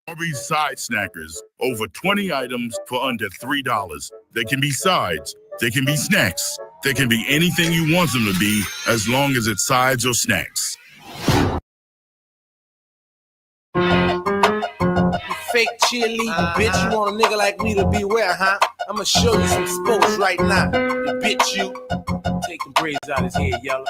Arby's side snackers. Over 20 items for under $3. They can be sides, they can be snacks, they can be anything you want them to be as long as it's sides or snacks. Fake cheerleader, bitch. You want a nigga like me to beware, huh? I'ma show you some sports right now. You bitch, you. Take the braids out his head, yellow.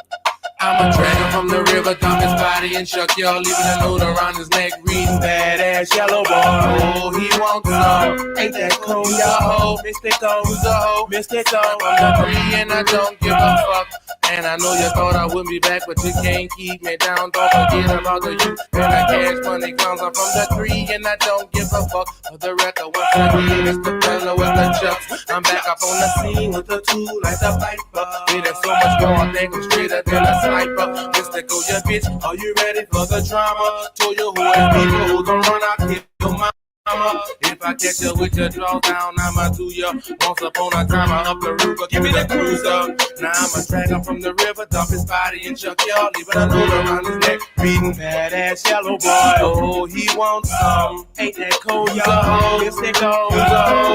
I'ma drag him from the river, dump his body and chuck y'all, leaving a note around his neck, reading badass yellow boy. Oh, he wants some. Ain't that cool, y'all? Mystical, who's a hoe? Mystical. I'm the 3 and I don't give a fuck. And I know you thought I wouldn't be back, but you can't keep me down. Don't forget about the youth and the cash money clowns. I'm from the 3 and I don't give a fuck. For the record, once again, it's the fella with the chucks. I'm back up on the scene with the tool like the piper. It is so much more, I think I'm straighter than a sniper. Mystical, your bitch, are you ready for the drama? Told you who and people who don't run out, kill my mama. If I catch you with your draw down, I'ma do ya. Once upon a time, I up the roof, but give me the cruiser. Now I'ma drag him from the river, dump his body and chuck y'all, leaving a note around his neck, reading badass yellow boy. Oh, he wants some. Ain't that cold, y'all? Mystical,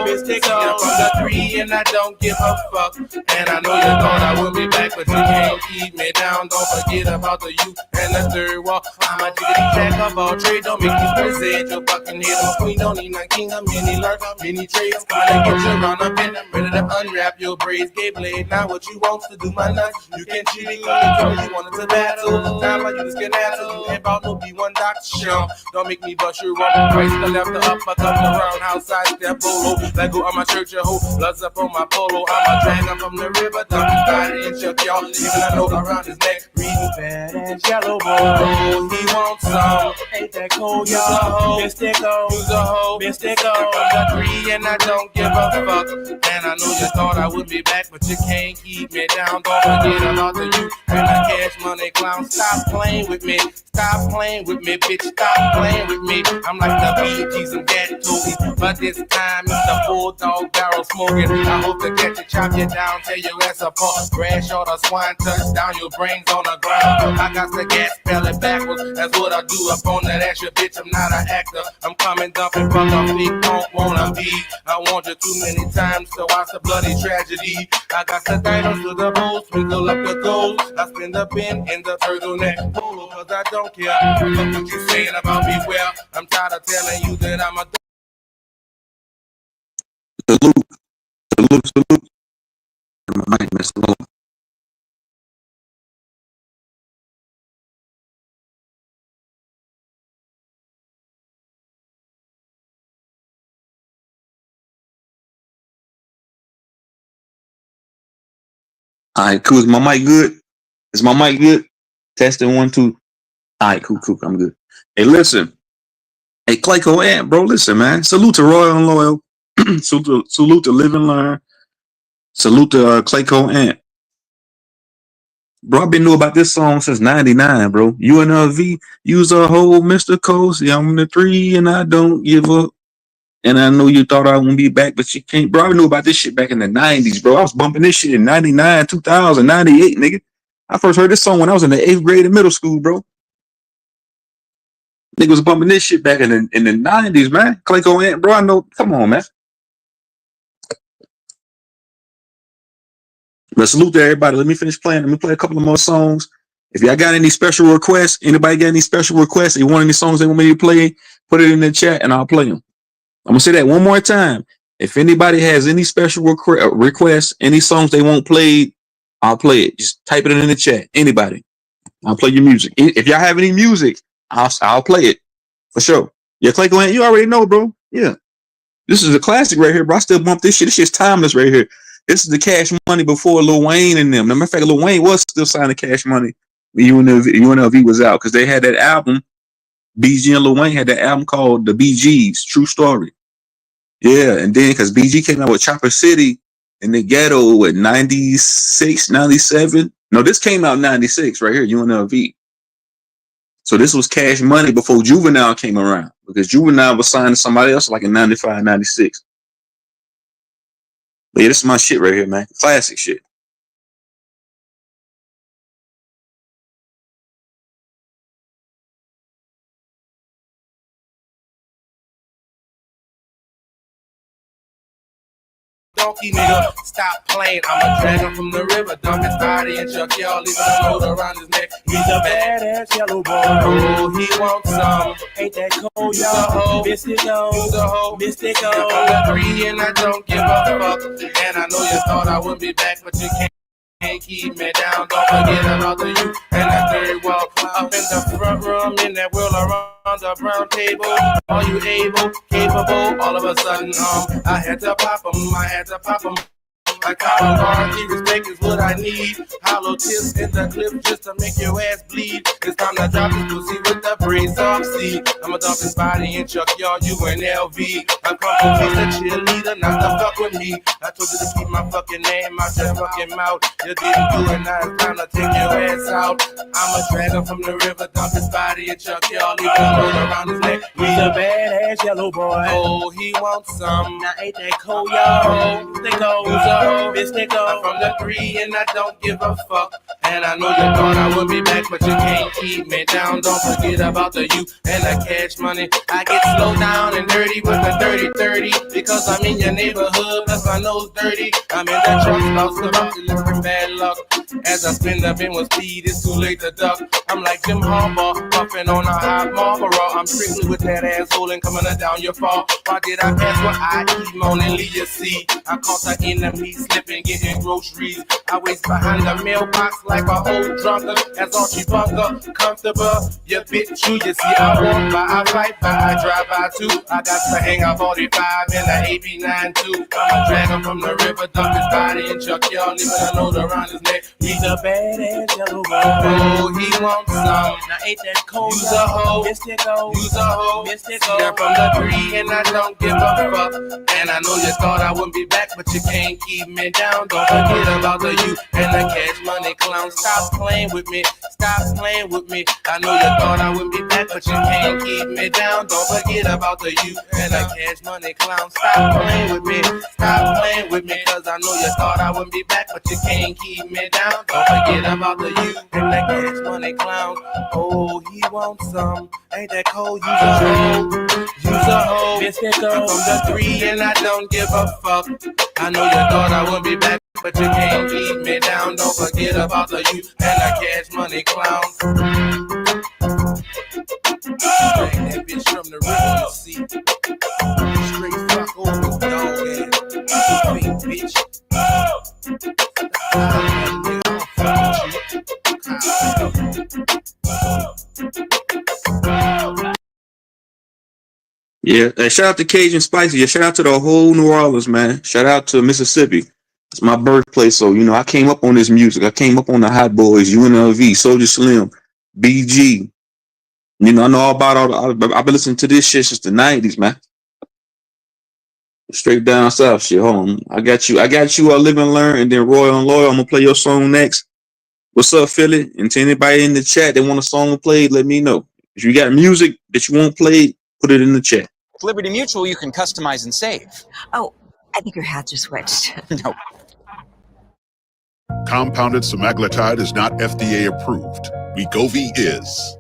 mystical. I'm from the 3 and I don't give a fuck. And I know you thought I would be back, but you can't keep me down. Don't forget about the youth and the third wall. I'm a diggity jack of all trade. Don't make me present your fucking head. I'm a queen, don't need no king. I'm mini lurk, mini trades. Come on and get your run up in. I'm ready to unwrap your braids. Gay blade, now what you want to do my nuts. You can cheat it, you wanted to battle. Time like you just get asshole. You ain't about no B1 doctor show. Don't make me bust your wrong face. The left, the uppercut, the roundhouse, side step, bolo. Let go of my shirt, your hoe. Bloods up on my polo. I'm a drag from the river, dump his body and chuck y'all. Leaving a note around his neck. Reading badass yellow boy. Oh, he wants some. Ain't that cold, y'all? Mystical, who's a hoe? Mystical. I'm the 3 and I don't give a fuck. And I know you thought I would be back, but you can't keep me down. Don't forget about the youth and the cash money clown. Stop playing with me. Stop playing with me, bitch. Stop playing with me. I'm like the BGs and Gattoes, but this time it's the bulldog barrel smoking. I hope to catch you, chop you down, tear your ass apart. Crash or the swine, touch down your brains on the ground. I got the gas, spell it backwards. That's what I do up on that ass, your bitch. I'm not an actor. I'm coming dumping from the big don't wanna be. I want you too many times, so watch the bloody tragedy. I got the diamonds to the bowl, sprinkle up the gold. I spin the pin in the turtleneck polo, cause I don't care. Look what you saying about me, well, I'm tired of telling you that I'm a Salute, salute. My mic, Mr. Low. All right, cool. Is my mic good? Is my mic good? Testing 1, 2. All right, cool. I'm good. Hey, listen. Hey, Clayco Ant, bro, listen, man. Salute to Royal and Loyal. salute to Live and Learn. Salute to Clayco Ant. Bro, I've been knew about this song since 99, bro. UNLV, use a whole Mr. Coast. Yeah, I'm the 3 and I don't give up. And I know you thought I wouldn't be back, but you can't. Bro, I knew about this shit back in the 90s, bro. I was bumping this shit in 99, 2000, 98, nigga. I first heard this song when I was in the 8th grade in middle school, bro. Nigga was bumping this shit back in the 90s, man. Clayco Ant, bro, I know. Come on, man. But salute to everybody. Let me finish playing. Let me play a couple of more songs. If y'all got any special requests, anybody got any special requests, you want any songs they want me to play, put it in the chat and I'll play them. I'm gonna say that one more time. If anybody has any special requests, any songs they want played, I'll play it. Just type it in the chat. Anybody, I'll play your music. If y'all have any music, I'll play it for sure. Yeah, Clayco Ant, you already know, bro. Yeah, this is a classic right here, bro. I still bump this shit. This shit's timeless right here. This is the Cash Money before Lil Wayne and them. As a matter of fact, Lil Wayne was still signing Cash Money when UNLV was out because they had that album. BG and Lil Wayne had that album called The BGs, True Story. Yeah, and then because BG came out with Chopper City in the ghetto at 96, 97. No, this came out 96 right here, UNLV. So this was Cash Money before Juvenile came around because Juvenile was signed to somebody else like in 95, 96. But yeah, this is my shit right here, man. Classic shit. donkey nigga. Stop playing, I'ma drag him from the river, dump his body and chuck y'all, leaving a load around his neck. He's a badass yellow boy. Oh, he wants some. Ain't that cold, y'all? Mystico, Mystico. I'm the 3 and I don't give a fuck. And I know you thought I wouldn't be back, but you can't keep me down. Don't forget about the youth and the third wall. Up in the front room, in that world around the brown table. Are you able, capable? All of a sudden, I had to pop 'em. Like Colorado, respect is what I need. Hollow tips in the clip just to make your ass bleed. It's time to drop this pussy with the braids off. See, I'ma dump his body and chuck y'all, you and LV. I come from a cheerleader, not to fuck with me. I told you to keep my fucking name out your fucking mouth. You didn't do it, now it's time to take your ass out. I'ma drag him from the river, dump his body and chuck y'all, leave a load around his neck. He's a badass yellow boy. Oh, he wants some. Now ain't that cold, y'all? They go. Mystical. I'm from the 3 and I don't give a fuck. And I know you thought I would be back, but you can't keep me down. Don't forget about the youth and the cash money. I get slow down and dirty with the 30-30 because I'm in your neighborhood, plus my nose dirty. I'm in the truck, lost about to live from bad luck. As I spin the bin with speed, it's too late to duck. I'm like Jim Harbaugh, puffing on a hot Marlboro. I'm strictly with that asshole and coming down your fall. Why did I pass what I eat, moaning, leave you see? I caught the enemy slipping, getting groceries. I waist behind the mailbox like a old drunker. As Archie Bunker, comfortable, you bitch you. You see, I walk by, I fight by, I drive by too. I got to hang a 45 in the AB9 too. I'ma drag him from the river, dump his body and chuck y'all, leaving a load around his neck. He's a badass yellow boy. Oh, he wants some. Now ain't that cold? Use a hoe, Mystico. Use a hoe, Mystico. I'm from the 3 and I don't give a fuck. And I know you thought I wouldn't be back, but you can't keep me down. Don't forget about the youth and the cash money clown. Stop playing with me. Stop playing with me. I know you thought I wouldn't be back, but you can't keep me down. Don't forget about the youth and the cash money clown. Stop playing with me. Stop playing with me, cause I know you thought I wouldn't be back, but you can't keep me down. Don't forget about the youth and the cash money clown. Oh, he wants some. Ain't that cold? Use a hoe. Use a hoe. I'm from the 3 and I don't give a fuck. I know you thought I wouldn't be back, but you can't keep me down. Don't forget about the youth and the cash money clown. Bang that bitch from the river, you see. Straight fuck over, dog ass. Big bitch. Yeah, shout out to Cajun Spicy. Yeah, shout out to the whole New Orleans, man. Shout out to Mississippi. It's my birthplace, so you know I came up on this music. I came up on the Hot Boys, UNLV, Soldier Slim, BG. You know, I know all about all. I've been listening to this shit since the '90s, man. Straight down south shit. Hold on, I got you. Live and Learn, and then Royal and Loyal. I'm gonna play your song next. What's up, Philly? And to anybody in the chat that want a song played, let me know. If you got music that you want played, put it in the chat. With Liberty Mutual, you can customize and save. Oh, I think your hats are switched. No. Compounded semaglutide is not FDA approved. Wegovy is.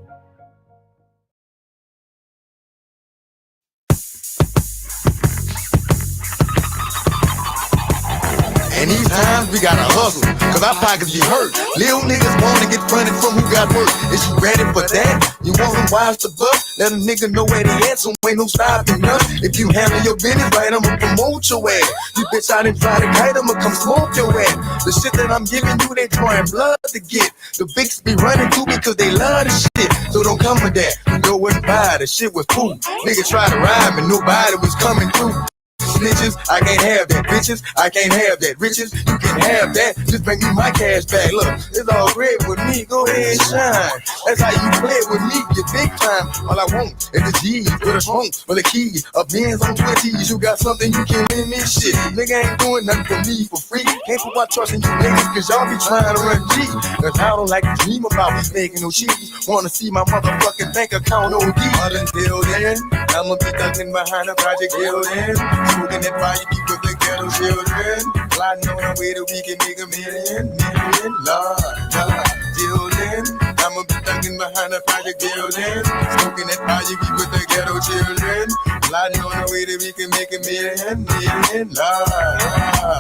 And these times we gotta hustle, cause our pockets be hurt. Little niggas wanna get fronted from who got work. Is you ready for that? You want them wives to bust? Let a nigga know where they at, so ain't no stopping us. If you handle your business right, I'ma promote your ass. You bitch out and try to kite, I'ma come smoke your ass. The shit that I'm giving you, they drawing blood to get. The bigs be running to me cause they love the shit. So don't come with that, go and buy, the shit was cool. Niggas try to ride, but nobody was coming through. Snitches, I can't have that. Bitches, I can't have that. Riches, you can have that. Just bring me my cash back. Look, it's all great with me. Go ahead and shine. That's how you play with me. You big time. All I want is the G's with a trunk or the keys. A Benz on 20s. You got something you can win this shit. Nigga ain't doing nothing for me for free. Can't put my trust in you niggas cause y'all be trying to run G. Cause I don't like to dream about making no cheese. Wanna see my motherfucking bank account OD. But until then, I'ma be ducking behind a project building. Smoking that fire, keep with the ghetto children. Plotting on the way that we can make a million. Lord. Till then, I'ma be ducking behind a project building. Smoking that fire, keep with the ghetto children. Plotting on the way that we can make a million. Lord.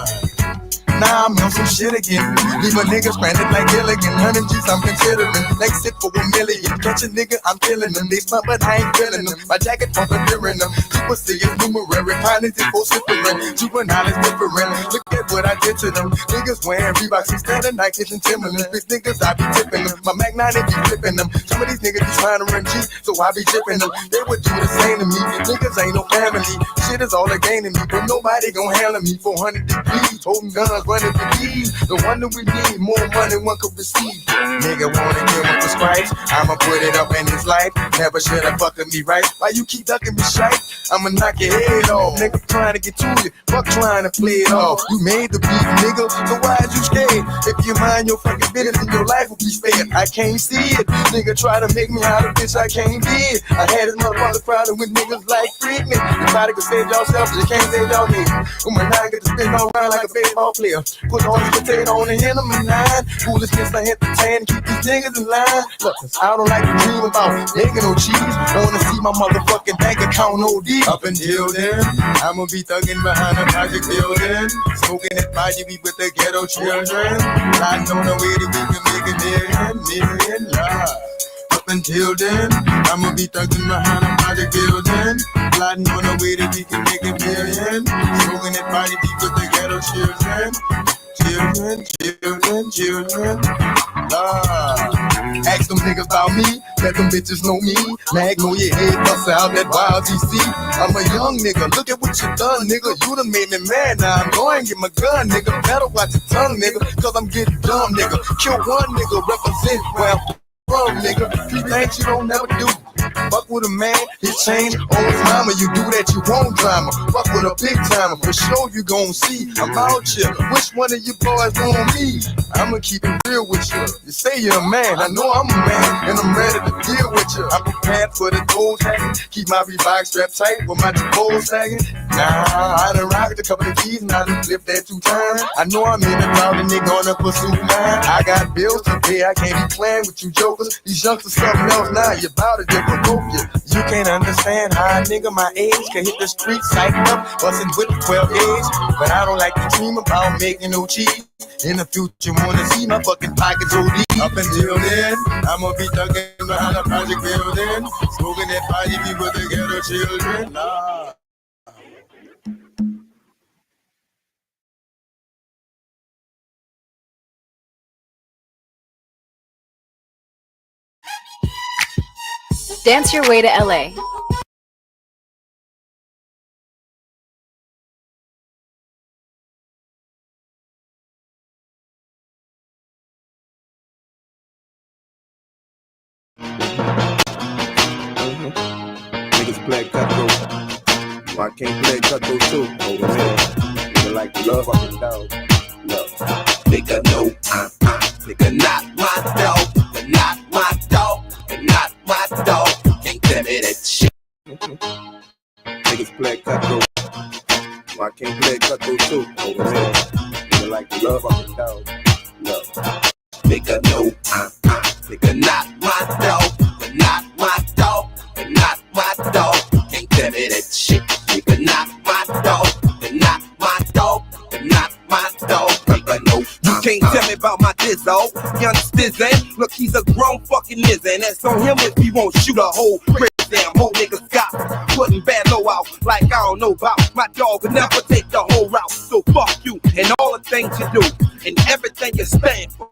now I'm on some shit again. Leave a nigga stranded like Gilligan. 100 G's I'm considering. Next it for $1 million. Catch a nigga, I'm killing them. They smart, but I ain't feeling them. My jacket pumping, hearing them. Super serious, numerary. Pilots is for different. Juvenile is different. Look at what I did to them. Niggas wearing Reeboks instead of Nikes and Timberlands. Big niggas, I be tipping them. My Mac 9 be flipping them. Some of these niggas be trying to run G, so I be tipping them. They would do the same to me. Niggas ain't no family. Shit is all a gain to me, but nobody gon' handle me. 400 degrees, holding guns, running the keys. The one that we need, more money one could receive. Nigga wanna give him the stripes, I'ma put it up in his life. Never should have fucking me right. Why you keep ducking me shite? I'ma knock your head off. Nigga trying to get to you, fuck trying to play it off. You made the beat, nigga, so why is you scared? If you mind your fucking business, then your life will be spared. I can't see it. Nigga try to make me out of bitch, I can't be it. I had this motherfucker crowded with niggas like Freakman. Everybody could save yourself, but you can't save y'all niggas. When my nine get to spin around like a baseball player. Put all this potato on the end of my nine. Foolishness I entertain, keep these niggas in line. Look, I don't like to dream about making no cheese. Don't wanna see my motherfucking bank account OD. Up until then, I'ma be thugging behind a project building. Smoking it by you with the ghetto children. I know the way that we can make a million lives. Up until then, I'ma be thugging behind a project building. Plotting on the way that we can make a million. Smoking it by you with the ghetto children. Children. Ask them niggas about me, let them bitches know me. Magnolia head bust out that wild TC. I'm a young nigga, look at what you done, nigga. You done made me mad, now I'm going to get my gun, nigga. Better watch your tongue, nigga, cause I'm getting dumb, nigga. Kill one nigga, represent where I'm from, nigga. Three things you don't never do. Fuck with a man, his change on his mama. You do that, you won't drama. Fuck with a big timer, for sure you gon' see. I'm out here, which one of you boys want me? I'ma keep it real with you. You say you're a man, I know I'm a man, and I'm ready to deal with you. I'm prepared for the gold tagging, keep my Reebok strapped tight with my two sagging. Nah, I done rocked a couple of keys and I done flipped that 2 times. I know I'm in the crowd and they gonna pursue mine. I got bills to pay, I can't be playing with you jokers. These youngsters something else now, you bout to different. You can't understand how a nigga my age can hit the street psyched up, bustin' with 12 gauge. But I don't like to dream about making no cheese. In the future, wanna see my fucking pockets OD. Up until then, I'ma be thugging behind a project building. Smoking that body be with the ghetto children. Nah. Dance your way to LA. Niggas play cutthroat. Well, I can't play cutthroat too. Over here. Nigga like to love fucking dog. Love. Nigga, no, nigga, not my dog. Nigga, not my dog. Nigga, not my dog. Can't tell me that shit. Niggas play cutthroat. Well, I can't play cutthroat too. Over here. Nigga like to love fucking dog. Love. Nigga, no, nigga, not my dog. Nigga, not my dog. Nigga, not my dog. Can't tell me that shit. Nigga, not my dog. Nigga, not my dog. Nigga, not my dog. Nigga, no. You can't tell me about my dizzo. You understand? Look, he's a grown fucking nigga, and that's on him if he won't shoot a whole crazy damn whole niggas got. Putting bad low out like I don't know about. My dog would never take the whole route. So fuck you and all the things you do and everything you stand for.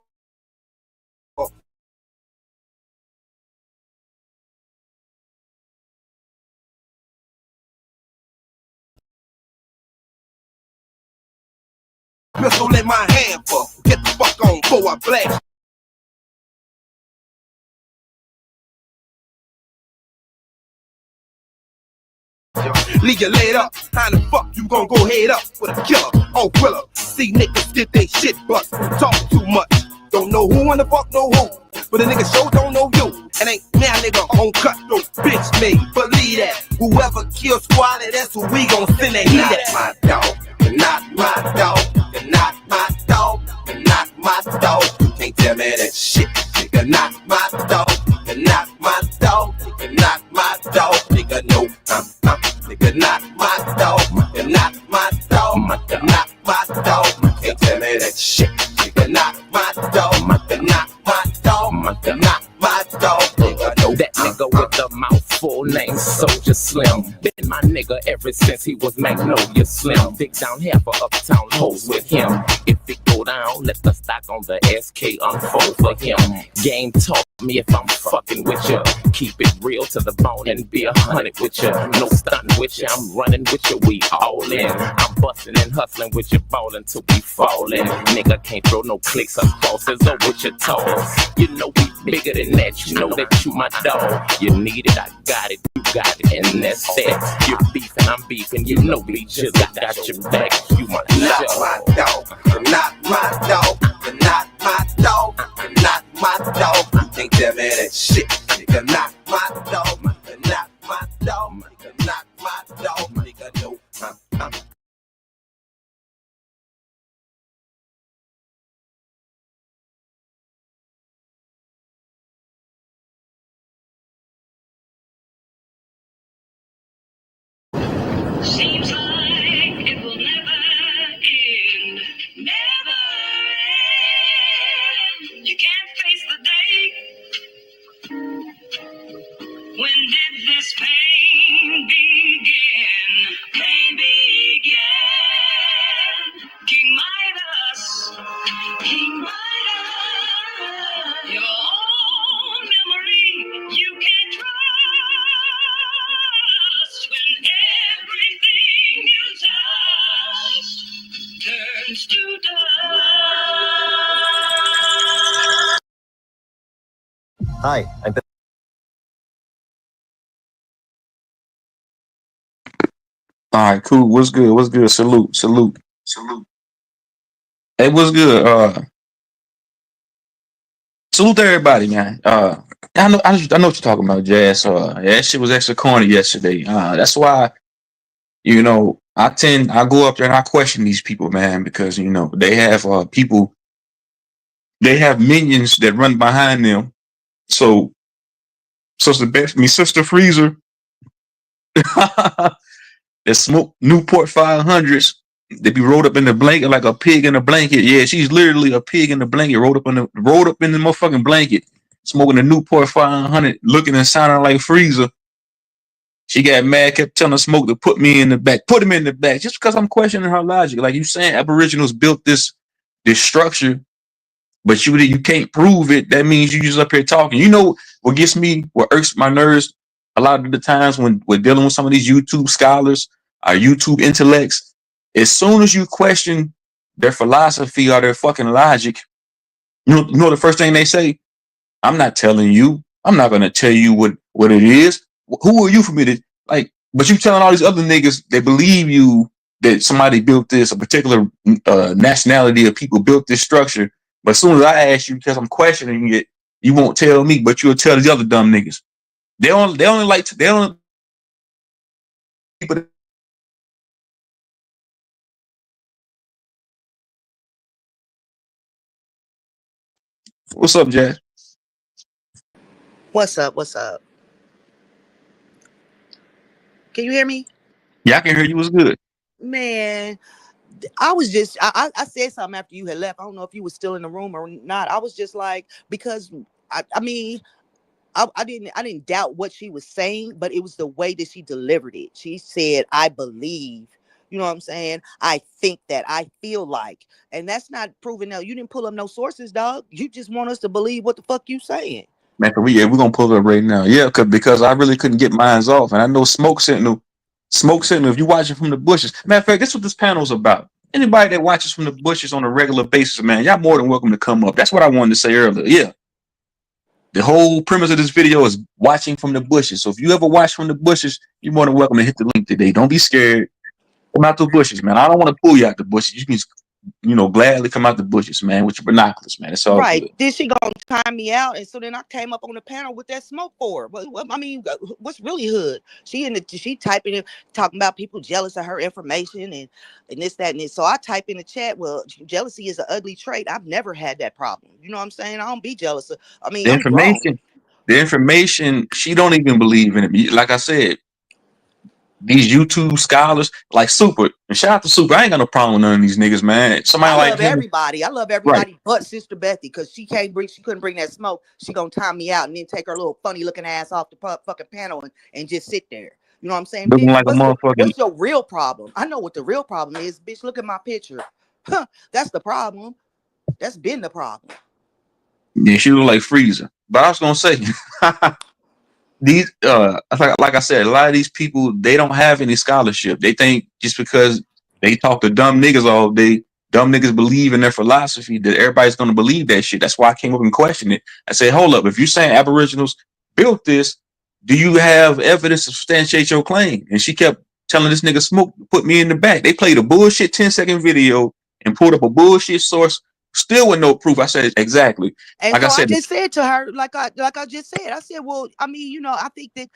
Pistol in my hand for get the fuck on before I blast. Leave you laid up, how the fuck you gon' go head up with a killer on Quilla? See niggas get they shit bust, talk too much. Don't know who in the fuck know who, but a nigga sure don't know you. And ain't now nigga on cutthroat, bitch me, believe that. Whoever kills Squally, that's who we gon' send that heat at. My dog, you're not my dog, you're not my dog, you're not my dog. You can't tell me that shit, nigga, not my dog, you're not my dog, you're not my dog. Nigga, no, nigga, not my dog, you're not my dog, not my dog. You can't tell me that Soldier Slim. Been my nigga ever since he was Magnolia Slim. Dick down half of uptown hoes with him. If it go down, let the stock on the SK unfold for him. Game taught me if I'm fucking with ya, keep it real to the bone and be 100 with ya. No stunting with ya, I'm running with ya, we all in. I'm busting and hustling with ya, ballin' till we fallin'. Nigga can't throw no clicks or crosses or with your toes. You know we bigger than that, you know that you my dog. You need it, I got it, you got it, and that's that. You're beefing, I'm beefing, you know we just got your back. You my dog. You're not my dog. You're not my dog. You're not my dog. You think that man that shit. Nigga not my dog. You're not my dog. You're not my dog. Nigga no. Seems like it will never end. Never end. You can't face the day. When did this pain begin? Pain began. King Midas. King Midas. Your own memory you can trust. When everything you touch turns to dust. Hi, I'm All right, cool. What's good? What's good? Salute, salute, salute. Hey, what's good? Salute to everybody, man. I know what you're talking about, Jazz. Yeah, that shit was extra corny yesterday. That's why, I go up there and I question these people, man, because they have people, they have minions that run behind them. So, the best, Sister Freezer, that smoke Newport 500s. They be rolled up in the blanket like a pig in a blanket. Yeah, she's literally a pig in the blanket, rolled up in the motherfucking blanket, smoking a Newport 500, looking and sounding like Freezer. She got mad, kept telling Smoke to put me in the back, put him in the back, just because I'm questioning her logic. Like you saying, Aboriginals built this structure, but you can't prove it. That means you just up here talking. You know what gets me, what irks my nerves a lot of the times when we're dealing with some of these YouTube scholars, our YouTube intellects. As soon as you question their philosophy or their fucking logic, you know the first thing they say? I'm not telling you. I'm not gonna tell you what it is. Who are you for me to like? But you telling all these other niggas they believe you that somebody built this, a particular nationality of people built this structure. But as soon as I ask you, because I'm questioning it, you won't tell me, but you'll tell these other dumb niggas. They only like to, they only people. What's up, Jazz? What's up? What's up? Can you hear me? Yeah, I can hear you. What's good? Man, I was just I said something after you had left. I don't know if you were still in the room or not. I was just like, because I mean, I didn't doubt what she was saying, but it was the way that she delivered it. She said, I believe, you know what I'm saying? I think that, I feel like, and that's not proven. No, you didn't pull up no sources, dog. You just want us to believe what the fuck you saying. Man, we're gonna pull it up right now. Yeah, because I really couldn't get mines off, and I know Smoke Sentinel. If you watching from the bushes, matter of fact, this is what this panel's about. Anybody that watches from the bushes on a regular basis, man, y'all more than welcome to come up. That's what I wanted to say earlier. Yeah, the whole premise of this video is watching from the bushes. So if you ever watch from the bushes, you're more than welcome to hit the link today. Don't be scared. Come out the bushes, man. I don't want to pull you out the bushes. You can gladly come out the bushes, man, with your binoculars, man. It's all right. good. Then she gonna time me out, and so then I came up on the panel with that Smoke for her. But I mean, what's really hood? She typing in, talking about people jealous of her information and this, that, and this. So I type in the chat, well, jealousy is an ugly trait. I've never had that problem. You know what I'm saying? I don't be jealous of. I mean, I'm grown. The information, she don't even believe in it. Like I said, these YouTube scholars like Super. And shout out to Super. I ain't got no problem with none of these niggas, man. Somebody I like love him, everybody. I love right? everybody but Sister Bethy because she couldn't bring that smoke. She gonna time me out and then take her little funny looking ass off the fucking panel and just sit there. You know what I'm saying, Looking bitch? like a motherfucking. What's your real problem? I know what the real problem is, bitch. Look at my picture. Huh, that's the problem. That's been the problem. Yeah, she look like Freezer. But I was gonna say, these like I said, a lot of these people they don't have any scholarship. They think just because they talk to dumb niggas all day, dumb niggas believe in their philosophy that everybody's gonna believe that shit. That's why I came up and questioned it. I said, hold up, if you're saying Aboriginals built this, do you have evidence to substantiate your claim? And she kept telling this nigga Smoke put me in the back. They played a bullshit 10-second video and pulled up a bullshit source, still with no proof. I said exactly. And Like I so I said, just said to her, like I just said, I said, well, I mean, I think that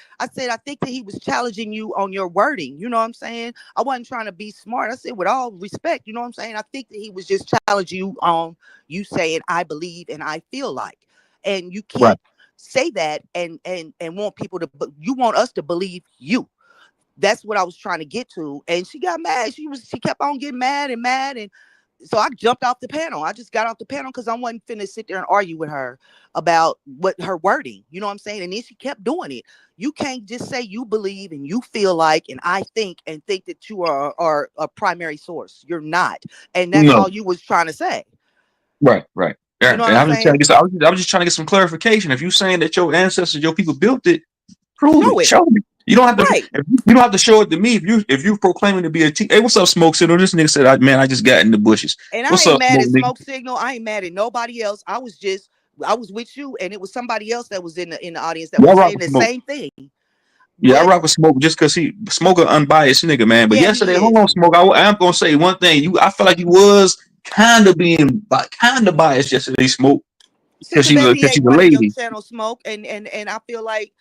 he was challenging you on your wording. You know what I'm saying? I wasn't trying to be smart. I said, with all respect, you know what I'm saying? I think that he was just challenging you on you saying I believe and I feel like, and you right. can't say that and want people to, but you want us to believe you. That's what I was trying to get to. And she got mad. She kept on getting mad and so I jumped off the panel. I just got off the panel because I wasn't finna sit there and argue with her about what her wording. You know what I'm saying? And then she kept doing it. You can't just say you believe and you feel like and I think that you are a primary source. You're not. And that's No. all you was trying to say. Right, right. You Yeah, know what and I'm I'm just trying to saying? get. I was just trying to get some clarification. If you're saying that your ancestors, your people built it, prove Show it. it. Show me. You don't have to. Right. You don't have to show it to me. If you proclaiming to be a hey, what's up, Smoke Signal? This nigga said, man, I just got in the bushes. And I What's ain't up, mad Smoke at nigga? Smoke Signal. I ain't mad at nobody else. I was with you, and it was somebody else that was in the audience that Yeah, I was rock saying with the Smoke. same thing. Yeah, I But rock with Smoke just because he Smoke an unbiased nigga, man. But yeah, yesterday, he hold is. on, Smoke. I am gonna say one thing. I feel like he was kind of biased yesterday, Smoke, because Sister Bethy she's ain't a running your lady. channel, Smoke, and I feel like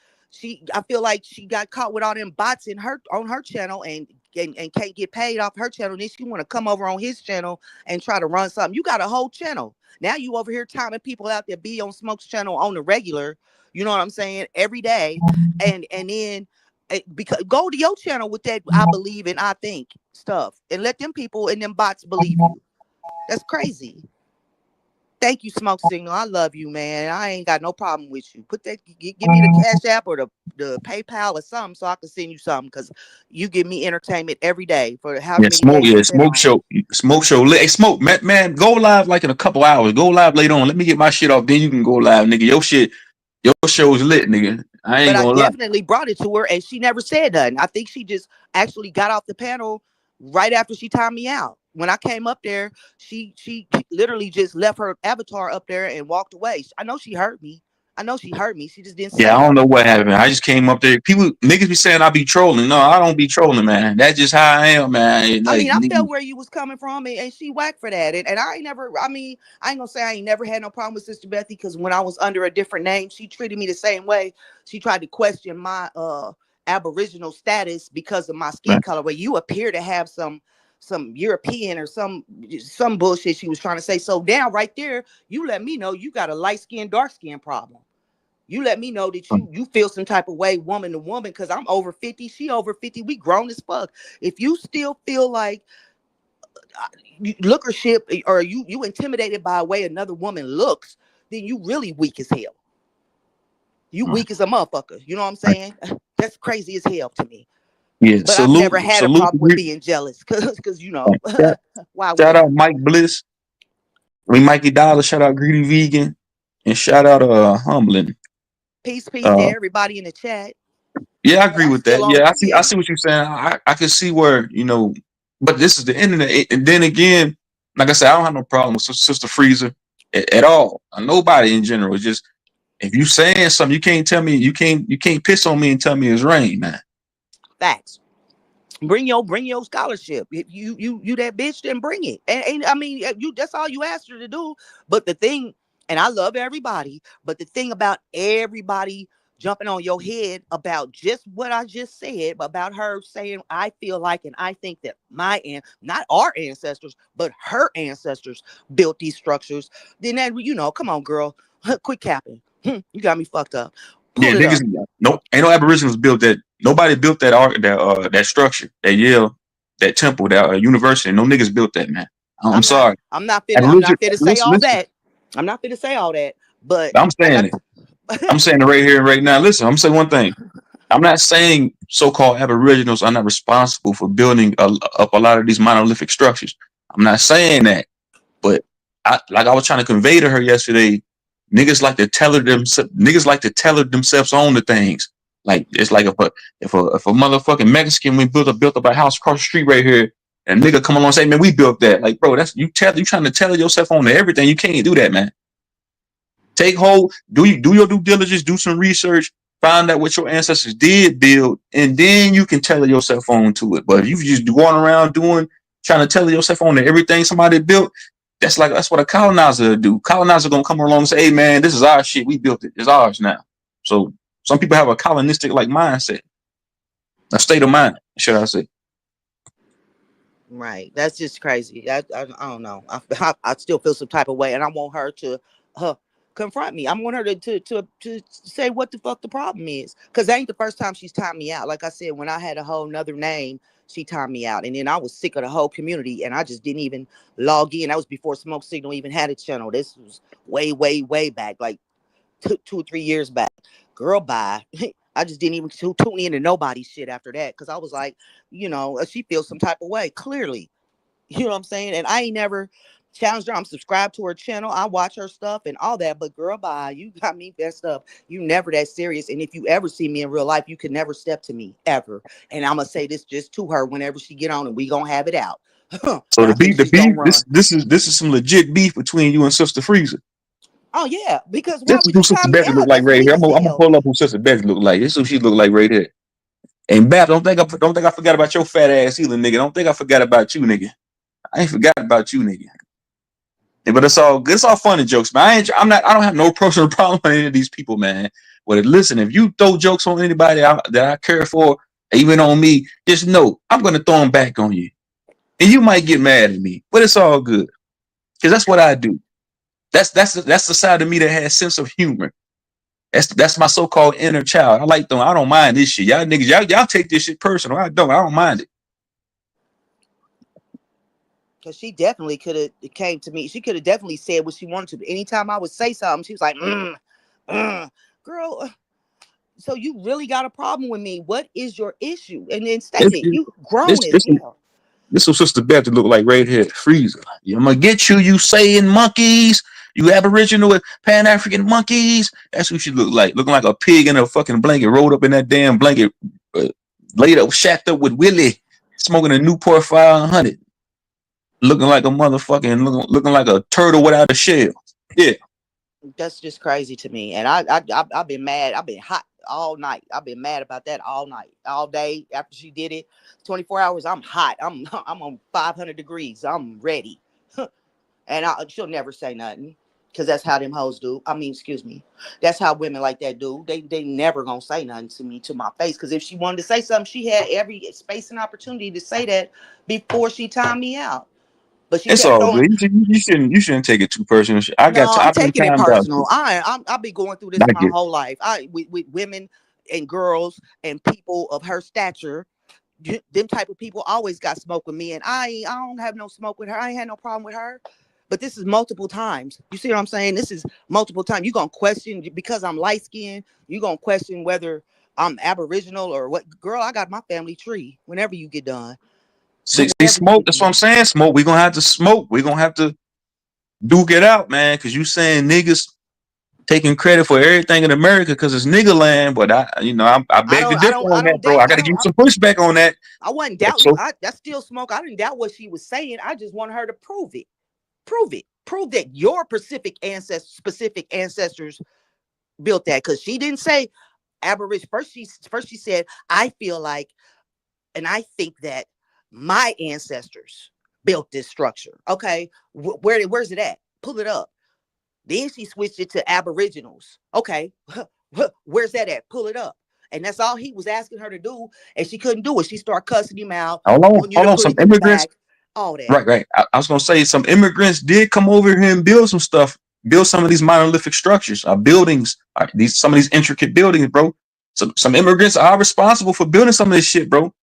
she got caught with all them bots in her on her channel and can't get paid off her channel. Then she want to come over on his channel and try to run something. You got a whole channel. Now you over here timing people out there be on Smoke's channel on the regular. You know what I'm saying? Every day, and then because go to your channel with that I believe and I think stuff and let them people and them bots believe you. That's crazy. Thank you, Smoke Signal. I love you, man. I ain't got no problem with you. Put that, give me the Cash App or the PayPal or something so I can send you something because you give me entertainment every day for however many days Yeah, you've been smoke on. show, smoke show. Hey, smoke, man, go live like in a couple hours. Go live later on. Let me get my shit off, then you can go live, nigga. Your show's lit, nigga. I But ain't I gonna lie. definitely brought it to her and she never said nothing. I think she just actually got off the panel right after she timed me out. When I came up there, she literally just left her avatar up there and walked away. I know she heard me. I know she heard me. She just didn't Yeah, say I don't know nothing. what happened. I just came up there. People, niggas be saying I be trolling. No, I don't be trolling, man. That's just how I am, man. I Like, mean, I nigga, felt where you was coming from, and she whacked for that. And I ain't never, I mean, I ain't gonna say I ain't never had no problem with Sister Bethy because when I was under a different name, she treated me the same way. She tried to question my Aboriginal status because of my skin man. color. Where you appear to have some European or some bullshit she was trying to say. So down right there, you let me know you got a light skin, dark skin problem. You let me know that you feel some type of way woman to woman because I'm over 50, she over 50, we grown as fuck. If you still feel like lookership or you intimidated by a way another woman looks, then you really weak as hell. You weak as a motherfucker. You know what I'm saying? That's crazy as hell to me. Yeah, But I've never had a salute. problem with being jealous because Shout, why shout wouldn't out I? Mike Bliss. I mean Mikey Dollar. Shout out Greedy Vegan, and shout out Humbling. Peace to Uh, everybody in the chat. yeah, I But agree I'm with that. still on Yeah, I 10. see what you're saying. I can see where but this is the internet. And then again, like I said, I don't have no problem with Sister Freezer at all. Nobody in general. It's just if you saying something, you can't tell me you can't piss on me and tell me it's rain, man. Facts. Bring your scholarship. If you that bitch, then bring it. And I mean, you that's all you asked her to do. But the thing, and I love everybody, but the thing about everybody jumping on your head about just what I just said about her saying I feel like and I think that not our ancestors, but her ancestors built these structures. Then that come on, girl, quit capping. You got me fucked up. Yeah, Pull it up. niggas. Nope, ain't no Aboriginals built that. Nobody built that structure, that Yale, that temple, that university. No niggas built that, man. I'm sorry. I'm not Aboriginal. finna say Listen, all listen. that. I'm not finna say all that. But I'm like saying it. I'm saying it right here and right now. Listen, I'm saying one thing. I'm not saying so-called Aboriginals are not responsible for building up a lot of these monolithic structures. I'm not saying that, but I was trying to convey to her yesterday, niggas like to tell her themselves on the things. Like it's like if a motherfucking Mexican we built up a house across the street right here, and a nigga come along and say, man, we built that. Like, bro, that's you trying to tell yourself on to everything. You can't do that, man. Take hold, do your due diligence, do some research, find out what your ancestors did build, and then you can tell yourself on to it. But if you just going around trying to tell yourself on to everything somebody built, that's what a colonizer do. Colonizer gonna come along and say, hey man, this is our shit. We built it. It's ours now. So some people have a colonistic like mindset, a state of mind, should I say. right, that's just crazy. I don't know. I still feel some type of way, and I want her to confront me. I want her to say what the fuck the problem is, because that ain't the first time she's timed me out. Like I said, when I had a whole nother name, she timed me out, and then I was sick of the whole community, and I just didn't even log in. That was before Smoke Signal even had a channel. This was way back, like 2 or 3 years back. Girl, bye. I just didn't even tune in to nobody's shit after that, because I was like, she feels some type of way, clearly. You know what I'm saying? And I ain't never challenged her. I'm subscribed to her channel. I watch her stuff and all that. But girl, bye. You got me messed up. You never that serious. And if you ever see me in real life, you could never step to me ever. And I'm gonna say this just to her whenever she get on, and we gonna have it out. So I think the she's gonna beef, run. this is some legit beef between you and Sister Freezer. Oh yeah, because why This is would who you Sister time me Betty look out? like That's right weak here. as I'm gonna hell. pull up who Sister Betty look like. This is who she look like right here. And Bap, don't think I forgot about your fat ass either, nigga. Don't think I forgot about you, nigga. I ain't forgot about you, nigga. Yeah, but it's all good. It's all fun and jokes, man. I don't have no personal problem with any of these people, man. But listen, if you throw jokes on anybody that I care for, even on me, just know I'm gonna throw them back on you, and you might get mad at me, but it's all good because that's what I do. That's the side of me that has sense of humor. That's my so-called inner child. I don't mind this shit. Y'all niggas, y'all take this shit personal. I don't mind it. Because she definitely could have came to me. She could have definitely said what she wanted to. But anytime I would say something, she was like, girl, so you really got a problem with me. What is your issue? And then state This it. You grown this as this hell. this what Sister Beth look like right here, Freezer. I'm gonna get you, you saying monkeys, you Aboriginal Pan African monkeys. That's who she look like, looking like a pig in a fucking blanket, rolled up in that damn blanket, laid up, shacked up with Willie, smoking a Newport 500. Looking like a motherfucking looking like a turtle without a shell. Yeah. That's just crazy to me. And I've been mad. I've been hot all night. I've been mad about that all night, all day. After she did it, 24 hours. I'm hot. I'm on 500 degrees. I'm ready. And she'll never say nothing, because that's how them hoes do. I mean, excuse me. That's how women like that do. They never gonna say nothing to me to my face. Because if she wanted to say something, she had every space and opportunity to say that before she timed me out. But she It's kept all throwing. good. You shouldn't take it too personal. No, I'm I've been taking it timed out personal. too. I've been going through this I my get whole life. With women and girls and people of her stature, them type of people always got smoke with me, and I don't have no smoke with her. I ain't had no problem with her. But this is multiple times. You see what I'm saying? This is multiple times. You're gonna question because I'm light skinned, you're gonna question whether I'm Aboriginal or what. Girl, I got my family tree whenever you get done. see Whenever you smoke. get That's what done. I'm saying. Smoke. We're gonna have to smoke. We're gonna have to duke it out, man. Cause you saying niggas taking credit for everything in America because it's nigga land. But I beg to differ I on that, don't bro. doubt. I gotta give you some pushback on that. I wasn't doubting. So That's still smoke. I didn't doubt what she was saying. I just wanted her to prove it. Prove it. Prove that your specific ancestors built that. Because she didn't say Aboriginal. First she said, I feel like, and I think that my ancestors built this structure. Okay, where's it at? Pull it up. Then she switched it to Aboriginals. Okay, where's that at? Pull it up. And that's all he was asking her to do, and she couldn't do it. She started cussing him out, wanting you hold to on. put Some it in the immigrants, back, all that. right. I was gonna say some immigrants did come over here and build some stuff build some of these monolithic structures, buildings, some of these intricate buildings, bro. Some immigrants are responsible for building some of this shit, bro.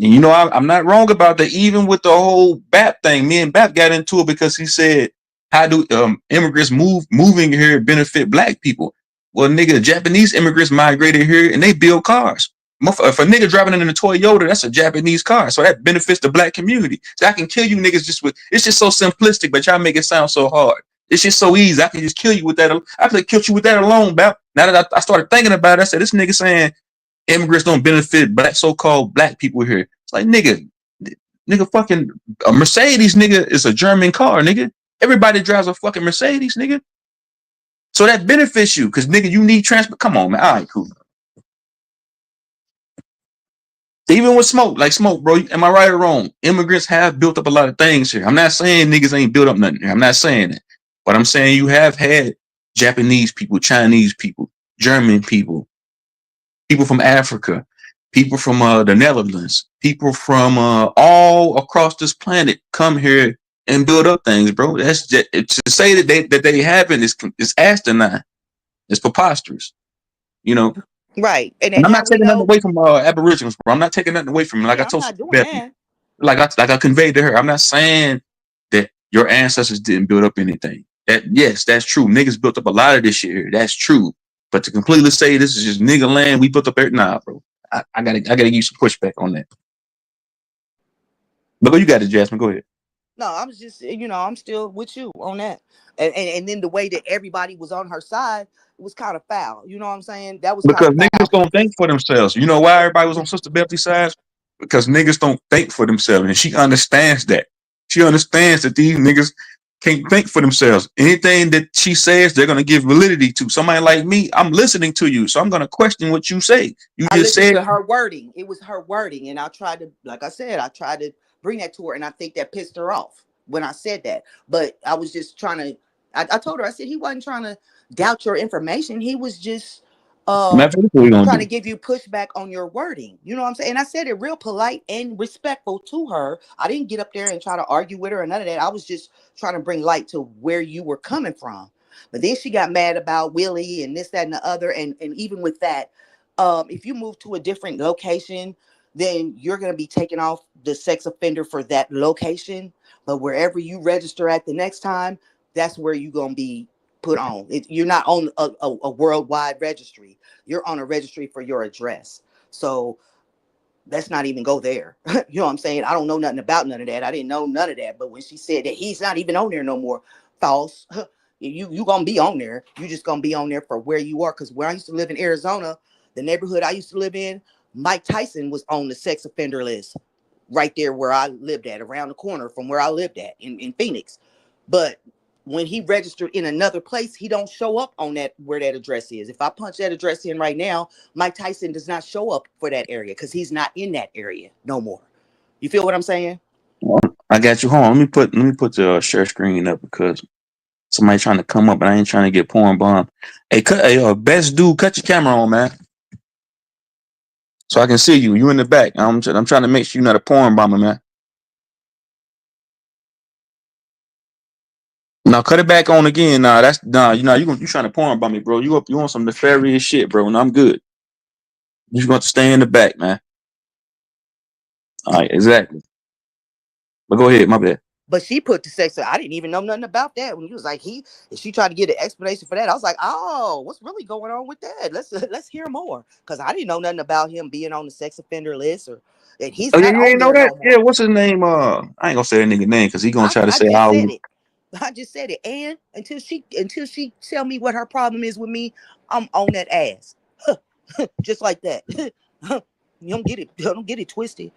And you know, I'm not wrong about that. Even with the whole BAP thing, me and BAP got into it because he said, "How do immigrants moving here benefit black people?" Well, nigga, Japanese immigrants migrated here and they build cars. If a nigga driving in a Toyota, that's a Japanese car, so that benefits the black community. So I can kill you niggas just with it's just so simplistic, but y'all make it sound so hard. It's just so easy. I can just kill you with that. I could have killed you with that alone, BAP. Now that I started thinking about it, I said, this nigga saying immigrants don't benefit so-called black people here. It's like, nigga, fucking a Mercedes, nigga, is a German car, nigga. Everybody drives a fucking Mercedes, nigga. So that benefits you, because nigga, you need transport. Come on, man. All right, cool. Even with Smoke, bro, am I right or wrong? Immigrants have built up a lot of things here. I'm not saying niggas ain't built up nothing here. I'm not saying that. But I'm saying you have had Japanese people, Chinese people, German people, people from Africa, people from the Netherlands, people from all across this planet come here and build up things, bro. That's just, to say that they haven't is asinine. It's preposterous, you know. Right, and And I'm how not we taking nothing know? away from Aboriginals, bro. I'm not taking nothing away from them. Like I Yeah, I'm told not doing Betty, that. like I conveyed to her, I'm not saying that your ancestors didn't build up anything. That yes, that's true. Niggas built up a lot of this shit here. That's true. But to completely say this is just nigga land, we built up everything, nah, bro. I gotta give you some pushback on that. But you got it, Jasmine. Go ahead. No, I was just, I'm still with you on that. And then the way that everybody was on her side was kind of foul. You know what I'm saying? That was kind Because of niggas foul. don't think for themselves. You know why everybody was on Sister Betty's side? Because niggas don't think for themselves. And she understands that. She understands that these niggas can't think for themselves. Anything that she says, they're going to give validity to. Somebody like me, I'm listening to you. So I'm going to question what you say. You I just listened said. to her wording. It was her wording. And I tried to, like I said, I tried to bring that to her. And I think that pissed her off when I said that. But I was just trying to, I told her, I said, he wasn't trying to doubt your information. He was just That's what we gonna trying do. to give you pushback on your wording. You know what I'm saying? And I said it real polite and respectful to her. I didn't get up there and try to argue with her or none of that. I was just trying to bring light to where you were coming from. But then she got mad about Willie and this, that, and the other. And even with that, if you move to a different location, then you're going to be taking off the sex offender for that location. But wherever you register at the next time, that's where you're going to be put on. You're not on a worldwide registry. You're on a registry for your address. So let's not even go there. You know what I'm saying? I don't know nothing about none of that. I didn't know none of that. But when she said that he's not even on there no more, false. You gonna be on there. You just gonna be on there for where you are. Because where I used to live in Arizona, the neighborhood I used to live in, Mike Tyson was on the sex offender list right there where I lived at, around the corner from where I lived at in Phoenix. But when he registered in another place, he don't show up on that where that address is. If I punch that address in right now, Mike Tyson does not show up for that area because he's not in that area no more. You feel what I'm saying? I got you. Hold on. Let me put the share screen up because somebody trying to come up and I ain't trying to get porn bomb. Hey, best dude, cut your camera on, man. So I can see you. You in the back. I'm trying to make sure you're not a porn bomber, man. Now cut it back on again. You trying to porn bomb me, bro. You want some nefarious shit, bro. And I'm good. You just going to stay in the back, man. All right, exactly. But go ahead, my bad. But she put the sex. I didn't even know nothing about that. When he was like she tried to get an explanation for that. I was like, oh, what's really going on with that? Let's hear more, because I didn't know nothing about him being on the sex offender list and he's Oh yeah, not you on ain't know there that? no Yeah, more. what's his name? I ain't gonna say that nigga name because he gonna try to I say just how. said it. I just said it. And until she tell me what her problem is with me, I'm on that ass, just like that. You don't get it. Don't get it twisted.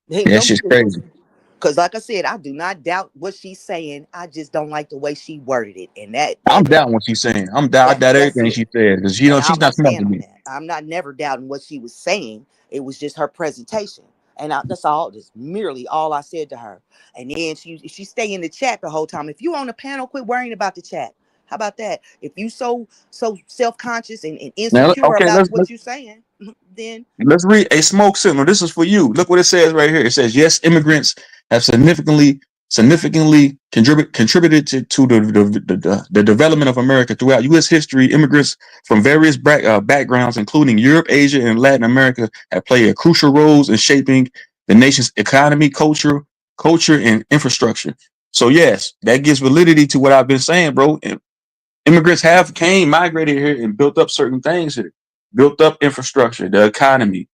Hey, That don't shit's get it crazy. twisted. Because like I said, I do not doubt what she's saying. I just don't like the way she worded it. And I'm doubting what she's saying. I doubt that's everything it. she says because And she's I'm gonna not smart stand to on me. that. I'm not never doubting what she was saying. It was just her presentation. And that's all, just merely all I said to her. And then she stay in the chat the whole time. If you on the panel, quit worrying about the chat. How about that? If you so self-conscious and Now, insecure okay, about what you're saying, then let's read a smoke signal. This is for you. Look what it says right here. It says, yes, immigrants have significantly contributed to the development of America. Throughout U.S. history, immigrants from various backgrounds, including Europe, Asia, and Latin America, have played a crucial roles in shaping the nation's economy, culture, and infrastructure. So yes, that gives validity to what I've been saying, bro. Immigrants have came, migrated here, and built up certain things here, built up infrastructure, the economy,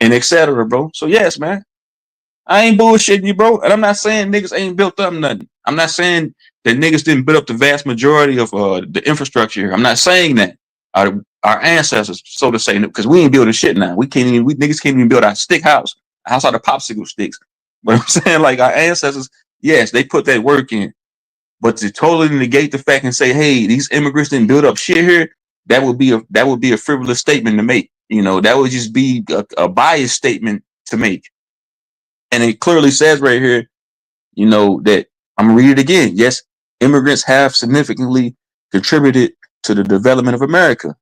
and etc., bro. So yes, man. I ain't bullshitting you, bro. And I'm not saying niggas ain't built up nothing. I'm not saying that niggas didn't build up the vast majority of the infrastructure here. I'm not saying that. Our ancestors, so to say, because we ain't building shit now. We niggas can't even build our stick house, a house out of popsicle sticks. But I'm saying, like, our ancestors, yes, they put that work in. But to totally negate the fact and say, hey, these immigrants didn't build up shit here, that would be a frivolous statement to make. You know, that would just be a biased statement to make. And it clearly says right here, you know, that I'm gonna read it again. Yes, immigrants have significantly contributed to the development of America.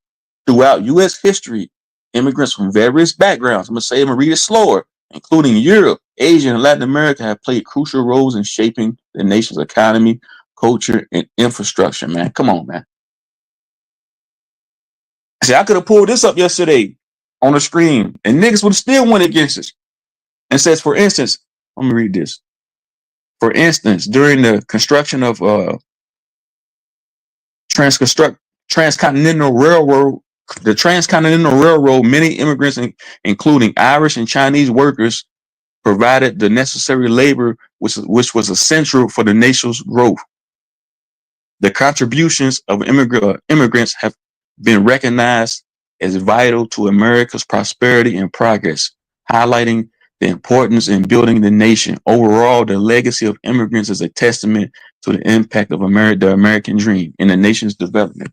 Throughout U.S. history, immigrants from various backgrounds, I'm gonna read it slower, including Europe, Asia, and Latin America, have played crucial roles in shaping the nation's economy, culture, and infrastructure. Man, come on, man. See, I could have pulled this up yesterday on the screen, and niggas would still went against us. And says, for instance, let me read this. For instance, during the construction of Transcontinental Railroad, the Transcontinental Railroad, many immigrants, including Irish and Chinese workers, provided the necessary labor, which was essential for the nation's growth. The contributions of immigrants have been recognized as vital to America's prosperity and progress, highlighting the importance in building the nation. Overall, the legacy of immigrants is a testament to the impact of the American dream in the nation's development.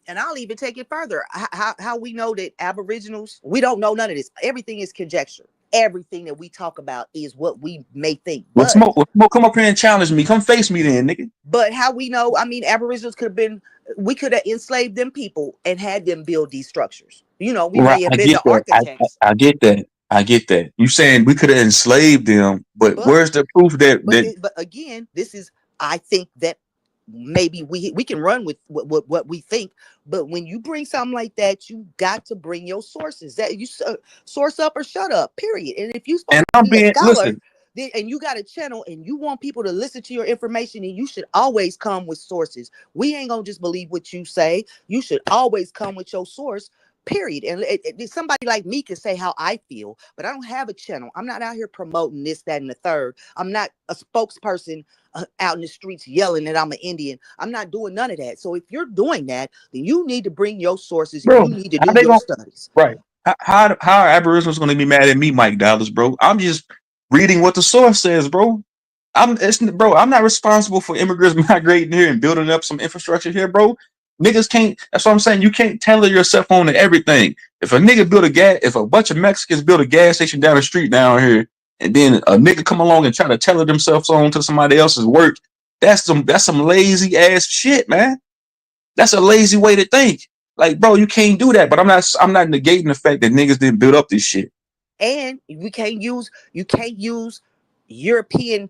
And I'll even take it further. How we know that Aboriginals, we don't know none of this. Everything is conjecture. Everything that we talk about is what we may think. Let's smoke, come up here and challenge me. Come face me then, nigga. But how we know, I mean, Aboriginals could have been, we could have enslaved them people and had them build these structures. You know, we may have been the architects. I get that. I get that. You saying we could have enslaved them, but where's the proof that? But again, this is, I think that maybe we can run with what we think, but when you bring something like that, you got to bring your sources. That you source up or shut up. Period. And if you supposed to be a scholar, and you got a channel and you want people to listen to your information, and you should always come with sources. We ain't gonna just believe what you say. You should always come with your source. Period. And somebody like me can say how I feel, but I don't have a channel. I'm not out here promoting this, that, and the third. I'm not a spokesperson out in the streets yelling that I'm an Indian. I'm not doing none of that. So if you're doing that, then you need to bring your sources. Bro, and you need to do your studies. Right. How are Aboriginals going to be mad at me, Mike Dallas, bro? I'm just reading what the source says, bro. I'm not responsible for immigrants migrating here and building up some infrastructure here, bro. Niggas can't. That's what I'm saying. You can't tailor yourself on to everything. If a nigga if a bunch of Mexicans build a gas station down the street down here, and then a nigga come along and try to tailor themselves on to somebody else's work, that's some lazy ass shit, man. That's a lazy way to think. Like, bro, you can't do that. But I'm not negating the fact that niggas didn't build up this shit. And you can't use European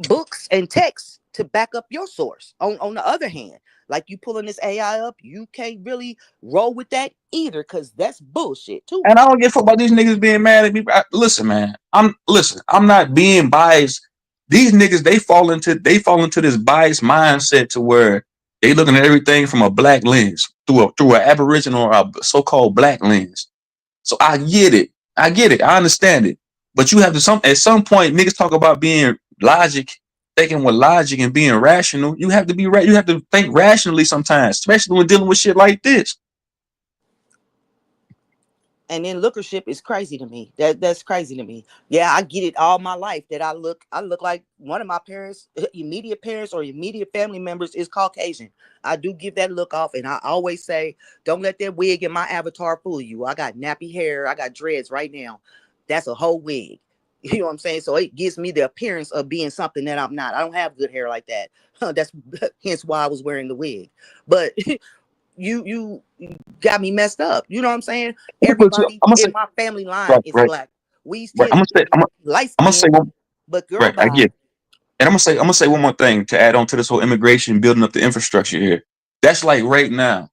books and texts to back up your source. On the other hand, like you pulling this AI up, you can't really roll with that either, because that's bullshit too. And I don't give a fuck about these niggas being mad at me. Listen, man. I'm not being biased. These niggas, they fall into this biased mindset to where they looking at everything from a black lens, through an Aboriginal or a so-called black lens. So I get it. I understand it. But you have to at some point, niggas talk about being thinking with logic and being rational. You have to be right. You have to think rationally sometimes, especially when dealing with shit like this. And then lookership is crazy to me. That's crazy to me. Yeah, I get it all my life that I look like one of my parents, immediate parents or immediate family members is Caucasian. I do give that look off, and I always say, don't let that wig in my avatar fool you. I got nappy hair. I got dreads right now. That's a whole wig. You know what I'm saying? So it gives me the appearance of being something that I'm not. I don't have good hair like that. That's hence why I was wearing the wig. But you got me messed up. You know what I'm saying? Everybody in my family line is black. We still light skin. But girl, Right, I bye. get it. And I'm gonna say one more thing to add on to this whole immigration, building up the infrastructure here. That's like right now.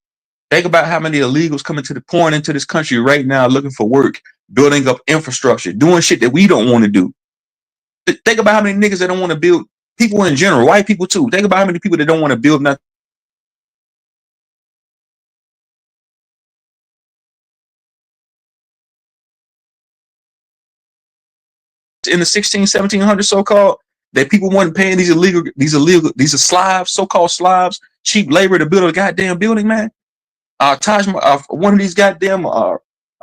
Think about how many illegals coming to the pouring into this country right now looking for work, building up infrastructure, doing shit that we don't want to do. Think about how many niggas that don't want to build, people in general, white people too. Think about how many people that don't want to build nothing in the 16, 1700s so-called, that people weren't paying these Slavs, so-called Slavs, cheap labor to build a goddamn building, man. One of these goddamn a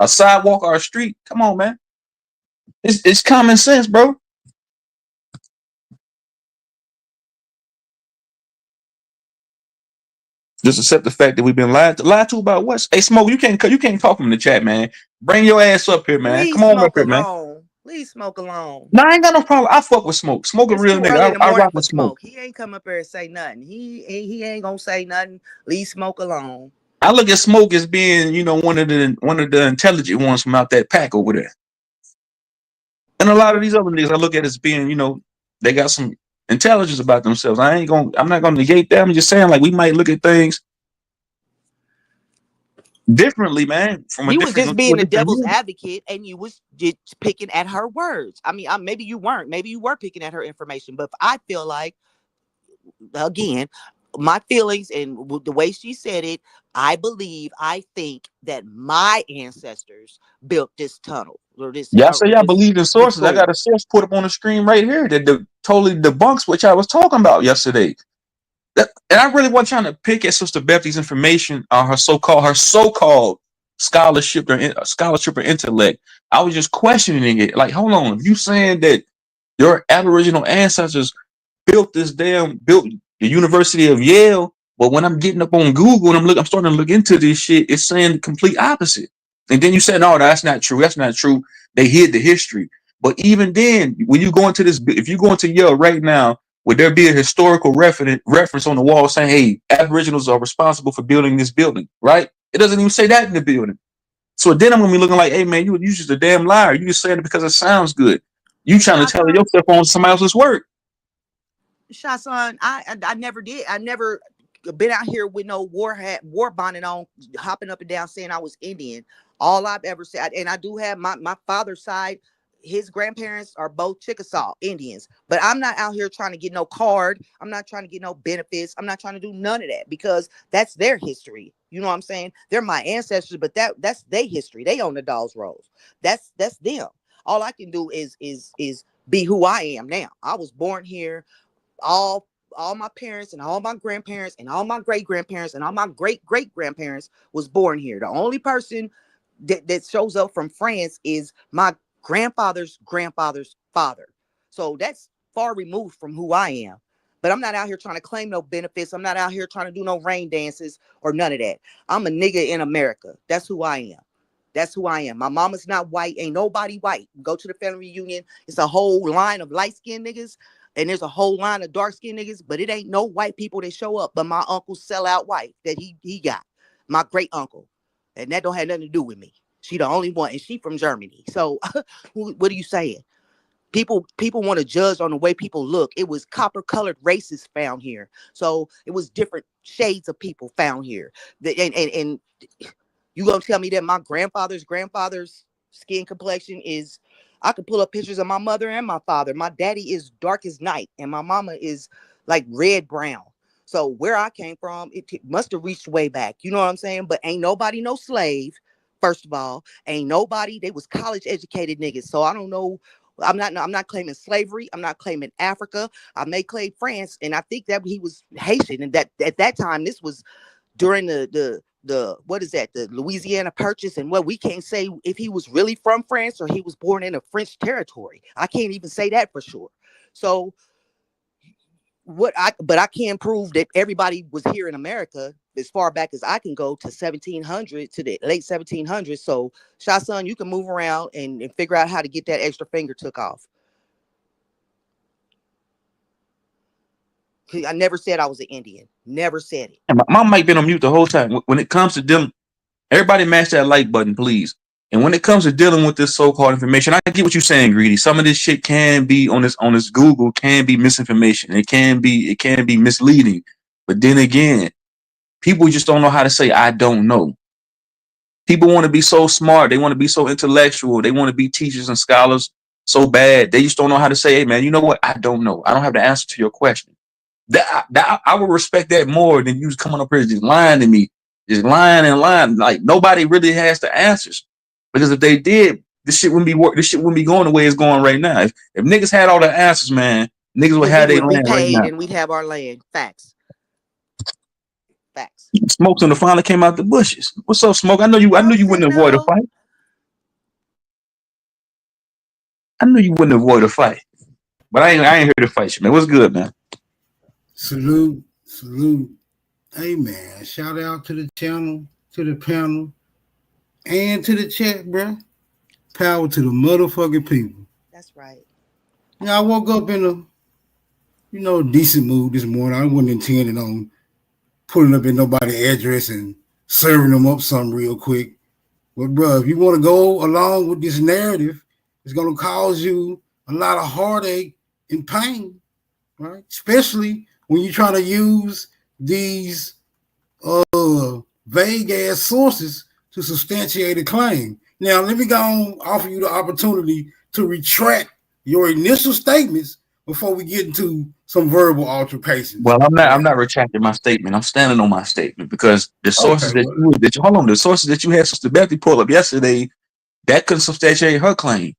sidewalk or a street. Come on, man. It's common sense, bro. Just accept the fact that we've been lied to about what? Hey, Smoke, you can't talk from the chat, man. Bring your ass up here, man. Leave Come on up Smoke here, man. alone. Leave Smoke alone. No, I ain't got no problem. I fuck with Smoke. Smoke a It's real too early in nigga. the I morning rock for with Smoke. Smoke. He ain't come up here and say nothing. He ain't gonna say nothing. Leave Smoke alone. I look at Smoke as being, one of the intelligent ones from out that pack over there. And a lot of these other niggas I look at as being, they got some intelligence about themselves. I'm not gonna negate that. I'm just saying, like, we might look at things differently, man, from a You was different just being the devil's view. advocate, and you was just picking at her words. I mean, maybe you weren't. Maybe you were picking at her information. But I feel like, again, my feelings and the way she said it, I think that my ancestors built this tunnel or Y'all say y'all believe in this sources. I got school. a source put up on the screen right here that totally debunks what y'all was talking about yesterday. And I really wasn't trying to pick at Sister Bethany's information on her so-called scholarship or intellect. I was just questioning it. Like, hold on, if you saying that your Aboriginal ancestors built the University of Yale, but when I'm getting up on Google and I'm starting to look into this shit, it's saying the complete opposite. And then you said, no, that's not true. That's not true. They hid the history. But even then, when you go into if you go into Yale right now, would there be a historical reference on the wall saying, hey, Aboriginals are responsible for building this building, right? It doesn't even say that in the building. So then I'm gonna be looking like, hey man, you just a damn liar. You just saying it because it sounds good. You trying to tell yourself on somebody else's work. Shasan, I never did. I never been out here with no war bonnet on, hopping up and down saying I was Indian. All I've ever said, and I do have my father's side, his grandparents are both Chickasaw Indians, but I'm not out here trying to get no card. I'm not trying to get no benefits. I'm not trying to do none of that because that's their history. You know what I'm saying? They're my ancestors, but that's their history. They own the Dolls Rolls. That's them. All I can do is be who I am now. I was born here. All my parents and all my grandparents and all my great grandparents and all my great great grandparents was born here. The only person that shows up from France is my grandfather's grandfather's father. So that's far removed from who I am. But I'm not out here trying to claim no benefits. I'm not out here trying to do no rain dances or none of that. I'm a nigga in America. That's who I am. That's who I am. My mama's not white. Ain't nobody white. Go to the family reunion. It's a whole line of light-skinned niggas. And there's a whole line of dark-skinned niggas. But it ain't no white people that show up. But my uncle's sellout wife that he got. My great uncle. And that don't have nothing to do with me. She the only one. And she from Germany. So what are you saying? People want to judge on the way people look. It was copper-colored races found here. So it was different shades of people found here. And you gonna tell me that my grandfather's skin complexion is, I could pull up pictures of my mother and my father. My daddy is dark as night and my mama is like red brown. So where I came from, it must have reached way back. You know what I'm saying? But ain't nobody no slave. First of all, ain't nobody. They was college educated niggas. So I don't know. I'm not claiming slavery. I'm not claiming Africa. I may claim France, and I think that he was Haitian, and that at that time this was during the what is that, the Louisiana Purchase, and what we can't say if he was really from France or he was born in a French territory. I can't even say that for sure. So but I can prove that everybody was here in America as far back as I can go to 1700, to the late 1700s. So Shasan, you can move around and figure out how to get that extra finger took off. I never said I was an Indian. Never said it. And my mic been on mute the whole time. When it comes to them, everybody mash that like button, please. And when it comes to dealing with this so-called information, I get what you're saying, Greedy. Some of this shit can be on this Google, can be misinformation. It can be misleading. But then again, people just don't know how to say I don't know. People want to be so smart, they want to be so intellectual, they want to be teachers and scholars so bad. They just don't know how to say, hey man, you know what? I don't know. I don't have the answer to your question. That I would respect that more than you just coming up here just lying to me, just lying and lying. Like nobody really has the answers. Because if they did, this shit wouldn't be going the way it's going right now. If niggas had all the answers, man, niggas would have we their would be land right paid now. and we'd have our land. Facts. Smokes on the finally came out the bushes. What's up, Smoke? I knew you wouldn't avoid a fight. I knew you wouldn't avoid a fight. But I ain't here to fight you, man. What's good, man? Salute. Hey man, shout out to the channel, to the panel, and to the chat, bro. Power to the motherfucking people. That's right. Now I woke up in a decent mood this morning. I wasn't intending on pulling up in nobody's address and serving them up something real quick. But bro, if you want to go along with this narrative, it's gonna cause you a lot of heartache and pain, right? Especially when you're trying to use these vague ass sources to substantiate a claim. Now, let me go on offer you the opportunity to retract your initial statements before we get into some verbal altercations. Well, I'm not retracting my statement. I'm standing on my statement because the sources the sources that you had Sister Bethy pull up yesterday, that couldn't substantiate her claim.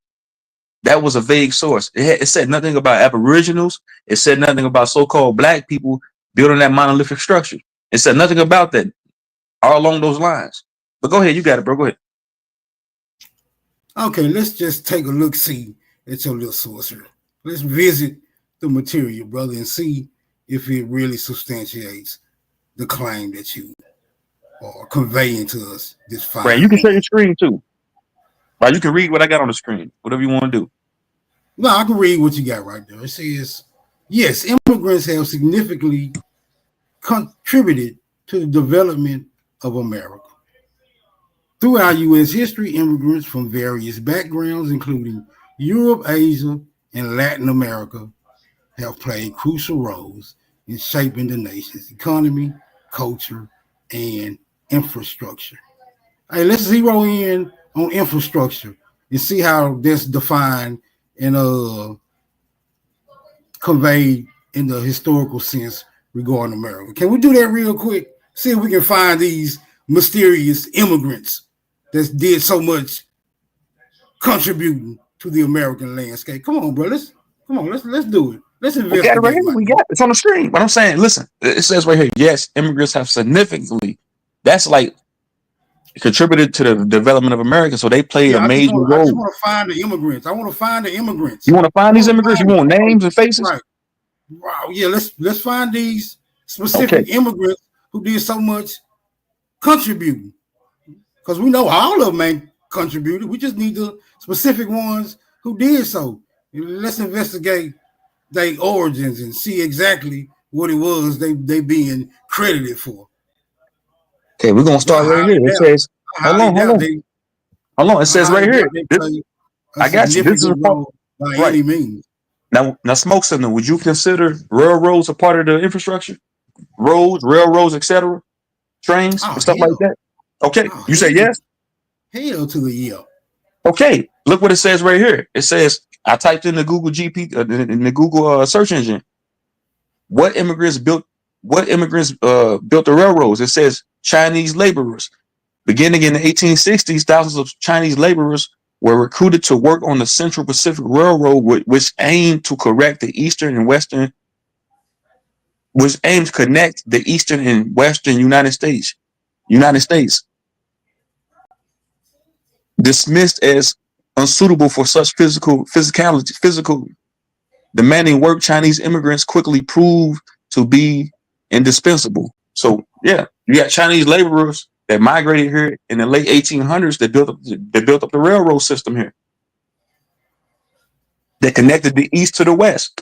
That was a vague source. It said nothing about Aboriginals. It said nothing about so-called black people building that monolithic structure. It said nothing about that all along those lines. But go ahead, you got it, bro. Go ahead. Okay, let's just take a look-see at your little sorcery. Let's visit the material, brother, and see if it really substantiates the claim that you are conveying to us this fine. Right, you can share your screen too. Right, you can read what I got on the screen. Whatever you want to do. No, I can read what you got right there. It says, yes, immigrants have significantly contributed to the development of America. Throughout U.S. history, immigrants from various backgrounds, including Europe, Asia, and Latin America, have played crucial roles in shaping the nation's economy, culture, and infrastructure. Hey, let's zero in on infrastructure and see how that's defined and conveyed in the historical sense regarding America. Can we do that real quick? See if we can find these mysterious immigrants that did so much contributing to the American landscape. Come on, bro. Let's do it. Let's investigate. We got it right here. We got it. It's on the screen. But I'm saying, listen, it says right here, yes, immigrants have significantly, that's like contributed to the development of America. So they played a major role. I just want to find the immigrants. I want to find the immigrants. You want to find these immigrants? You want names and faces? Right. Wow. Yeah, let's find these specific immigrants who did so much contributing. Because we know all of them ain't contributed. We just need the specific ones who did so. Let's investigate their origins and see exactly what it was they being credited for. Okay, we're gonna start right here. It says, hold on. It says right here. I got you. This is by any means. Now, Smoke Center, would you consider railroads a part of the infrastructure? Roads, railroads, etc., trains, and stuff like that. Okay, you say yes? Hell to the yeah. Okay, look what it says right here. It says, I typed in the Google in the Google search engine. What immigrants built the railroads? It says Chinese laborers. Beginning in the 1860s, thousands of Chinese laborers were recruited to work on the Central Pacific Railroad, which aimed to connect the eastern and western United States. Dismissed as unsuitable for such physical demanding work, Chinese immigrants quickly proved to be indispensable. So yeah, you got Chinese laborers that migrated here in the late 1800s that built up the railroad system here. That connected the east to the west.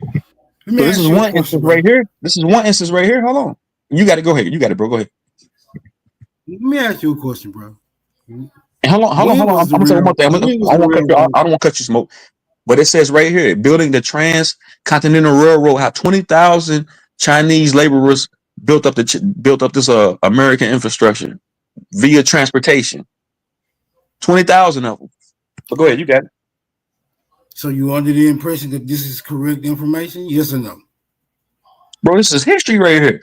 So this is one instance right here. Hold on. You got to go ahead. You got it, bro. Go ahead. Let me ask you a question, bro. And hold on. When I'm was the gonna say one more thing. when was I the won't cut you. railroad? I don't want to cut you, Smoke. But it says right here, building the transcontinental railroad, how 20,000 Chinese laborers built up this American infrastructure via transportation. 20,000 of them. But go ahead, you got it, So you under the impression that this is correct information? Yes or no? bro. This is history right here.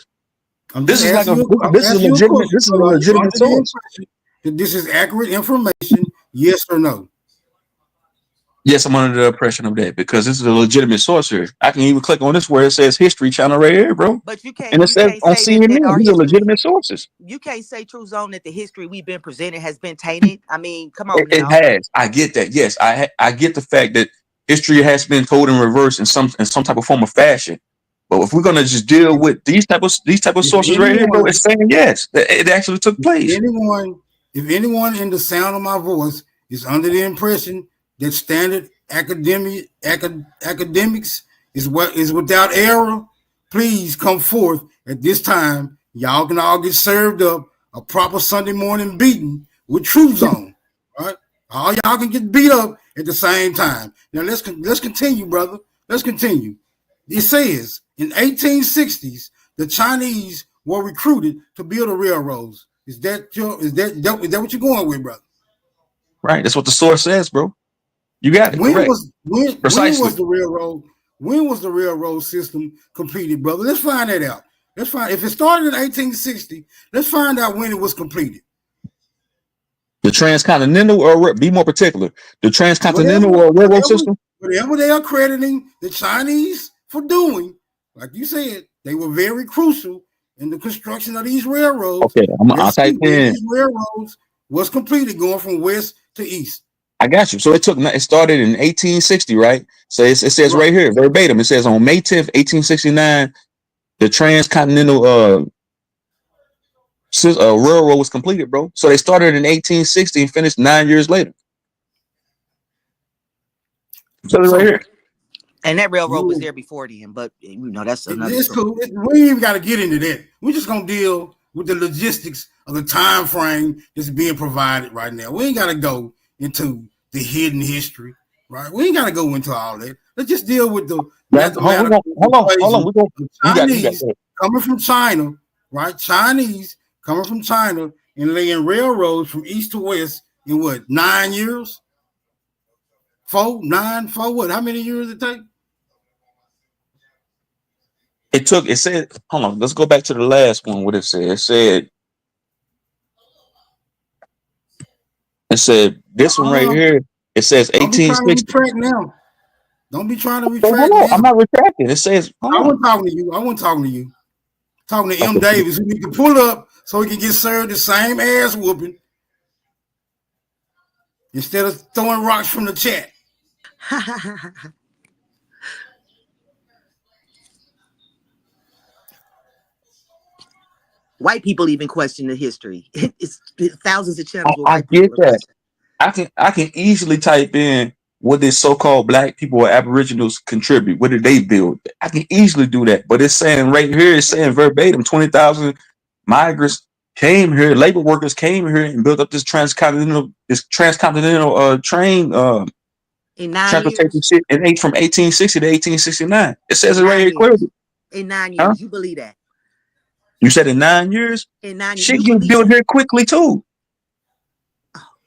I'm This just is like asking a you. I'm this is a asking you a legitimate question. this is a Are you under legitimate the source. impression that this is accurate information? Yes or no? Yes, I'm under the impression of that because this is a legitimate source here. I can even click on this where it says History Channel right here, bro. But you And can't it you says can't on say that CNN, our these are history. legitimate sources. You can't say, True Zone, that the history we've been presented has been tainted. I mean, come on It now. has. I get that. Yes, I get the fact that history has been told in reverse in some type of form of fashion. But if we're gonna just deal with these type of If sources right here, bro, anyone, it's saying yes, that it actually took place. if anyone in the sound of my voice is under the impression that standard academics is what is without error, please come forth at this time. Y'all can all get served up a proper Sunday morning beating with True Zone. Right? All y'all can get beat up at the same time. Now let's continue, brother. Let's continue. It says in 1860s, the Chinese were recruited to build the railroads. Is that what you're going with, brother? Right. That's what the source says, bro. You got it When correct. was when Precisely. was the railroad when was the railroad system completed, brother? Let's find that out. Let's find if it started in 1860. Let's find out when it was completed. The transcontinental, or be more particular, the Whatever, transcontinental railroad whatever, system. whatever they are crediting the Chinese for doing, like you said, they were very crucial in the construction of these railroads. Okay, I'll Let's see type when in. these railroads was completed, going from west to east. I got you. So it started in 1860, right? So it says Right. right here, verbatim. It says on May 10th, 1869, the transcontinental railroad was completed, bro. So they started in 1860 and finished 9 years later. So right here. And that railroad was there before then, but that's another It's story. cool. We ain't even got to get into that. We're just gonna deal with the logistics of the time frame that's being provided right now. We ain't got to go into the hidden history, right? We ain't got to go into all that. Let's just deal with the mathematical equation of Chinese coming from China, right? Chinese coming from China and laying railroads from east to west in what, 9 years? 4, 9, 4, what? How many years it take? It said, hold on, let's go back to the last one. What it said this one right here. It says Don't be trying to 1860. retract now. Don't be trying to Hold retract on, now. I'm not retracting. It says, I wasn't talking to you. I wasn't talking to you. Talking to M. Davis, who need to pull up so he can get served the same ass whooping instead of throwing rocks from the chat. White people even question the history. It's thousands of channels where I white get people are that. questioning. I can easily type in what did so-called black people or aboriginals contribute? What did they build? I can easily do that. But it's saying right here, it's saying verbatim, 20,000 migrants came here, labor workers came here and built up this transcontinental train In 9 transportation years. shit from 1860 to 1869. It says In it right 9 here years. clearly. In 9 Huh? years. You believe that? You said in 9 years? In 9 years. Shit You gets believe built that? here quickly too.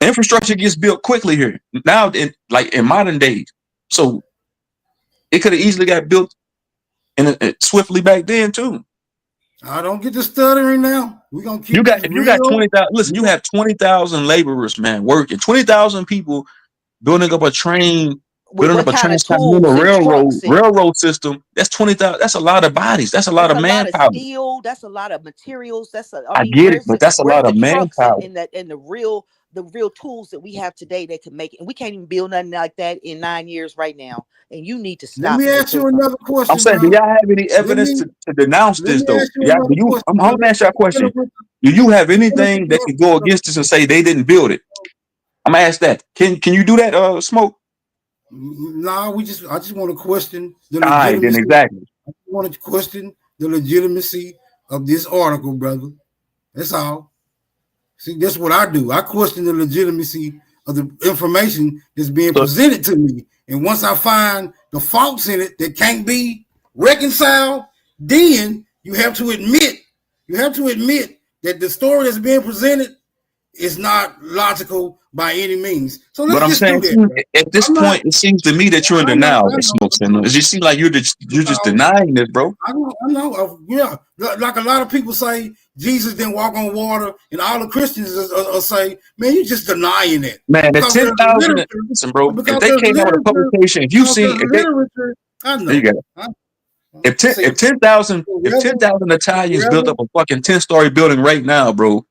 Infrastructure gets built quickly here now, in modern days. So it could have easily got built swiftly back then too. I don't get the stuttering now. We're gonna keep If you got 20,000, listen, you have 20,000 laborers, man, working. 20,000 people building up a train, With building up what a kind of transcontinental tools and trucks and railroad system. That's 20,000. That's a lot of bodies. That's a lot it's of a lot of manpower. steel. That's a lot of materials. I get it, but that's a where's lot the of trucks manpower. and the real tools that we have today that can make it? And we can't even build nothing like that in 9 years right now. And you need to Let stop me it. ask you another question, I'm saying, bro. do y'all have any evidence to denounce Let this me though? ask you another question. I'm gonna ask you a question. Do you have anything that can go against this and say they didn't build it? I'm gonna ask that. Can you do that, Smoke? No, I just want to question the All right, then legitimacy. exactly. I want to question the legitimacy of this article, brother. That's all. See, that's what I do. I question the legitimacy of the information that's being presented to me. And once I find the faults in it that can't be reconciled, then you have to admit that the story that's being presented is not logical by any means. So let's But I'm just saying do that. at this point, it seems to me that you're in denial. It just seems like you're just denying this, bro. I know. Yeah, like a lot of people say, Jesus didn't walk on water, and all the Christians will say, "Man, you're just denying it." Man, the Because 10,000. Listen, bro. If they came out with a publication, if you see, I know. there you go. If 10,000 Italians built up a fucking 10-story building right now, bro,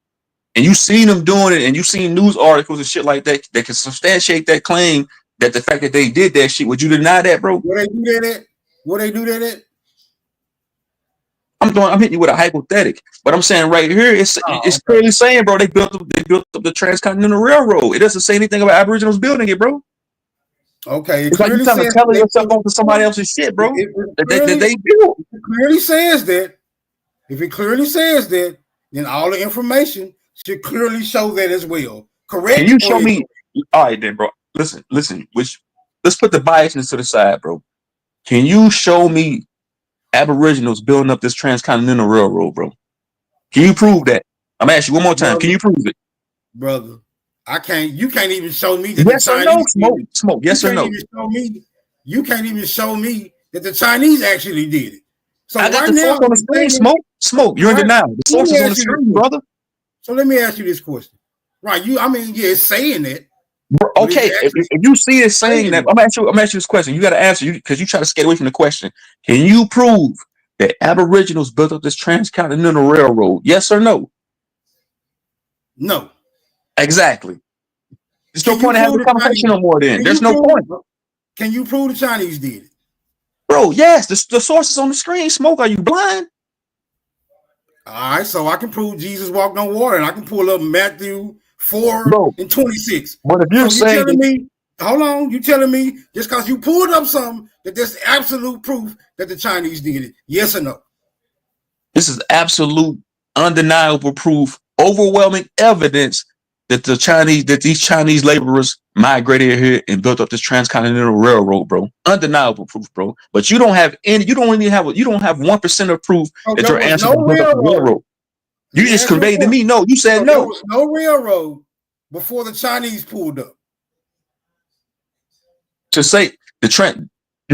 and you seen them doing it, and you seen news articles and shit like that that can substantiate that claim that the fact that they did that shit, would you deny that, bro? What they do that at? What they do that at? I'm hitting you with a hypothetical, but I'm saying right here, it's clearly saying, bro, they built up the Transcontinental Railroad. It doesn't say anything about Aboriginals building it, bro. Okay, it's like you're trying to tell yourself onto somebody else's shit, bro. That they built. If it clearly says that, then all the information should clearly show that as well. Correct? Can you show me? All right, then, bro. Listen. Let's put the biasness to the side, bro. Can you show me Aboriginals building up this Transcontinental Railroad, bro? Can you prove that? I'm asking you one more time. Can you prove it, brother? I can't. You can't even show me that yes or no. Smoke. Yes or no. You can't even show me that the Chinese actually did it. So I got the source on the screen. Smoke. You're in denial. The source is on the screen, brother. So let me ask you this question. Right? It's saying it. Okay, if you see it saying that, I'm asking you this question. You got to answer because you try to skate away from the question. Can you prove that Aboriginals built up this Transcontinental Railroad? Yes or no? No. Exactly. There's no point in having a conversation no more. Then there's no point. Can you prove the Chinese did it, bro? Yes. The source is on the screen. Smoke. Are you blind? All right, so I can prove Jesus walked on water, and I can pull up Matthew 4:26. But if you're saying you telling me just because you pulled up something that there's absolute proof that the Chinese did it? Yes or no? This is absolute, undeniable proof, overwhelming evidence that these Chinese laborers migrated here and built up this Transcontinental Railroad, bro. Undeniable proof, bro. But you don't have 1% of proof that your answer built up the railroad. You just conveyed to me no. You said no. There was no railroad before the Chinese pulled up. To say you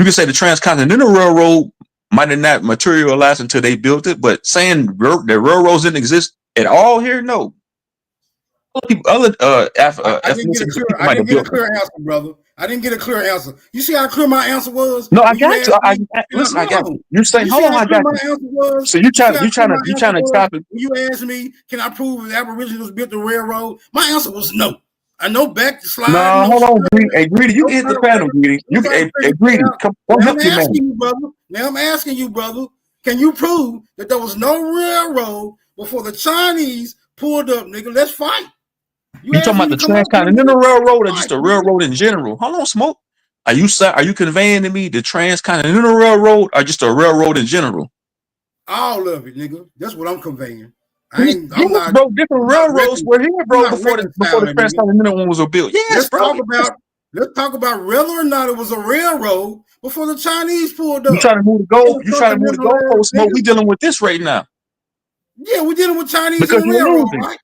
can say the Transcontinental Railroad might have not materialized until they built it, but saying the railroads didn't exist at all here, no. I didn't get a clear answer, brother. I didn't get a clear answer. You see how clear my answer was? No, I got you. Listen, I got you. You're saying, hold on, I got you. So you trying to stop it? You asked me, can I prove that Aboriginals built the railroad? My answer was no. I know back to slide. No, hold on, Greedy. Hey, Greedy, you hit the panel, Greedy. You can, Greedy, come help you, man. Now I'm asking you, brother. Can you prove that there was no railroad before the Chinese pulled up, nigga? Let's fight. You talking about the Transcontinental Railroad or just the railroad in general? Hold on, Smoke. Are you conveying to me the Transcontinental Railroad or just a railroad in general? All of it, nigga. That's what I'm conveying. Bro, different railroads were here, bro, before the Transcontinental one was built. Yes, bro. Let's talk about whether or not it was a railroad before the Chinese pulled up. You trying to move the goal? You trying to move the goalpost, Smoke? We dealing with this right now. Yeah, we're dealing with Chinese and the railroad, right?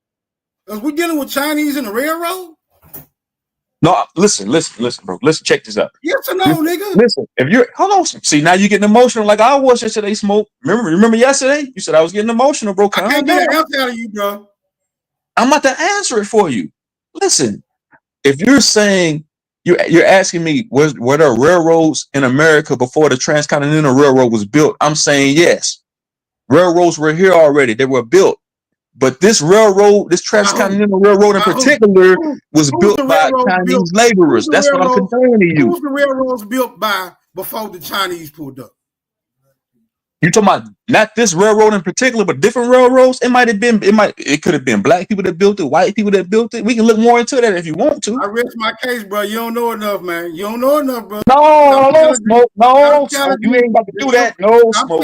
Because we're dealing with Chinese and the railroad. No, listen, bro. Listen, check this out. Yes or no, nigga? Listen, if you're hold on, see now you're getting emotional like I was yesterday, Smoke. Remember yesterday? You said I was getting emotional, bro. I can't get an answer out of you, bro. I'm about to answer it for you. Listen, if you're saying you're asking me were there railroads in America before the Transcontinental Railroad was built? I'm saying yes. Railroads were here already. They were built. But this railroad, this Transcontinental Railroad in particular, was built by Chinese laborers. That's what I'm conveying to you. Who was the railroads built by before the Chinese pulled up? You talking about not this railroad in particular, but different railroads? It could have been black people that built it, white people that built it. We can look more into that if you want to. I rest my case, bro. You don't know enough, man. You don't know enough, bro. No, Smoke. No, Smoke. You ain't about to do that. No, Smoke.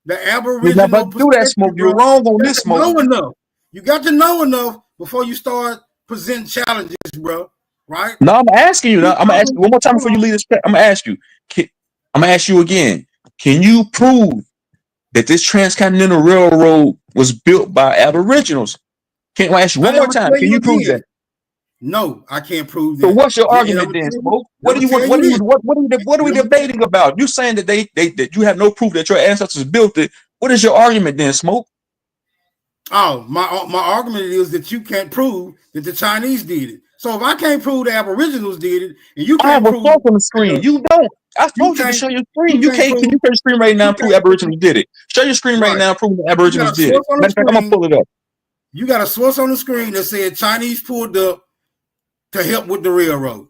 The Aboriginal do that, Smoke. You're wrong on this, Smoke. You got to know enough before you start presenting challenges, bro. Right? No, I'm asking you. Keep I'm gonna ask you one more time hold before you on. leave this. I'm gonna ask you. I'm gonna ask you again. Can you prove that this transcontinental railroad was built by Aboriginals? Can I ask you one And I'm more gonna time? tell Can you you prove that? again. No, I can't prove So that. what's your And argument then, Smoke? What I'm do gonna you want? tell you this. What are we And I'm gonna tell debating about? You saying that that you have no proof that your ancestors built it. What is your argument then, Smoke? Oh, my argument is that you can't prove that the Chinese did it. So if I can't prove the Aboriginals did it, and you I have can't a prove source on the screen. You don't. I you told you to can't show your you screen. You can't can't. Can prove you show your screen right now you and prove can't prove Aboriginals did it? Show your screen right right. now and prove the You got Aboriginals a did it. source on the Matter of fact, I'm gonna screen. pull it up. You got a source on the screen that said Chinese pulled up to help with the railroad.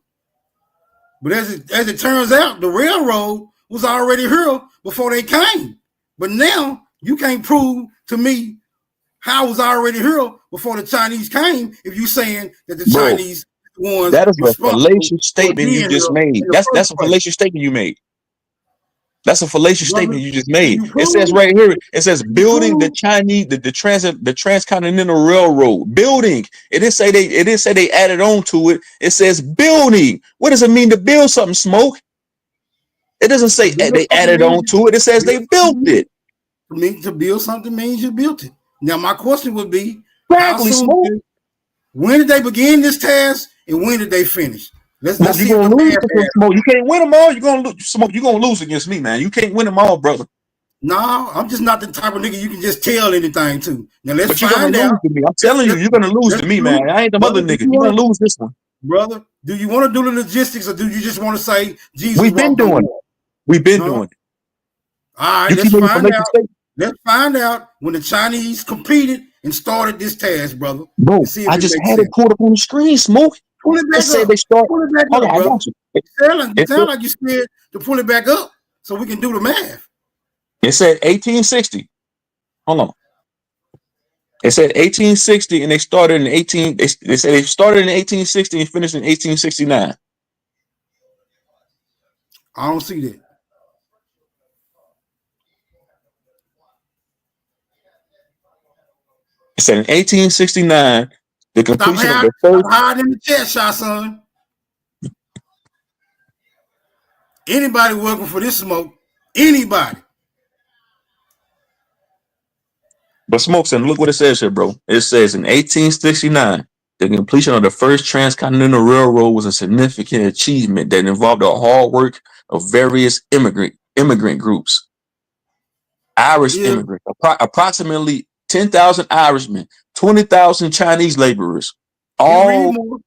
But as it turns out, the railroad was already here before they came. But now you can't prove to me how it was already here before the Chinese came if you saying that the Bro, Chinese ones that is a responsible fallacious for statement you being just here made. in the That's first a place. fallacious statement you made. That's a fallacious Brother, statement you just can made. you It says prove? right here, it says Can you building the prove? Chinese, the transcontinental railroad. Building. It didn't say they added on to it. It says building. What does it mean to build something, Smoke? It doesn't To say build they something added means on to it. It says they built it. to build something means you built it. Now my question would be, how Exactly, soon? Smoke. When did they begin this task, and when did they finish? Smoke, Let's you're see if the gonna lose math because adds. Smoke. You can't win them all. You're gonna lose. Smoke, you're gonna lose against me, man. You can't win them all, brother. No, I'm just not the type of nigga you can just tell anything to. Now let's But you're gonna find out. lose to me. I'm telling you, you're gonna lose Let's to me, do, man. I ain't the brother. other nigga. You're gonna lose this one. Brother, do you want to do the logistics, or do you just want to say Jesus We've been walked on doing it. water? We've been Huh? doing it. All right, You keep let's making find fallacious out. statements. Let's find out when the Chinese completed and started this task, brother, Bro, and see if I it just makes had it sense. pulled up on the screen, Smoke. Pull it It back said up. they start. Pull it back Hold up, on, I brother. got you. You It, sound like you're scared to pull it back up so we can do the math. it said 1860. Hold on. It said 1860, and they started in 18. They said they started in 1860 and finished in 1869. I don't see that. It said in 1869 the Stop completion of hiding, the first. stop hiding in the chat shot, son. Anybody working for this smoke? Anybody? But Smoke said, look what it says here, bro. It says in 1869, the completion of the first transcontinental railroad was a significant achievement that involved the hard work of various immigrant groups. Irish Yeah. immigrants, approximately 10,000 Irishmen, 20,000 Chinese laborers. Hit read All, more.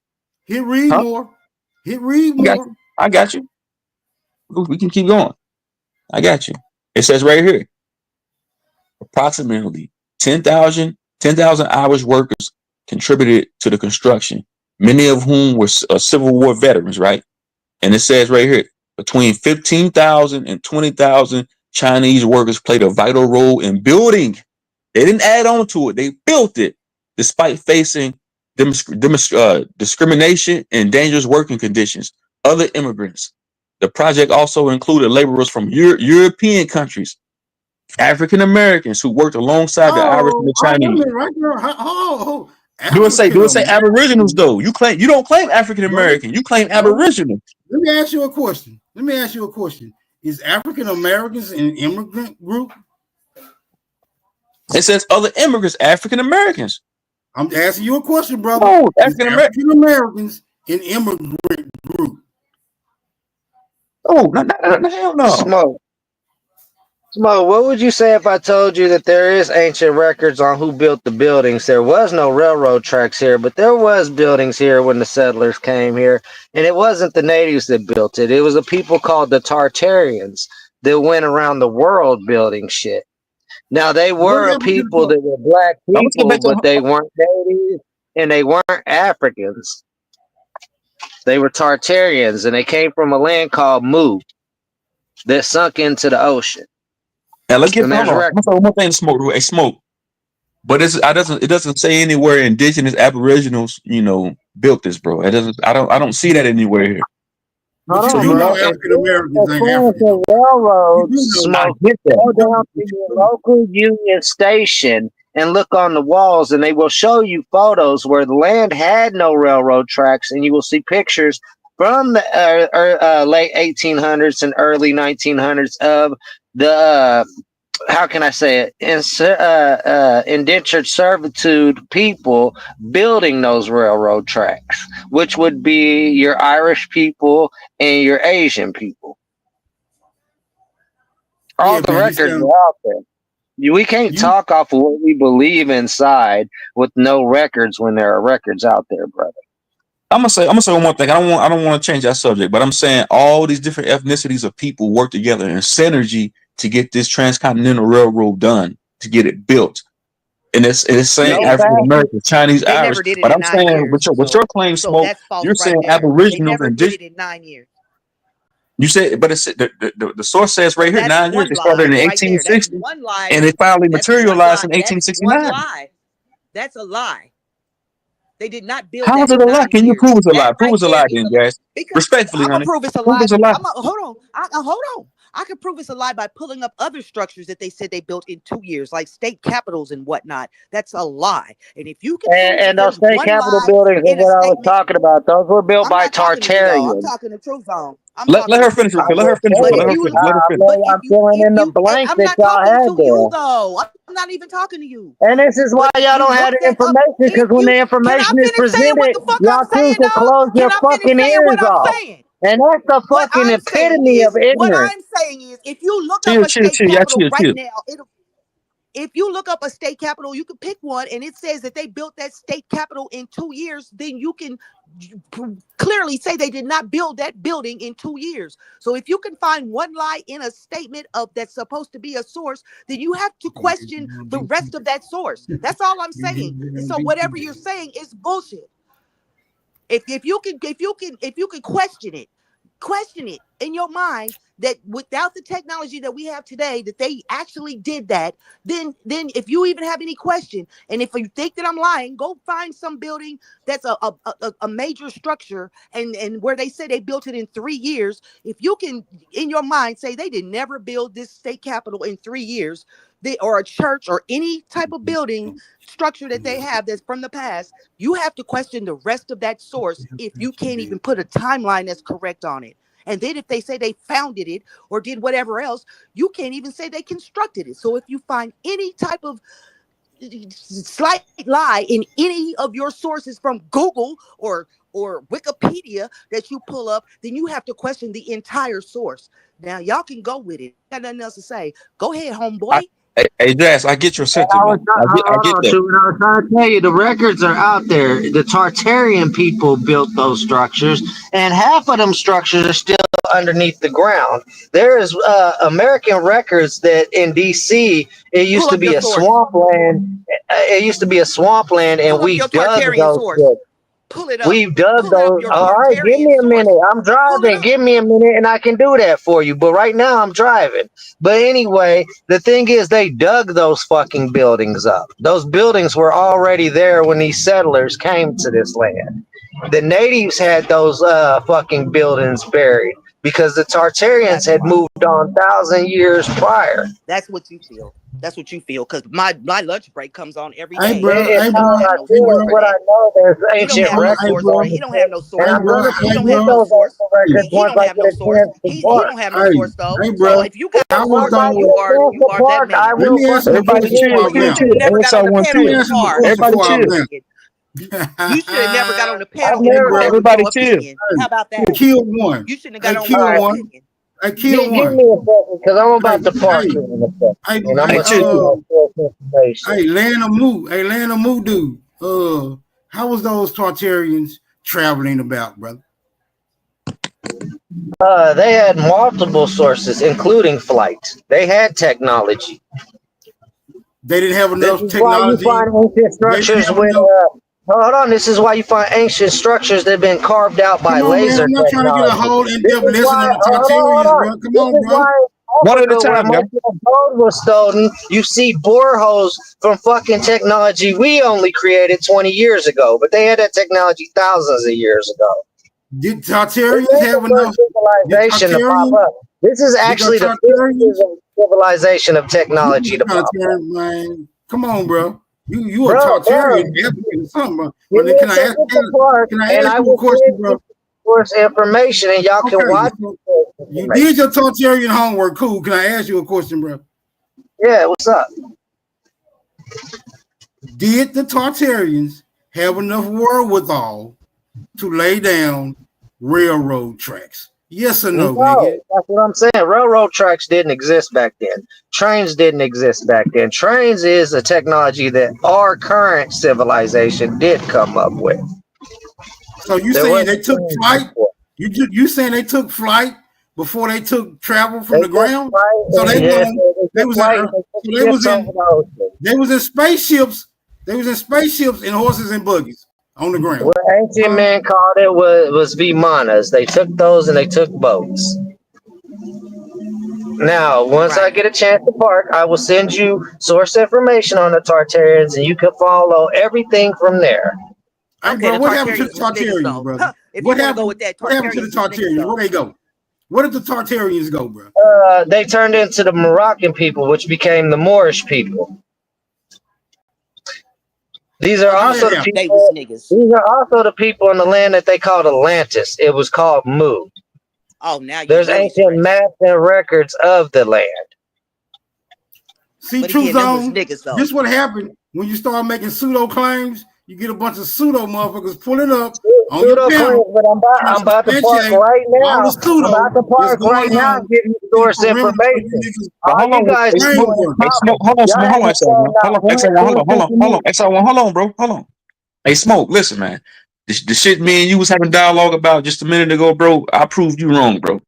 Hit read huh? more. Hit read I got more. you. I got you. We can keep going. I got you. It says right here, approximately 10,000 Irish workers contributed to the construction, many of whom were Civil War veterans, right? And it says right here, between 15,000 and 20,000 Chinese workers played a vital role in building. They didn't add on to it. They built it despite facing discrimination and dangerous working conditions. Other immigrants. The project also included laborers from European countries, African Americans who worked alongside the Irish and the Wait a Chinese. minute, right there. Do it say African Aboriginals American. though? You don't claim African Brother, American. You claim brother, Aboriginal. let me ask you a question. Is African Americans an immigrant group? It says other immigrants, African Americans. I'm asking you a question, brother. No, Is African Americans an immigrant group? Oh, no, hell no. Smoke, what would you say if I told you that there is ancient records on who built the buildings? There was no railroad tracks here, but there was buildings here when the settlers came here, and it wasn't the natives that built it. It was a people called the Tartarians that went around the world building shit. Now, they What were a happened to people the that were black Let's get people, back to but they weren't natives, and they weren't Africans. They were Tartarians, and they came from a land called Mu that sunk into the ocean. now let's get And hold there's on. I'm records. gonna say one more thing, smoke. But it doesn't say anywhere indigenous aboriginals, built this, bro. It doesn't I don't see that anywhere here. But Hold you on, do know bro. If African you're Americans ain't according African. to railroads, You do know I Smoke, get that. go down to your local Union Station and look on the walls, and they will show you photos where the land had no railroad tracks, and you will see pictures from the late 1800s and early 1900s of the how can I say it? Indentured servitude people building those railroad tracks, which would be your Irish people and your Asian people. All the records are out there. We can't talk off of what we believe inside with no records when there are records out there, brother. I'm gonna say one more thing. I don't want to change that subject, but I'm saying all these different ethnicities of people work together in synergy to get this transcontinental railroad done, to get it built. And it's saying African American, Chinese, Irish. But I'm saying with your claim, Smoke, you're saying Aboriginals and did it in 9 years. You said, but it's the source says right here 9 years. It started in 1860, and it finally materialized in 1869. That's a lie. They did not build. How is it a lie? Can you prove it's a lie? Prove it's a lie, then, guys. Respectfully, I'm gonna honey. prove it's a lie. Hold on. I can prove it's a lie by pulling up other structures that they said they built in 2 years, like state capitals and whatnot. That's a lie. And if you can, and those state capitol buildings is what I was talking about. Those were built by Tartarians. I'm talking the truth zone. Let her finish. Let her finish. I'm filling in the blanks that y'all had there. You, though. I'm not even talking to you. And this is why y'all don't have the information, because when the information is presented, y'all choose to close your fucking ears off. And that's the fucking epitome of ignorance. What I'm saying is, if you look up a state capital right now, if you look up a state capital, you can pick one, and it says that they built that state capital in 2 years, then you can clearly say they did not build that building in 2 years. So if you can find one lie in a statement of that's supposed to be a source, then you have to question the rest of that source. That's all I'm saying. And so whatever you're saying is bullshit. If you can question it in your mind that without the technology that we have today, that they actually did that, then if you even have any question, and if you think that I'm lying, go find some building that's a major structure and where they say they built it in 3 years. If you can in your mind say they did never build this state capitol in 3 years, or a church or any type of building structure that they have that's from the past, you have to question the rest of that source if you can't even put a timeline that's correct on it. And then if they say they founded it or did whatever else, you can't even say they constructed it. So if you find any type of slight lie in any of your sources from Google or Wikipedia that you pull up, then you have to question the entire source. Now y'all can go with it. Got nothing else to say. Go ahead, homeboy. Hey, Jazz, I get your sentiment. I get that. I was trying to tell you, the records are out there. The Tartarian people built those structures, and half of them structures are still underneath the ground. There is American records that in D.C. it used to be a swampland. It used to be a swampland, and we dug those. Pull it up. We've dug those. All right, give me a minute. I'm driving. Give me a minute, and I can do that for you. But right now, I'm driving. But anyway, the thing is, they dug those fucking buildings up. Those buildings were already there when these settlers came to this land. The natives had those fucking buildings buried because the Tartarians had moved on 1,000 years prior. That's what you feel. That's what you feel, because my lunch break comes on every Hey, day. bro, What I know, there's ancient records. He don't have no source. And I'm going to He don't have no source. He don't have no source. He don't have no source, though. Hey, bro, So if you got a source, you are that man. Let me ask you a question before I You should have never got on the panel with Far. Everybody chill. You should have never got on the panel with Far. Everybody chill. How about that? Kill one. You shouldn't have got on one. Opinion. I killed one. Give me a second, because I'm about to park in a second. And I'm going to information. Hey, Land of Moo dude. How was those Tartarians traveling about, brother? They had multiple sources, including flight. They had technology. They didn't have enough technology. Why you find ancient structures with hold on, this is why you find ancient structures that have been carved out by laser technology. I'm not trying to get a whole in-depth lesson on the Tartarians, bro. Come on, bro. One at a time, man. Gold was stolen. You see boreholes from fucking technology we only created 20 years ago, but they had that technology thousands of years ago. Did Tartarians have enough civilization to pop up? This is actually the civilization of technology to pop up. Man, Come on, bro. You a Bro, Tartarian advocate or something, bro. give me Can a I ask second to park, can I and ask I you a will question, send bro? you source information, and y'all can Okay, watch so the you information. did your Tartarian homework. Cool. Can I ask you a question, bro? Yeah, what's up? Did the Tartarians have enough wherewithal to lay down railroad tracks? Yes or no, nigga? No, that's what I'm saying. Railroad tracks didn't exist back then. Trains didn't exist back then. Trains is a technology that our current civilization did come up with. So you There saying wasn't they took trains flight? before. You saying they took flight before they took travel from They the took ground? flight, So they and yes, was they they took was in flight, and they took so they ships was over in the ocean. they was in spaceships. They was in spaceships and horses and buggies on the ground. What ancient man called it was vimanas. They took those and they took boats. Now, once I get a chance to park, I will send you source information on the Tartarians, and you can follow everything from there. Hey, Okay, bro, the what happened to the Tartarians was niggas Tartarians, though. brother? If you want to go with that, What happened to the Tartarians was niggas Tartarians? though. Where they go? Where did the Tartarians go, bro? They turned into the Moroccan people, which became the Moorish people. These are How that also the happened? They was people. niggas. These are also the people in the land that they called Atlantis. It was called Mu. Oh, now you There's really ancient stretching. maps and records of the land. See, But True again, them was Zone, niggas though. this what happened when you start making pseudo claims. You get a bunch of pseudo motherfuckers pulling up on your Pseudo claims, panel but trying I'm about to park substantiate right all now. the I'm pseudo about to that's park right going now on and give you in the source perimeter of you information. niggas' But All hold you on, guys hey, are Smoke. doing is framework. Hey, Smoke. talking. Hold on, Y'all Smoke. Hold on, haven't X1. said not Hold on, one X1. Hold on, hold on, sentence hold on. new. X1. Hold on, bro. Hold on. Hey, Smoke. Listen, man. The shit me and you was having dialogue about just a minute ago, bro. I proved you wrong, bro.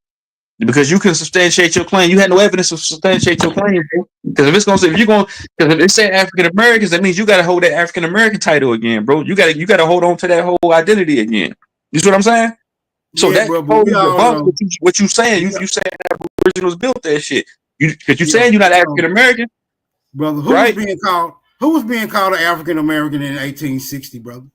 Because you couldn't substantiate your claim. You had no evidence to substantiate your claim, bro. Because if it's gonna say because if it say African Americans, that means you gotta hold that African American title again, bro. You gotta hold on to that whole identity again. You see what I'm saying? So Yeah, that bro, but we totally all debunks know. what you saying. We, You saying Aboriginals built that shit. Because you yeah, saying you're not we know. African American, Brother, right? who was being called an African American in 1860, brother?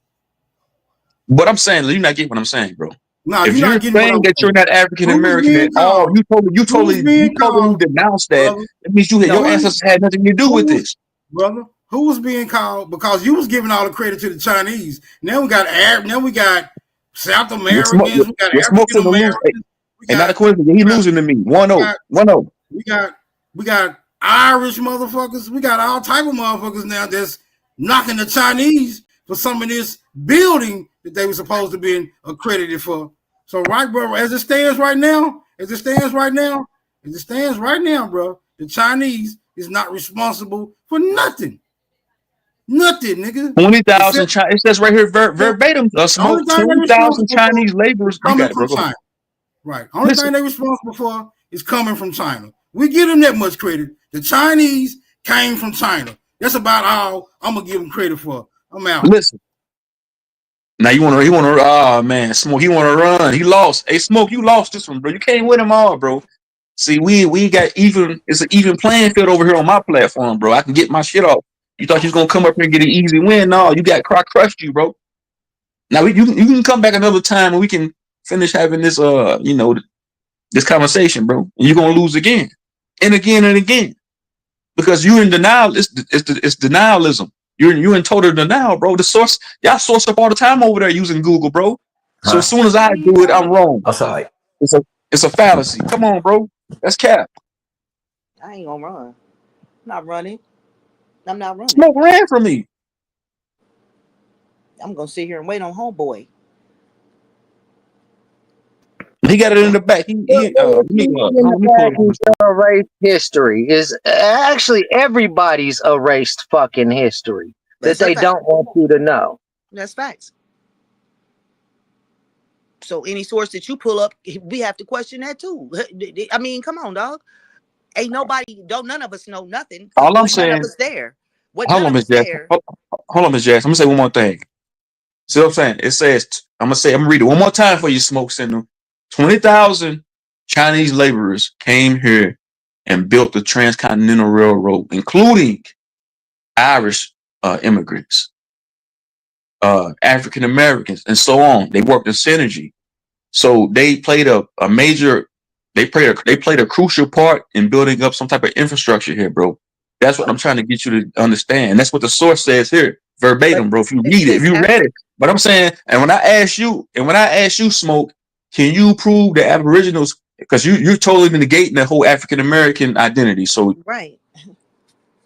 But I'm saying you're not getting what I'm saying, bro. No, If you're you're not getting what saying I'm that you're saying. not African Who was American at being all, called? Who was you being totally called, denounced that. brother? That means No, your ancestors had nothing to do with Who, this. brother? Who was being called? Because you was giving all the credit to the Chinese. Now we got South Americans. We got Your smoke's African in the lose. Americans. We And not a got question. He losing to me. 1-0. 1-0. we got we got Irish motherfuckers. We got all type of motherfuckers now that's knocking the Chinese for some of this building that they were supposed to be accredited for. So right, bro, as it stands right now, bro, the Chinese is not responsible for nothing. Nothing, nigga. 20,000 Except, Chinese. It says right here verbatim. the only Smoke thing they're 20,000 responsible for Chinese is laborers. You coming got it, from bro. Go ahead. China. Right. Only Listen. thing they're responsible for is coming from China. We give them that much credit. The Chinese came from China. That's about all I'm gonna give them credit for. I'm out. Listen. Now he wanna oh man, Smoke, he wanna run. He lost. Hey, Smoke, you lost this one, bro. You can't win them all, bro. See, we got even, it's an even playing field over here on my platform, bro. I can get my shit off. You thought you was gonna come up here and get an easy win. No, you got crushed you, bro. Now you can come back another time and we can finish having this this conversation, bro. And you're gonna lose again. And again and again. Because you're in denial. It's denialism. You're in total denial, bro. The source, y'all source up all the time over there using Google, bro. So as soon as I do it, I'm wrong. Outside. It's a fallacy. Come on, bro. That's cap. I ain't gonna run. I'm not running. I'm not running. Smoke ran from me. I'm gonna sit here and wait on homeboy. He got it in the back. If you look in the back and show erased history, is actually everybody's erased fucking history that That's a they fact. don't want you to know. That's facts. So any source that you pull up, we have to question that too. I mean, come on, dog. Ain't nobody, none of us know nothing because All I'm wasn't none of saying, us there. What hold none on, of Miss us Jackson. there. Hold on, Miss Jackson. I'm gonna say one more thing. See what I'm saying? It says, I'm gonna read it one more time for you, Smoke Signal. 20,000 Chinese laborers came here and built the Transcontinental Railroad, including Irish immigrants, African Americans, and so on. They worked in synergy. So they played they played a crucial part in building up some type of infrastructure here, bro. That's what I'm trying to get you to understand. That's what the source says here, But verbatim, bro. If you it read it, if says you read it. But I'm saying, and when I ask you, Smoke, can you prove the Aboriginals? Because you're totally negating the whole African American identity. So, right.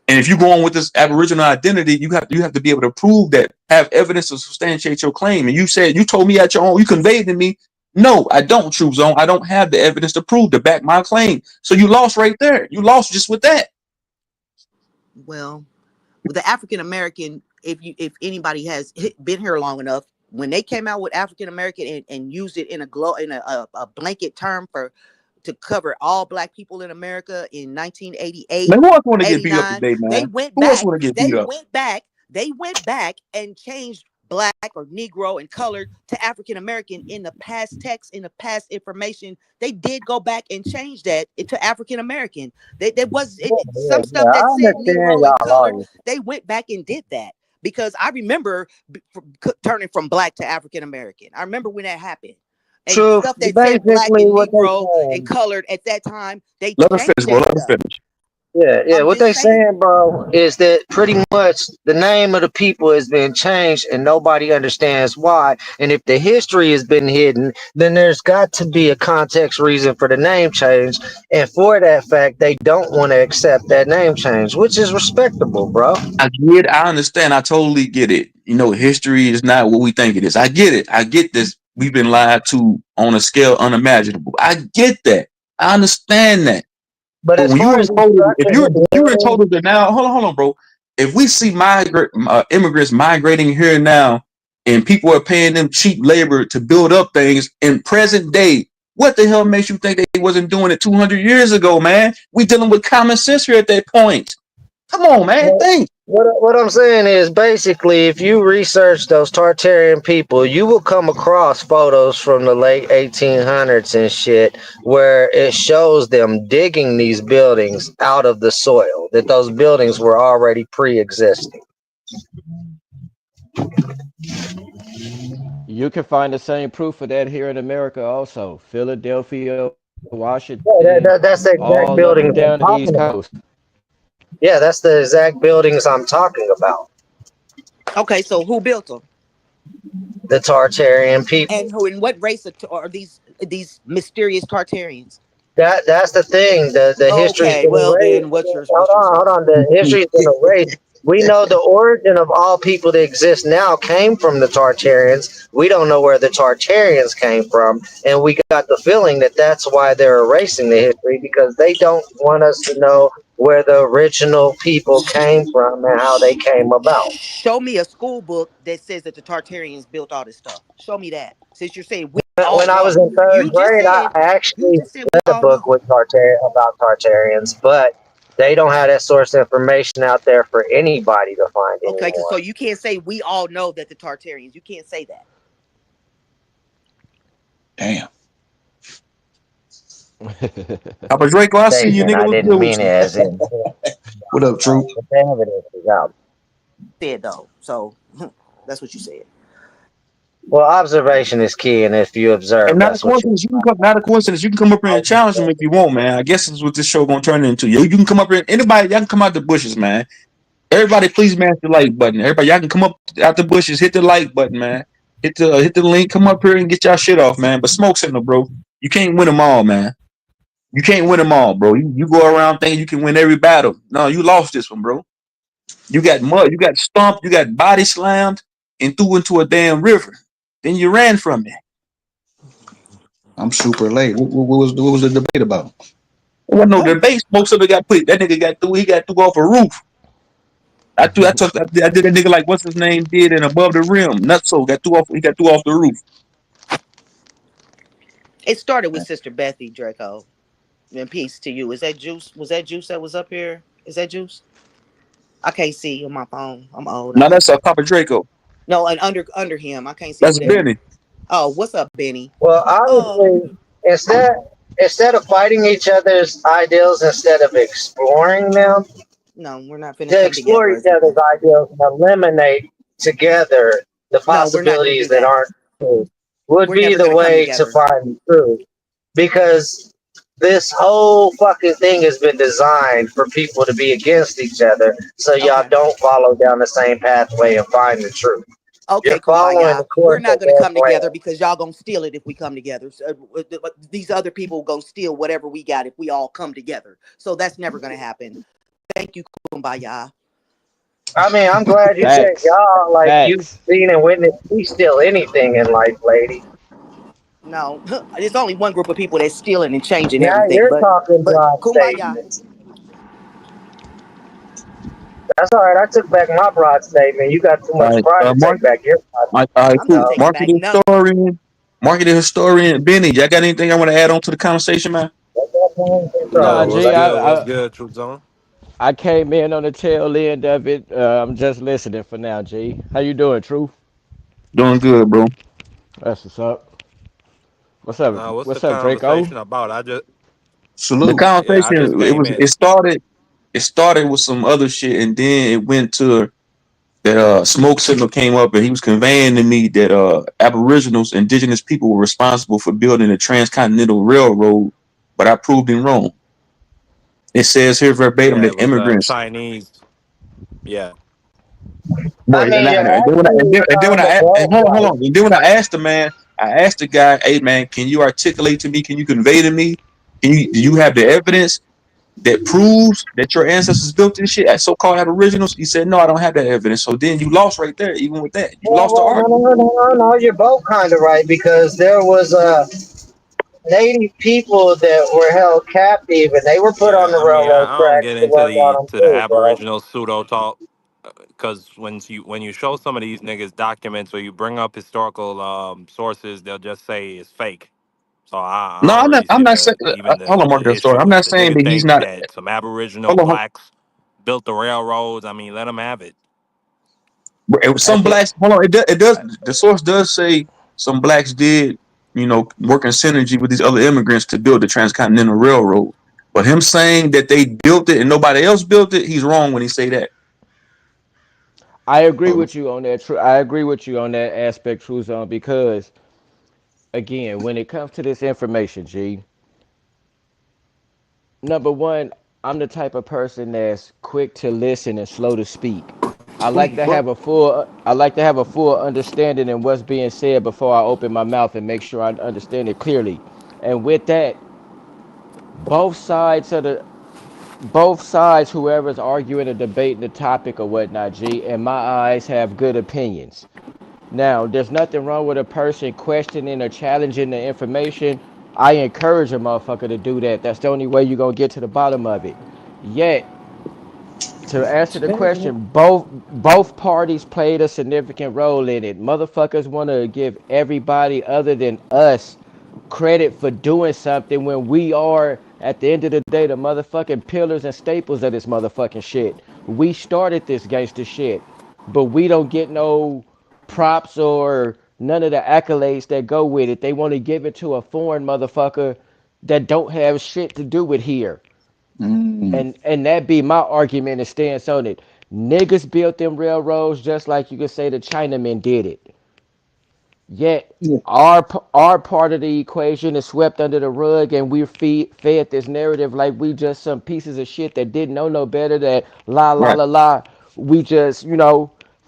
and if you go on with this Aboriginal identity, you have to be able to prove that, have evidence to substantiate your claim. And you told me at your own, you conveyed to me, no, I don't, True Zone. I don't have the evidence to prove to back my claim. So you lost right there. You lost just with that. Well, with the African American, if anybody has been here long enough, when they came out with African American and used it in a blanket term to cover all black people in America in 1988, Man, who else want to get beat up 89, today, they man? went Who else back, want to get beat up? they went back and changed black or Negro and colored to African American in the past text, in the past information. They did go back and change that to African American. Some stuff I that said understand Negro and y'all colored, are. they went back and did that because I remember turning from black to African American. I remember when that happened. And Truth, stuff that said black basically and what they Negro and saying. colored at that time, they Let her changed finish, bro. that Let her stuff. finish. Yeah, I'm what just they saying. saying, bro, is that pretty much the name of the people has been changed and nobody understands why. And if the history has been hidden, then there's got to be a context reason for the name change. And for that fact, they don't want to accept that name change, which is respectable, bro. I get. I understand. I totally get it. History is not what we think it is. I get it. I get this. We've been lied to on a scale unimaginable. I get that. I understand that. But But as when you far were as told, if restructuring you're the if you were building, told that now, hold on, bro. If we see immigrants migrating here now, and people are paying them cheap labor to build up things in present day, what the hell makes you think they wasn't doing it 200 years ago, man? We dealing with common sense here at that point. Come on, man. Think. what I'm saying is basically, if you research those Tartarian people, you will come across photos from the late 1800s and shit where it shows them digging these buildings out of the soil, that those buildings were already pre-existing. You can find the same proof of that here in America also. Philadelphia, Yeah, Washington, that's the exact all up and buildings I'm down the East talking about. Coast. Yeah, that's the exact buildings I'm talking about. Okay, so who built them? The Tartarian people. And who and what race are these mysterious Tartarians? That's the thing. The history's Okay, been well erased. then what's your Hold saying? on. The history's been erased. We know the origin of all people that exist now came from the Tartarians. We don't know where the Tartarians came from, and we got the feeling that that's why they're erasing the history, because they don't want us to know where the original people came from and how they came about. Show me a school book that says that the Tartarians built all this stuff. Show me that. Since you're saying we all When I was know. in third grade, I You actually just said we read a all book know. with about Tartarians, but they don't have that source information out there for anybody to find Okay, so anymore. you can't say we all know that the Tartarians. You can't say that. Damn. Papa Draco, I see you, Statement. nigga. I What's didn't good with mean it you? as in. What up, True? But the evidence is out. Said though. So that's what you said. Well, observation is key, and if you And observe, not a that's what you. coincidence. Not a coincidence. You can come up here and challenge them if you want, man. I guess this is what this show gonna turn into. You can come up here. Anybody, y'all can come out the bushes, man. Everybody, please mash the like button. Everybody, y'all can come up out the bushes. Hit the like button, man. Hit the link. Come up here and get y'all shit off, man. But smoke signal, bro. You can't win them all, man. You can't win them all, bro. You go around thinking you can win every battle. No, you lost this one, bro. You got mud. You got stomped. You got body slammed and threw into a damn river. Then you ran from it. I'm super late. What was the debate about? There wasn't no debate. Smoke signal got put. That nigga got threw. He got threw off a roof. I did that nigga like what's his name did and above the rim. Nutso got threw off. He got threw off the roof. It started with Sister Bethy Draco. And peace to you. Is that Juice? Was that Juice that was up here? Is that Juice? I can't see on my phone. I'm old. I Now can't that's see. Papa Draco. No, and under him, I can't see That's who that is. Benny. Oh, what's up, Benny? Well, Oh, honestly, instead of fighting each other's ideals, instead of exploring them, no, we're not finna to come explore together each as other's one. ideals and eliminate together the No, we're not gonna do possibilities that that. aren't true would We're be never the gonna come way to together. find the truth. Because This whole fucking thing has been designed for people to be against each other, so y'all Okay. don't follow down the same pathway and find the truth. Okay, You're following the Kumbaya. We're course of not gonna their come together plan. because y'all gonna steal it if we come together. So, these other people gonna steal whatever we got if we all come together. So that's never gonna happen. Thank you, Kumbaya. I mean, I'm glad you said Facts. y'all, like you've Facts. seen and witnessed me steal anything in life, lady. No, there's only one group of people that's stealing and changing Now everything. you're talking But broad Kumbaya. statements. That's all right. I took back my broad statement. You got too All much right, pride to take back your All right, I'm not cool. broad. taking back nothing. Marketing historian Benny. Y'all got anything I want to add on to the conversation, man? Nah, What's G, good? What's good, Truth Zone? I came in on the tail end of it. I'm just listening for now, G. How you doing, Truth? Doing good, bro. That's what's up. What's up? What's the What's up, Draco? conversation about? The Salute. Yeah, I just conversation came in. it started with some other shit, and then it went to that smoke signal came up, and he was conveying to me that aboriginals, indigenous people, were responsible for building the transcontinental railroad, but I proved him wrong. It says here verbatim Yeah, it that was immigrants. Chinese. Yeah, I Right, mean, you're actually and then when kind of and both hold right. on, and then when I asked the man, I asked the guy, "Hey man, can you articulate to me? Can you convey to me? Do you have the evidence that proves that your ancestors built this shit as so-called aboriginals?" He said, "No, I don't have that evidence." So then you lost right there. Even with that, you Well, lost the well, no, no, argument. no, no, no, no. You're both kind of right because there was native people that were held captive and they were put on yeah. the I mean, railroad I don't tracks get to into work the on them to the too, bro. Aboriginal pseudo talk because when you show some of these niggas documents or you bring up historical sources, they'll just say it's fake. So I No, don't really I'm see not saying. Hold on, the Marcus. Story. issue I'm with not it. The saying nigga that he's think not. that some Aboriginal Hold on. blacks built the railroads. I mean, let them have it. Some At the blacks. Hold on. It does. The source does say some blacks did, work in synergy with these other immigrants to build the transcontinental railroad. But him saying that they built it and nobody else built it, he's wrong when he say that. I agree with you on that. I agree with you on that aspect, True Zone, because again, when it comes to this information, G, number one, I'm the type of person that's quick to listen and slow to speak. I like to have a full understanding in what's being said before I open my mouth and make sure I understand it clearly. And with that, both sides of the both sides, whoever's arguing or debating the topic or whatnot, G, in my eyes, have good opinions. Now, there's nothing wrong with a person questioning or challenging the information. I encourage a motherfucker to do that. That's the only way you're gonna get to the bottom of it. Yet, to answer the question, both parties played a significant role in it. Motherfuckers want to give everybody other than us credit for doing something when we are, at the end of the day, the motherfucking pillars and staples of this motherfucking shit. We started this gangster shit, but we don't get no props or none of the accolades that go with it. They want to give it to a foreign motherfucker that don't have shit to do with here. Mm. And that be my argument and stance on it. Niggas built them railroads just like you could say the Chinamen did it. Yet Yeah. our part of the equation is swept under the rug, and we're fed this narrative like we just some pieces of shit that didn't know no better. That la la Right. la la. We just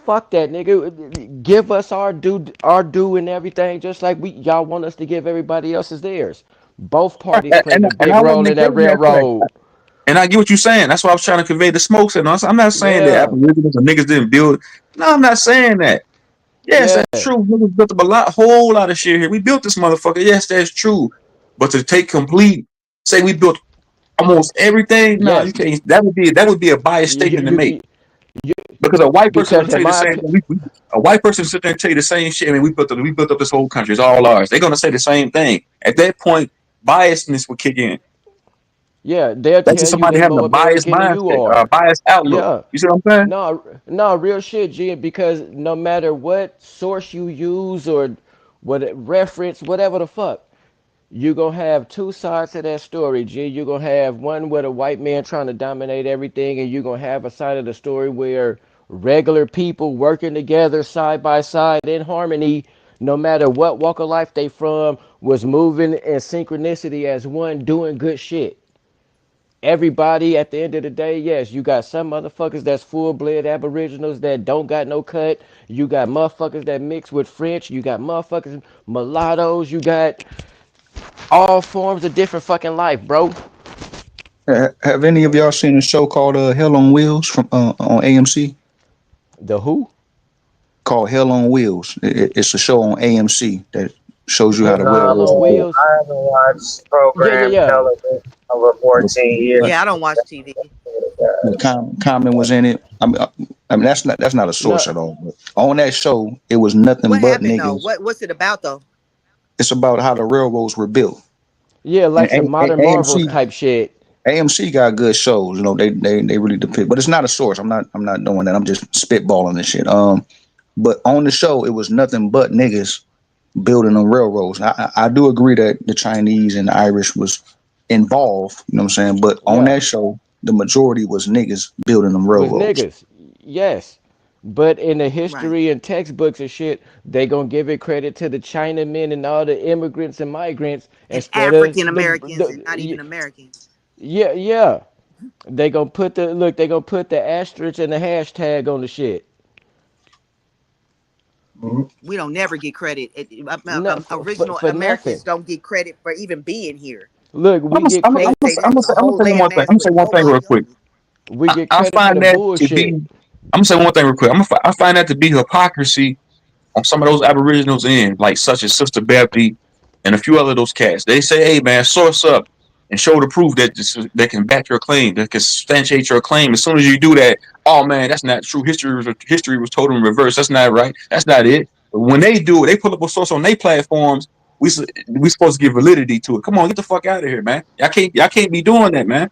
fuck that nigga. Give us our due and everything, just like y'all want us to give everybody else's theirs. Both parties played a And big I wasn't role in that negating that fact. railroad. And I get what you're saying. That's why I was trying to convey the smoke signal. I'm not saying that Yeah, aboriginals and niggas didn't build. No, I'm not saying that. Yes, yeah, that's true. Niggas built up whole lot of shit here. We built this motherfucker. Yes, that's true. But to take complete, say we built almost everything. No, you yes. can't. That would be a biased statement to make. You, Because a white person will because tell in you the my same opinion, thing. A white person sit there and tell you the same shit. I mean, we built up this whole country. It's all ours. They're gonna say the same thing. At that point, biasness will kick in. yeah, they'll That's just tell you somebody they having a more biased American than you mindset, a are. biased outlook. Yeah, You see what I'm saying? no, real shit, G. Because no matter what source you use or what reference, whatever the fuck, you gonna have two sides to that story, G. You gonna have one with a white man trying to dominate everything, and you gonna have a side of the story where regular people working together side by side in harmony no matter what walk of life they from, was moving in synchronicity as one, doing good shit. Everybody at the end of the day, yes, you got some motherfuckers that's full-blood aboriginals that don't got no cut. You got motherfuckers that mix with French. You got motherfuckers mulattoes. You got all forms of different fucking life, bro. Have any of y'all seen a show called Hell on Wheels from on AMC? The who? Called Hell on Wheels. It's a show on AMC that shows you how the Hell railroads on are built. wheels. I haven't watched Yeah, yeah, program yeah. television over But, 14 years. but Yeah, I don't watch TV. Common was in it. I mean that's not a No, source at all. But on that show, it was nothing What but happened though? niggas. What's it about though? It's about how the railroads were built. yeah, And like some modern Marvels AMC Okay. type shit. AMC got good shows. You know, they really depict. But it's not a source. I'm not doing that. I'm just spitballing this shit. But on the show, it was nothing but niggas building them railroads. I do agree that the Chinese and the Irish was involved. You know what I'm saying? But on Yeah, that show, the majority was niggas building them was railroads. niggas. Yes. But in the Right. history and textbooks and shit, they gonna give it credit to the Chinamen and all the immigrants and migrants And instead of African Americans and not even the Americans. yeah, yeah. They gonna put the look. They gonna put the asterisk and the hashtag on the shit. Mhm. We don't never get credit. No, Original for Americans nothing. don't get credit for even being here. Look, we get They credit. say this was a I'm gonna whole say one more thing. landmass I'm gonna with say one thing real nobody quick. on it. We get I credit for find the that to be. bullshit. I'm gonna say one thing real quick. I find that to be hypocrisy on some of those Aboriginals in, like such as Sister Beverly and a few other of those cats. They say, "Hey man, source up and show the proof that that can back your claim, that can substantiate your claim." As soon as you do that, oh man, that's not true. History was told in reverse. That's not right. That's not it. But when they do it, they pull up a source on their platforms. We supposed to give validity to it. Come on, get the fuck out of here, man. Y'all can't be doing that, man.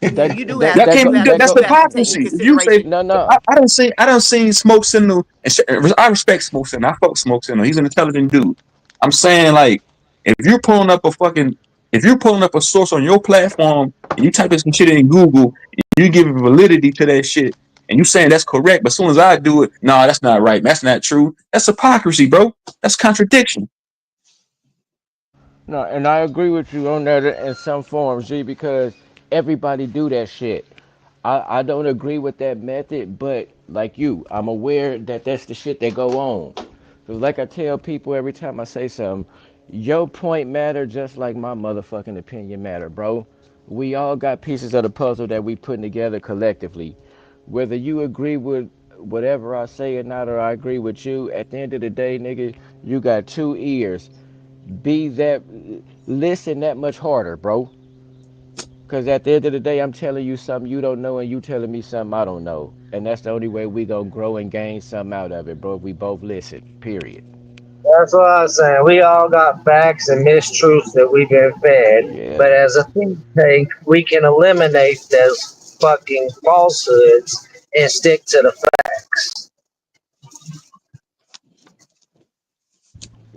You do have Y'all to. can't You be have doing. to. That's You have to take in hypocrisy. If you say consideration. No, no. I don't see Smoke Signal. And I respect Smoke Signal. I fuck with Smoke Signal. He's an intelligent dude. I'm saying like if you're pulling up if you're pulling up a source on your platform and you type in some shit in Google and you give validity to that shit and you saying that's correct, but as soon as I do it, no, that's not right. That's not true. That's hypocrisy, bro. That's contradiction. No, and I agree with you on that in some forms, G, because everybody do that shit. I don't agree with that method, but like you, I'm aware that that's the shit that go on. Cause like I tell people every time I say something, your point matter just like my motherfucking opinion matter, bro. We all got pieces of the puzzle that we putting together collectively. Whether you agree with whatever I say or not, or I agree with you, at the end of the day, nigga, you got two ears. Be that listen that much harder, bro. Cause at the end of the day, I'm telling you something you don't know, and you telling me something I don't know, and that's the only way we gonna grow and gain something out of it, bro. We both listen. Period. That's what I was saying. We all got facts and mistruths that we've been fed, Yeah. but as a think tank, we can eliminate those fucking falsehoods and stick to the facts.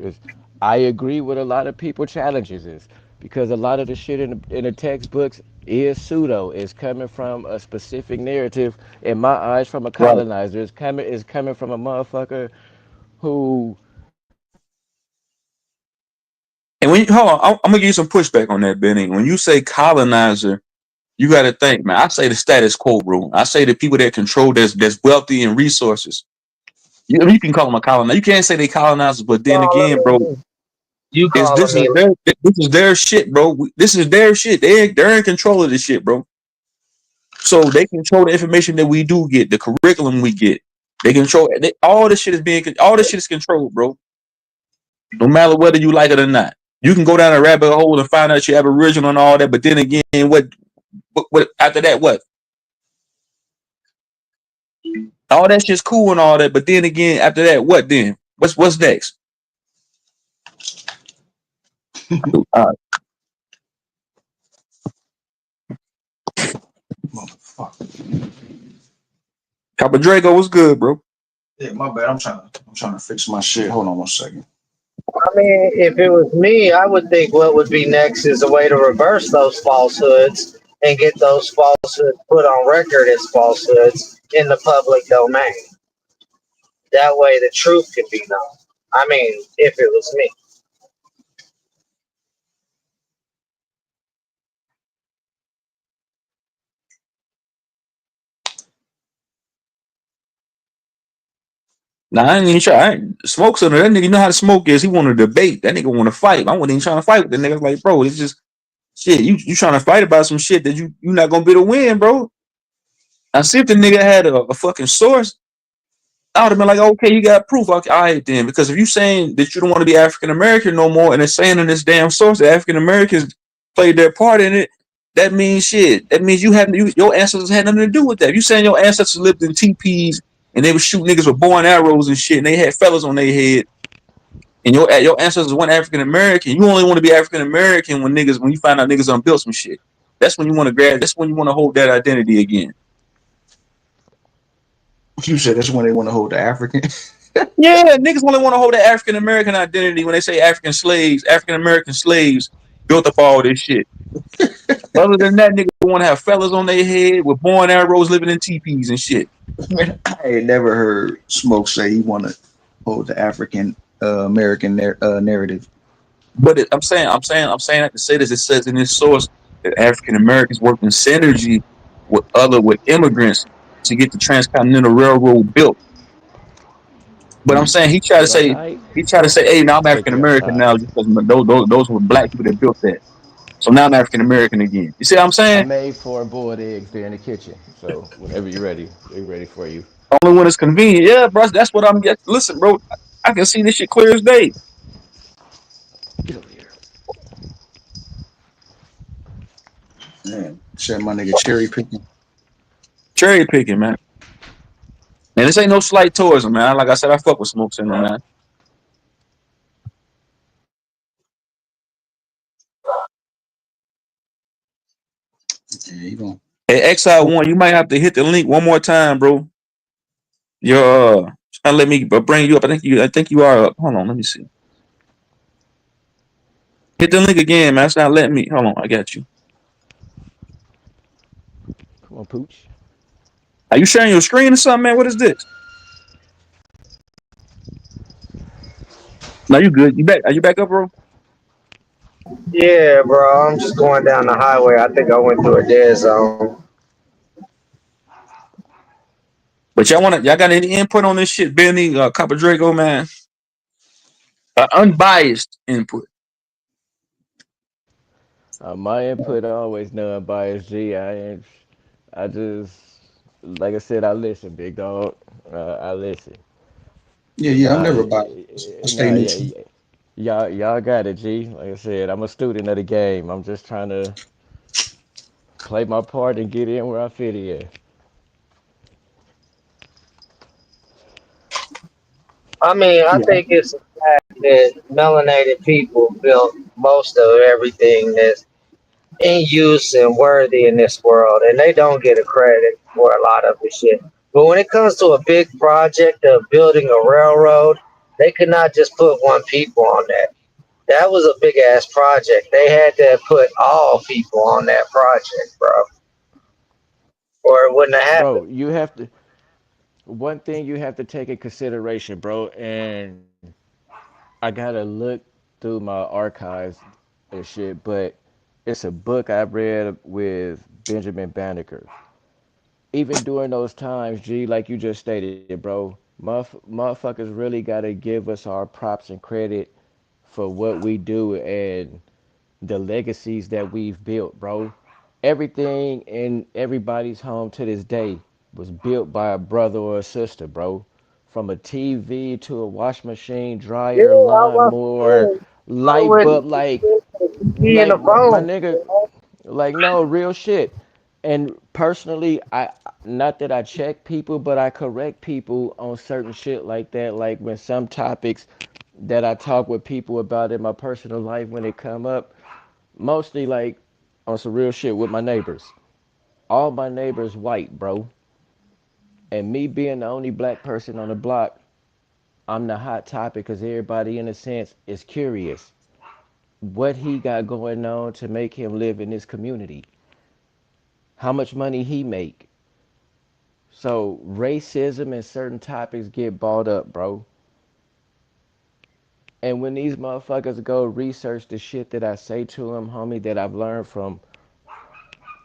'Cause I agree with a lot of people challenges this because a lot of the shit in the textbooks is pseudo. It's coming from a specific narrative. In my eyes, from a Right. colonizer. It's coming from a motherfucker who And when you, hold on, I'm gonna give you some pushback on that, Benny. When you say colonizer, you got to think, man. I say the status quo, bro. I say the people that control that's wealthy and resources. You can call them a colonizer. You can't say they colonizers, but then again, bro, You is calling me? this is their shit, bro. This is their shit. They're in control of this shit, bro. So they control the information that we do get, the curriculum we get. They control all this shit all this shit is controlled, bro. No matter whether you like it or not. You can go down a rabbit hole and find out you're Aboriginal and all that, but then again, what after that, what? All that shit's cool and all that, but then again, after that, what then? What's next? All right. Papa Draco was good, bro. Yeah, my bad. I'm trying to fix my shit. Hold on one second. I mean, if it was me, I would think what would be next is a way to reverse those falsehoods and get those falsehoods put on record as falsehoods in the public domain. That way, the truth can be known. I mean, if it was me. Nah, I ain't even try. Smoke something. That nigga, you know how to smoke is. He want to debate. That nigga want to fight. I wasn't even trying to fight with the nigga. Like, bro, it's just shit. You trying to fight about some shit that you not gonna be able to win, bro. I see if the nigga had a fucking source, I would have been like, okay, you got proof. Okay, all right then. Because if you saying that you don't want to be African American no more, and it's saying in this damn source that African Americans played their part in it, that means shit. That means your ancestors had nothing to do with that. If you saying your ancestors lived in teepees and they would shoot niggas with bow and arrows and shit, and they had fellas on their head, and your ancestors weren't African American, you only want to be African American when you find out niggas done built some shit. That's when you want to grab. That's when you want to hold that identity again. You said that's when they want to hold the African. Yeah, niggas only want to hold that African American identity when they say African American slaves built up all this shit. Other than that, niggas want to have fellas on their head with bow and arrows living in teepees and shit. Man, I ain't never heard Smoke say he want to hold the African American narrative. But I'm saying that to say this. It says in this source that African Americans worked in synergy with immigrants to get the Transcontinental Railroad built. But I'm saying Is that tight? he tried to say, hey, now I'm Take African your American time. now because those were black people that built that. So now I'm African American again. You see what I'm I saying? made 4 boiled eggs there in the kitchen. So whenever you're ready, they're ready for you. Only when it's convenient. Yeah, bro. That's what I'm getting. Listen, bro. I can see this shit clear as day. Get over here. Man, said my nigga cherry picking. Cherry picking, man. And this ain't no slight towards him, man. Like I said, I fuck with Smoke Center, man. Yeah, he don't. Hey, XI1, you might have to hit the link one more time, bro. You're trying to let me bring you up. I think you are up. Hold on, let me see. Hit the link again, man. It's not letting me. Hold on, I got you. Come on, Pooch. Are you sharing your screen or something, man? What is this? No, you good. You back? Are you back up, bro? Yeah, bro. I'm just going down the highway. I think I went through a dead zone. But y'all got any input on this shit, Benny, Copper Draco, man? Unbiased input. My input always non-biased. G. I just, like I said, I listen, big dog. I listen. Yeah, I'm Uh, never biased. I stay nah, neutral. y'all got it, G. Like I said, I'm a student of the game. I'm just trying to play my part and get in where I fit in. I mean, I Yeah, think it's the fact that melanated people built most of everything that's in use and worthy in this world, and they don't get a credit for a lot of the shit. But when it comes to a big project of building a railroad, they could not just put one people on that. That was a big ass project. They had to put all people on that project, bro, or it wouldn't have happened. Bro, you have to. One thing you have to take in consideration, bro, and I gotta look through my archives and shit, but it's a book I read with Benjamin Banneker. Even during those times, G, like you just stated, bro, motherfuckers really gotta give us our props and credit for what we do and the legacies that we've built, bro. Everything in everybody's home to this day was built by a brother or a sister, bro. From a TV to a wash machine, Yeah, dryer, I was lawnmower, saying, light with bulb, he in the my phone. nigga, like no real shit. And personally, I not that I check people, but I correct people on certain shit like that. Like when some topics that I talk with people about in my personal life when it come up, mostly like on some real shit with my neighbors. All my neighbors white, bro. And me being the only black person on the block, I'm the hot topic because everybody in a sense is curious what he got going on to make him live in this community, how much money he make. So racism and certain topics get brought up, bro. And when these motherfuckers go research the shit that I say to them, homie, that I've learned from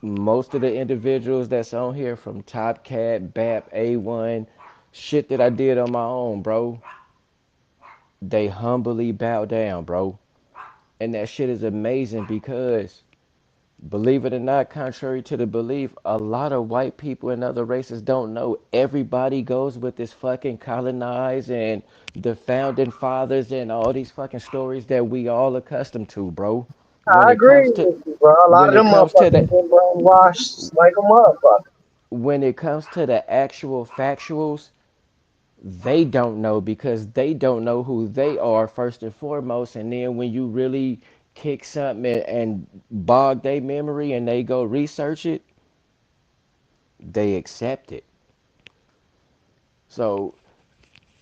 most of the individuals that's on here, from Top Cat, BAP, A1, shit that I did on my own, bro, they humbly bow down, bro. And that shit is amazing because, believe it or not, contrary to the belief, a lot of white people and other races don't know. Everybody goes with this fucking colonize and the founding fathers and all these fucking stories that we all accustomed to, bro. When I it agree comes to with you, bro. A lot when of it them comes to motherfuckers the been brainwashed like a motherfucker. when it comes to the actual factuals, they don't know because they don't know who they are first and foremost. And then when you really kick something and bog their memory and they go research it, they accept it. So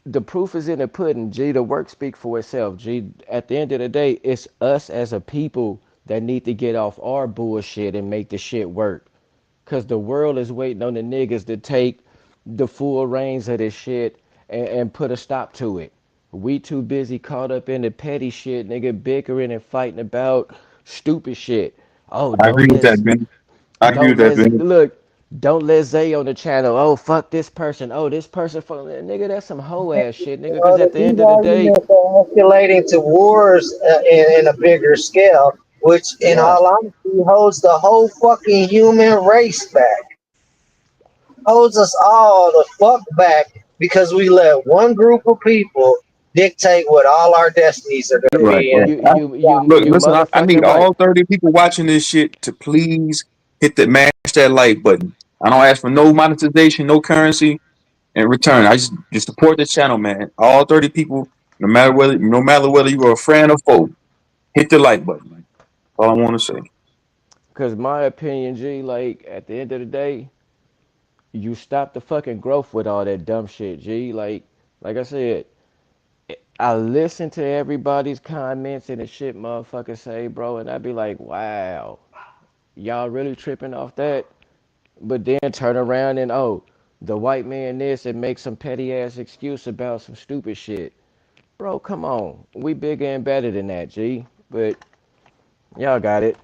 the proof is in the pudding, G. The work speak for itself, G. At the end of the day, it's us as a people that need to get off our bullshit and make the shit work. Cause the world is waiting on the niggas to take the full reins of this shit and put a stop to it. We too busy caught up in the petty shit, nigga, bickering and fighting about stupid shit. Oh, I agree with that, Ben. I agree with don't that, let Ben. look, don't let Zay on the channel. Oh, fuck this person. Oh, this person for nigga. That's some hoe ass shit, nigga. Cause at the These end of the day, arguments are escalating to wars in a bigger scale, which, in yeah, all honesty, holds the whole fucking human race back. Holds us all the fuck back because we let one group of people dictate what all our destinies are going to yeah. Right, be. right. Look, You listen, I need motherfucking right. all 30 people watching this shit to please hit that mash that like button. I don't ask for no monetization, no currency in return. I just support the channel, man. All 30 people, no matter whether you are a friend or foe, hit the like button. Man. All I want to say. Cause my opinion, G, like at the end of the day, you stop the fucking growth with all that dumb shit, G. Like I said, I listen to everybody's comments and the shit motherfuckers say, bro, and I be like, wow, y'all really tripping off that? But then turn around and the white man this and make some petty ass excuse about some stupid shit. Bro, come on. We bigger and better than that, G. But y'all got it.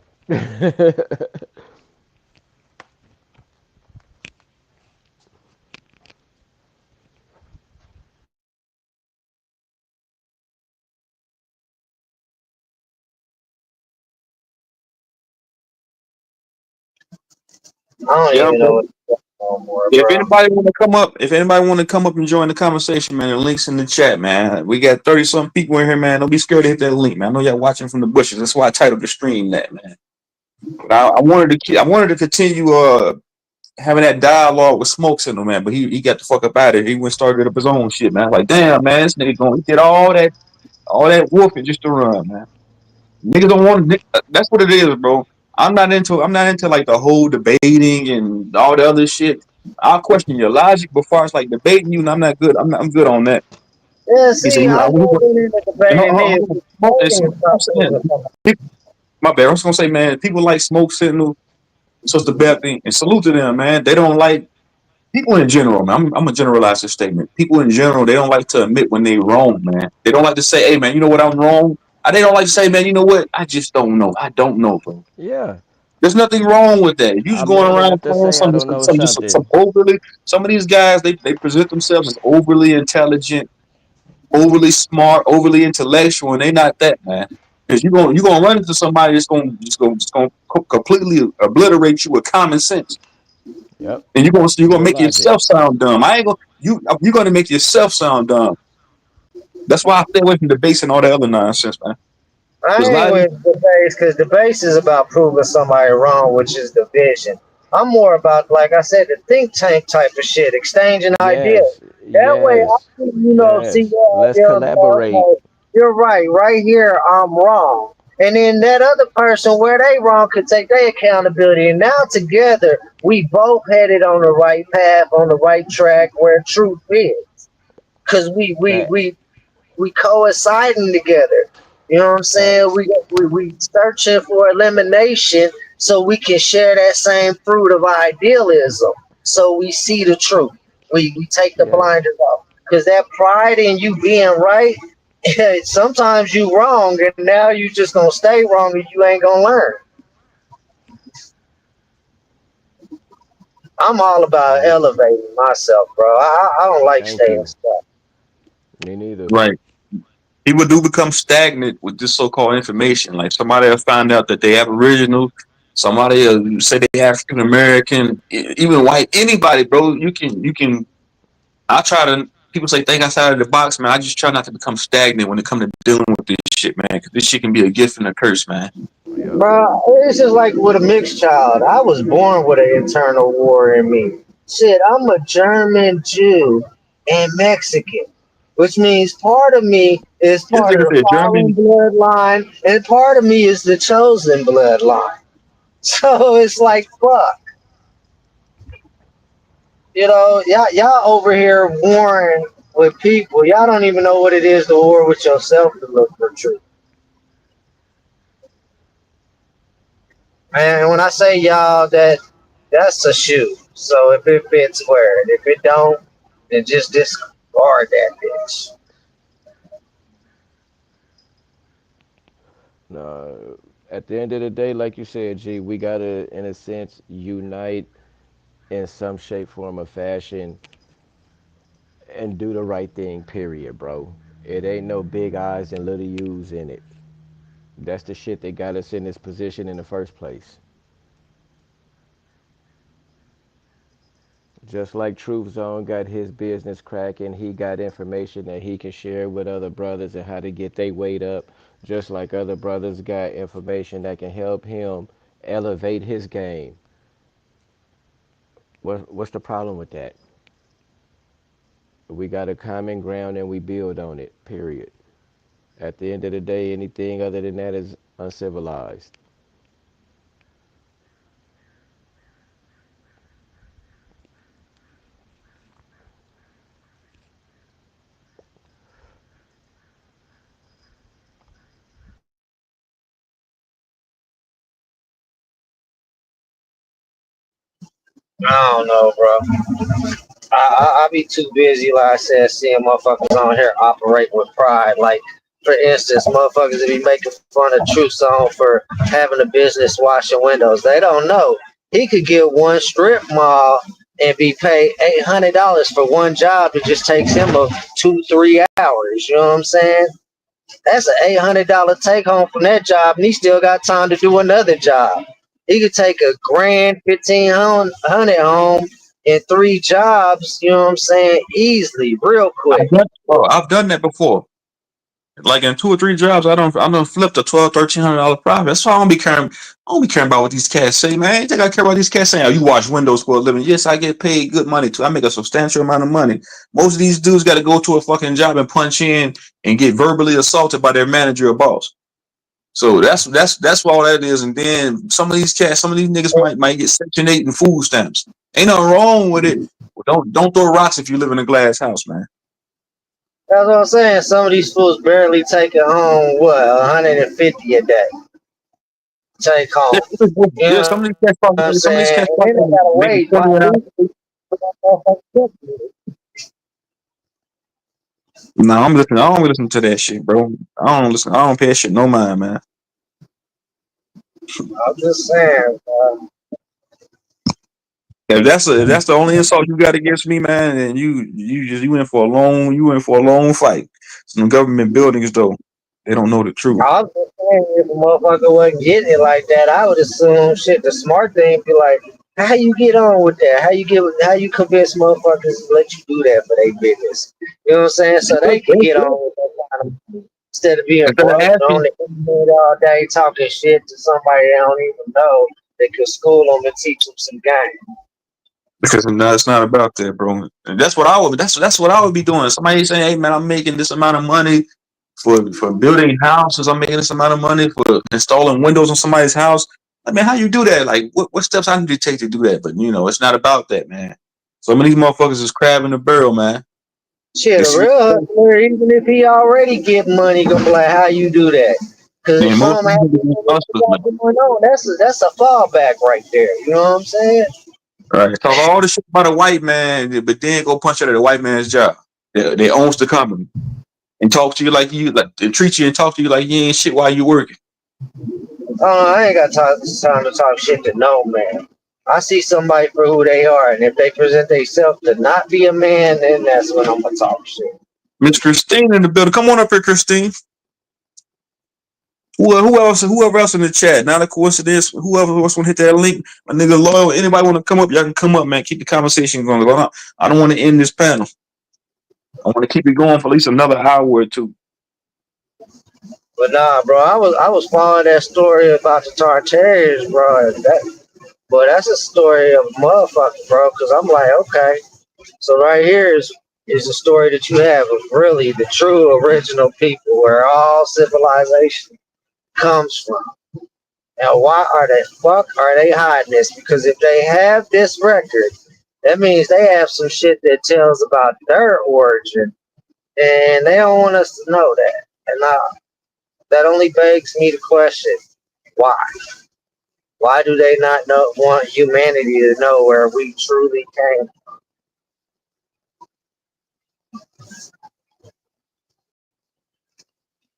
I don't Yeah, even know man. what's going on more, If bro. anybody want to come up, and join the conversation, man, the links in the chat, man. We got 30 some people in here, man. Don't be scared to hit that link, man. I know y'all watching from the bushes. That's why I titled the stream that, man. But I wanted to continue having that dialogue with Smokes in him, man. But he got the fuck up out of here. He went started up his own shit, man. Like, damn, man, this nigga going he did all that whooping just to run, man. Niggas don't want. That's what it is, bro. I'm not into like the whole debating and all the other shit. I'll question your logic before it's like debating you, and I'm not good. I'm good on that. Yeah, He said, see, I'm not really into and debating it. Debating is I'm not saying, proving something. my bad. I was gonna say, man, people like Smoke Signal, Sister Bethany, and salute to them, man. They don't like people in general, man. I'm gonna generalize this statement. People in general, they don't like to admit when they wrong, man. They don't like to say, "Hey, man, you know what? I'm wrong." They don't like to say, "Man, you know what? I just don't know. I don't know, bro." Yeah. There's nothing wrong with that. You just I'm going man around enough to playing say I some, don't know some, just some something. overly. Some of these guys, they present themselves as overly intelligent, overly smart, overly intellectual, and they not that, man. Because you gonna run into somebody that's gonna completely obliterate you with common sense, Yep. and you're gonna Pure make logic. yourself sound dumb. I ain't gonna you're gonna make yourself sound dumb. That's why I stay away from debates and all that other nonsense, man. Because I ain't logic, with the base because the base is about proving somebody wrong, which is division. I'm more about, like I said, the think tank type of shit, exchanging ideas. Yes. That way, I Yes. can, see Yes. your Let's idea and say, collaborate. okay, you're right. Right here, I'm wrong. And then that other person, where they wrong, could take their accountability. And now together, we both headed on the right path, on the right track, where truth is. Because Facts. we coinciding together. You know what I'm saying? Facts. We searching for elimination so we can share that same fruit of idealism. So we see the truth. We take the Yes. blinders off. Because that pride in you being right sometimes you wrong, and now you just gonna stay wrong, and you ain't gonna learn. I'm all about Mhm. elevating myself, bro. I don't like Thank staying you. stuck. Me neither. Right. People do become stagnant with this so-called information. Like somebody will find out that they Aboriginal, somebody will say they African American, even white, anybody, bro. You can. I try to. People say think outside of the box, man. I just try not to become stagnant when it comes to dealing with this shit, man. Because this shit can be a gift and a curse, man. Yep. Bro, it's just like with a mixed child. I was born with an internal war in me. Shit, I'm a German Jew and Mexican, which means part of me is This part of nigga the said fallen German. bloodline, and part of me is the chosen bloodline. So it's like, fuck. Y'all over here warring with people. Y'all don't even know what it is to war with yourself to look for truth. And when I say y'all, that's a shoe. So if it fits, wear it. If it don't, then just discard that bitch. No, at the end of the day, like you said, G, we gotta, in a sense, unite in some shape, form, or fashion, and do the right thing. Period, bro. It ain't no big eyes and little U's in it. That's the shit that got us in this position in the first place. Just like Truth Zone got his business cracking, he got information that he can share with other brothers and how to get their weight up. Just like other brothers got information that can help him elevate his game. What's the problem with that? We got a common ground and we build on it. Period. At the end of the day, anything other than that is uncivilized. I don't know, bro. I be too busy, like I said, seeing motherfuckers on here operate with pride. Like, for instance, motherfuckers that be making fun of Truth Zone for having a business washing windows. They don't know. He could get one strip mall and be paid $800 for one job. It just takes him 2-3 hours. You know what I'm saying? That's an $800 take home from that job, and he still got time to do another job. He could take a grand 1,500 home in 3 jobs. You know what I'm saying? Easily, real quick. I've done that before. Like in 2 or 3 jobs, I don't flipped a $1,200-$1,300 profit. That's why I don't be caring about what these cats say, man. I ain't think I care about these cats saying, "Oh, you wash windows for a living." Yes, I get paid good money too. I make a substantial amount of money. Most of these dudes got to go to a fucking job and punch in and get verbally assaulted by their manager or boss. So that's all that is. And then some of these cats, some of these niggas might get Section 8 and food stamps. Ain't nothing wrong with it. Don't throw rocks if you live in a glass house, man. That's what I'm saying. Some of these fools barely take it home, 150 a day. Take home. You Yeah, know some of these cats what I'm probably some of these saying? cats And then they probably gotta making wait 20 by an at hour. least. No, I'm listening. I don't listen to that shit, bro. I don't listen. I don't pay that shit no mind, man. I'm just saying, bro. If that's the only insult you got against me, man, then you in for a long fight. Some government buildings though, they don't know the truth. I was just saying, if a motherfucker wasn't getting it like that, I would assume shit. The smart thing be like, how you get on with that? How you convince motherfuckers to let you do that for their business? You know what I'm saying? So they can get on with that kind of instead of being Instead of broke on asking, the internet all day talking shit to somebody they don't even know. They could school them and teach them some game. because no, it's not about that, bro. And that's what I would. That's what I would be doing. Somebody saying, "Hey, man, I'm making this amount of money for building houses. I'm making this amount of money for installing windows on somebody's house." I mean, how you do that? Like, what steps I need to take to do that? But it's not about that, man. Some of these motherfuckers is crab in the barrel, man. Shit, They a see, real hustler, even if he already get money, gonna be like, how you do that? Because if man, most something of these happens, niggas what you hustlers, man. got going on, that's a fallback right there. You know what I'm saying? Right? Talk all the shit about a white man, but then go punch out at a white man's job. They owns the company. and talk to you like you like and treat you and talk to you like you ain't shit while you working. I ain't got time to talk shit to no man. I see somebody for who they are, and if they present themselves to not be a man, then that's when I'm gonna talk shit. Miss Christine in the building. Come on up here, Christine. Who else? Whoever else in the chat. Not a coincidence. Whoever else want to hit that link, my nigga loyal. Anybody want to come up? Y'all can come up, man. Keep the conversation going. I don't want to end this panel. I want to keep it going for at least another hour or two. But nah, bro, I was following that story about the Tartarians, bro. That's a story of a motherfucker, bro. Because I'm like, okay, so right here is the story that you have of really the true original people, where all civilization comes from. Now, why are they hiding this? Because if they have this record, that means they have some shit that tells about their origin, and they don't want us to know that. And that only begs me to question why. Why do they not want humanity to know where we truly came?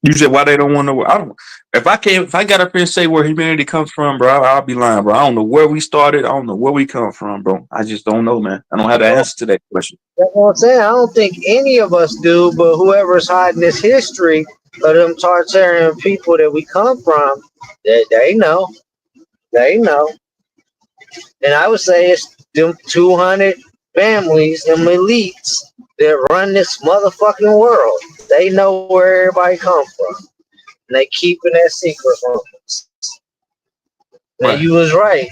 You said why they don't want to? I don't. If I got up here and say where humanity comes from, bro, I'll be lying, bro. I don't know where we started. I don't know where we come from, bro. I just don't know, man. I don't have the answer to that question. That's what I'm saying. I don't think any of us do, but whoever's hiding this history of them Tartarian people that we come from, they know. They know. And I would say it's them 200 families, them elites that run this motherfucking world. They know where everybody come from. And they keeping that secret from us. Now Right. you was right.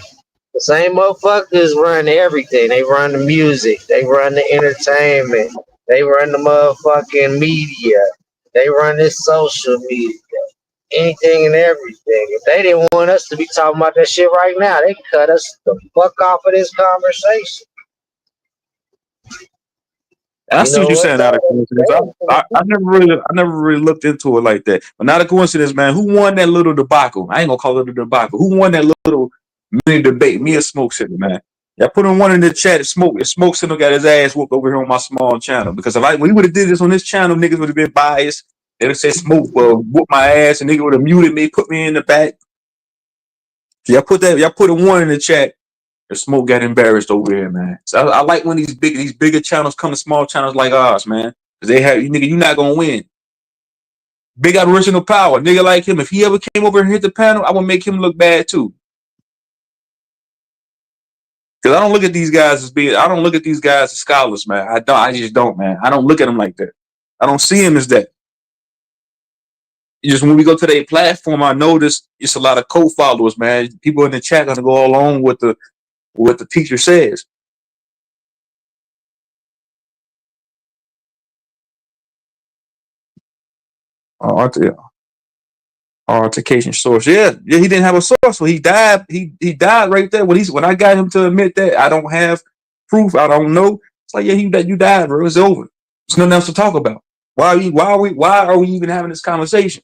The same motherfuckers run everything. They run the music. They run the entertainment. They run the motherfucking media. They run this social media. Anything and everything. If they didn't want us to be talking about that shit right now, they could cut us the fuck off of this conversation. And I You see know what you're what saying. Not a coincidence. though? I never really looked into it like that. But not a coincidence, man. Who won that little debacle? I ain't gonna call it a debacle. Who won that little mini debate? Me or Smoke Signal, man. Yeah, put in one in the chat. Smoke Signal got his ass whooped over here on my small channel. Because if we would have did this on this channel, niggas would have been biased. They'd have said Smoke whoop my ass, and nigga would have muted me, put me in the back. So y'all put a one in the chat. The Smoke got embarrassed over here, man. So I like when these bigger channels come to small channels like ours, man. Cause they have nigga, you're not gonna win. Big original power, nigga like him. If he ever came over and hit the panel, I would make him look bad too. Cause I don't look at these guys as scholars, man. I just don't, man. I don't look at them like that. I don't see him as that. Just when we go to their platform, I notice it's a lot of co-followers, man. People in the chat gonna go along with what the teacher says. Altercation source. Yeah, he didn't have a source, so he died. He died right there. When I got him to admit that I don't have proof, I don't know. It's like, yeah, you died, bro. It's over. There's nothing else to talk about. Why are we even having this conversation?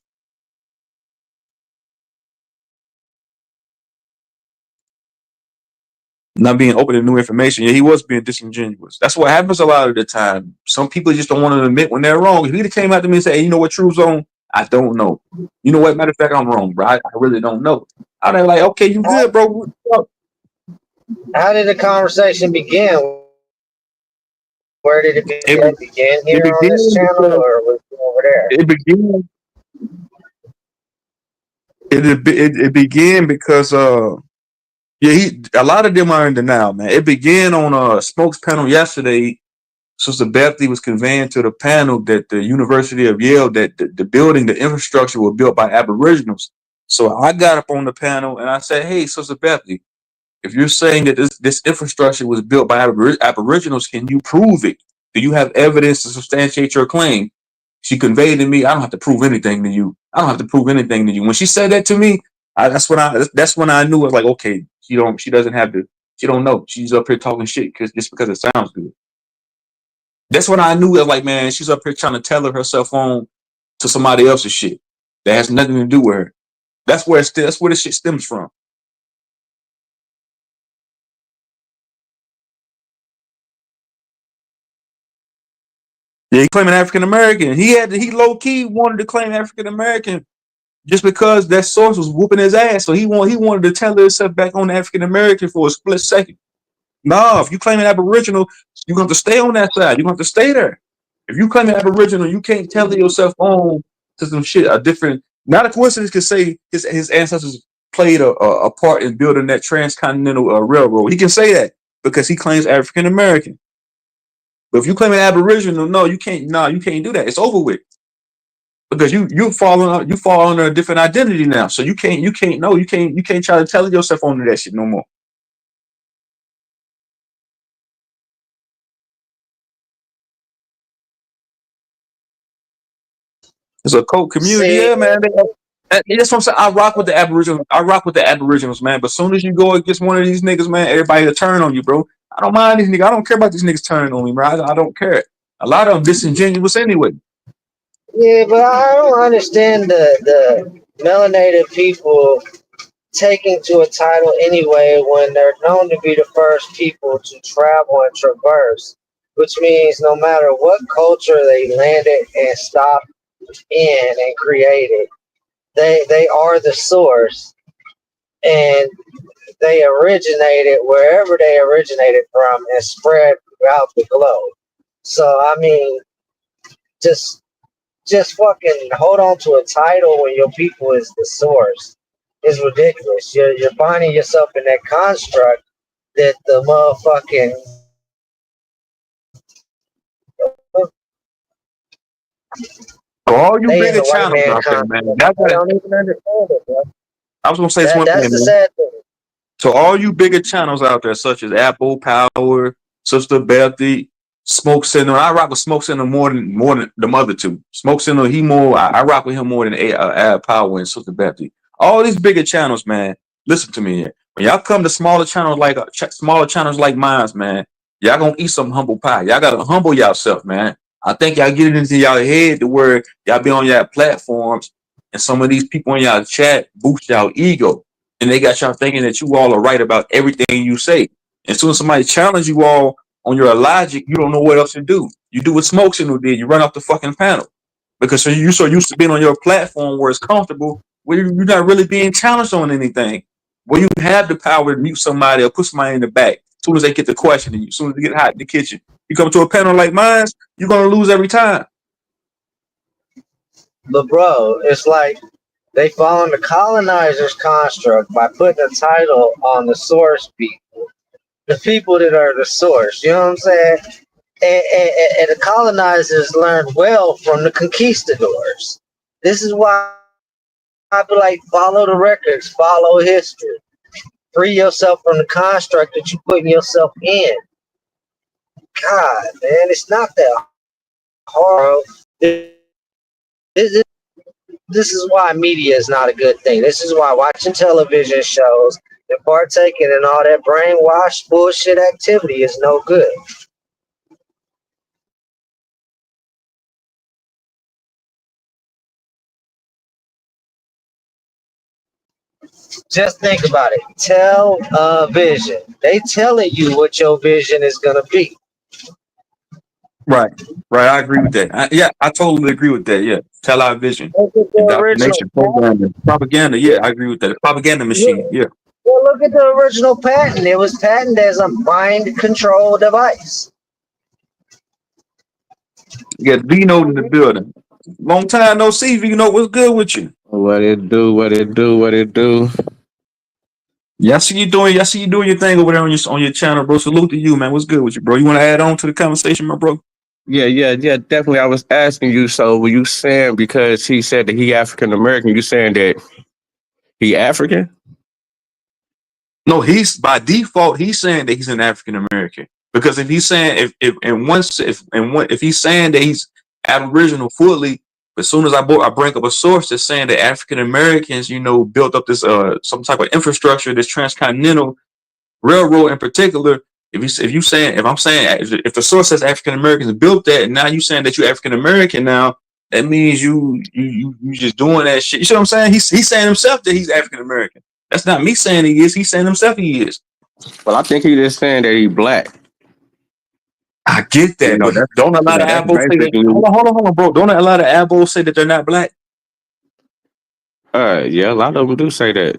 Not being open to new information. Yeah, he was being disingenuous. That's what happens a lot of the time. Some people just don't want to admit when they're wrong. If he came out to me and said, hey, you know what truth's on? I don't know. You know what? Matter of fact, I'm wrong, bro. I really don't know. I'd be like, okay, you good, bro. How did the conversation begin? Where did it begin? It Begin here on this began channel, because or was it over there? it began because a lot of them are in denial, man. It began on a Smoke's panel yesterday. Sister Bethany was conveying to the panel that the University of Yale, that the building, the infrastructure was built by Aboriginals. So I got up on the panel and I said, hey, Sister Bethany, if you're saying that this infrastructure was built by Aboriginals, can you prove it? Do you have evidence to substantiate your claim? She conveyed to me, I don't have to prove anything to you. I don't have to prove anything to you. When she said that to me, that's when I knew it was like, okay, she don't know. She's up here talking shit just because it sounds good. That's when I knew it was like, man, she's up here trying to tailor herself on to somebody else's shit that has nothing to do with her. That's where this shit stems from. Yeah, he claiming African American. He low key wanted to claim African American just because that source was whooping his ass. So he wanted to tell himself back on African American for a split second. No, if you claim an Aboriginal, you're going to stay on that side. You're going to stay there. If you claim an Aboriginal, you can't tell yourself on to some shit a different. Not a coincidence could say his ancestors played a part in building that transcontinental railroad. He can say that because he claims African American. But if you claim an Aboriginal, no, you can't. No, you can't do that. It's over with because you fall under a different identity now. So you can't try to tell yourself on that shit no more. It's a cult community, See, yeah, man. That's what I'm saying. I rock with the Aboriginals. I rock with the Aboriginals, man. But as soon as you go against one of these niggas, man, everybody will turn on you, bro. I don't mind these niggas. I don't care about these niggas turning on me, bro. I don't care. A lot of them disingenuous anyway. yeah, but I don't understand the melanated people taking to a title anyway when they're known to be the first people to travel and traverse, which means no matter what culture they landed and stopped in and created, they are the source, and they originated wherever they originated from and spread throughout the globe. So I mean, just fucking hold on to a title when your people is the source is ridiculous. You're finding yourself in that construct that the motherfucking For all you they in bigger the white channels man out there, construct. man. I don't even understand it, bro. I was gonna say this one That's thing, the man. sad thing. To all you bigger channels out there, such as Apple Power, Sister Bethy, Smoke Signal. I rock with Smoke Signal more than the other two. Smoke Signal, I rock with him more than Ad Power and Sister Bethy. All these bigger channels, man. Listen to me here. When y'all come to smaller channels like mine, man, y'all gonna eat some humble pie. Y'all gotta humble yourself, man. I think y'all get it into y'all head to where y'all be on y'all platforms and some of these people in y'all chat boost y'all ego. And they got y'all thinking that you all are right about everything you say. And soon as somebody challenge you all on your logic, you don't know what else to do. You do what Smoke Signal did. You run off the fucking panel because you're so used to being on your platform where it's comfortable, where you're not really being challenged on anything. Where you have the power to mute somebody or put somebody in the back. As soon as they get the questioning you, as soon as they get hot in the kitchen, you come to a panel like mine, you're gonna lose every time. But bro, it's like they fall in the colonizer's construct by putting a title on the source people, the people that are the source. You know what I'm saying? And the colonizers learned well from the conquistadors. This is why I be like, follow the records, follow history, free yourself from the construct that you putting yourself in. God, man, it's not that hard. This, this is why media is not a good thing. This is why watching television shows and partaking in all that brainwash bullshit activity is no good. Just think about it. Tell a vision. They telling you what your vision is gonna be. Right. Right. I agree with that. I totally agree with that. Yeah. Television, Look at the original indoctrination, propaganda. Yeah, I agree with that. Propaganda machine. patent. Yeah. Well, look at the original patent. It was patented as a mind control device. You got Vino in the building. Long time no see, Vino. What's good with you? What it do? What it do? What it do? Yeah, I see you doing your thing over there on your channel, bro. Salute to you, man. What's good with you, bro? You want to add on to the conversation, my bro? Yeah. Definitely. I was asking you. So, were you saying because he said that he African American? You saying that he African? No, he's by default he's saying that he's an African American because if he's saying if he's saying that he's Aboriginal fully, as soon as I bring up a source that's saying that African Americans, built up this some type of infrastructure, this transcontinental railroad in particular. If I'm saying if the source says African Americans built that, and now you saying that you're African American now, that means you just doing that shit. You see what I'm saying? He's saying himself that he's African American. That's not me saying he is. He's saying himself he is. Well, I think he just saying that he black. I get You that, know, but that's don't a lot of that's abos say that? basically Hold on, bro. Don't a lot of abos say that they're not black? yeah, a lot of them do say that.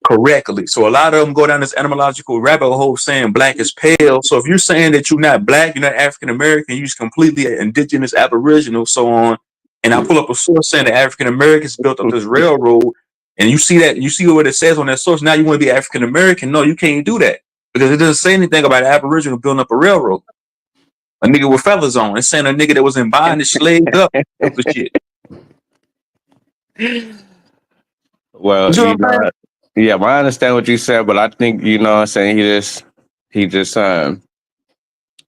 Correctly. So a lot of them go down this etymological rabbit hole saying black is pale. So if you're saying that you're not black, you're not African American, you're just completely indigenous, aboriginal, so on. And I pull up a source saying that African Americans built up this railroad, and you see what it says on that source. Now you want to be African American? No, you can't do that because it doesn't say anything about an aboriginal building up a railroad. A nigga with feathers on. It's saying a nigga that was in bondage, slaved up, built the shit. Well, You know what I'm saying? yeah, I understand what you said, but I think what I'm saying he just because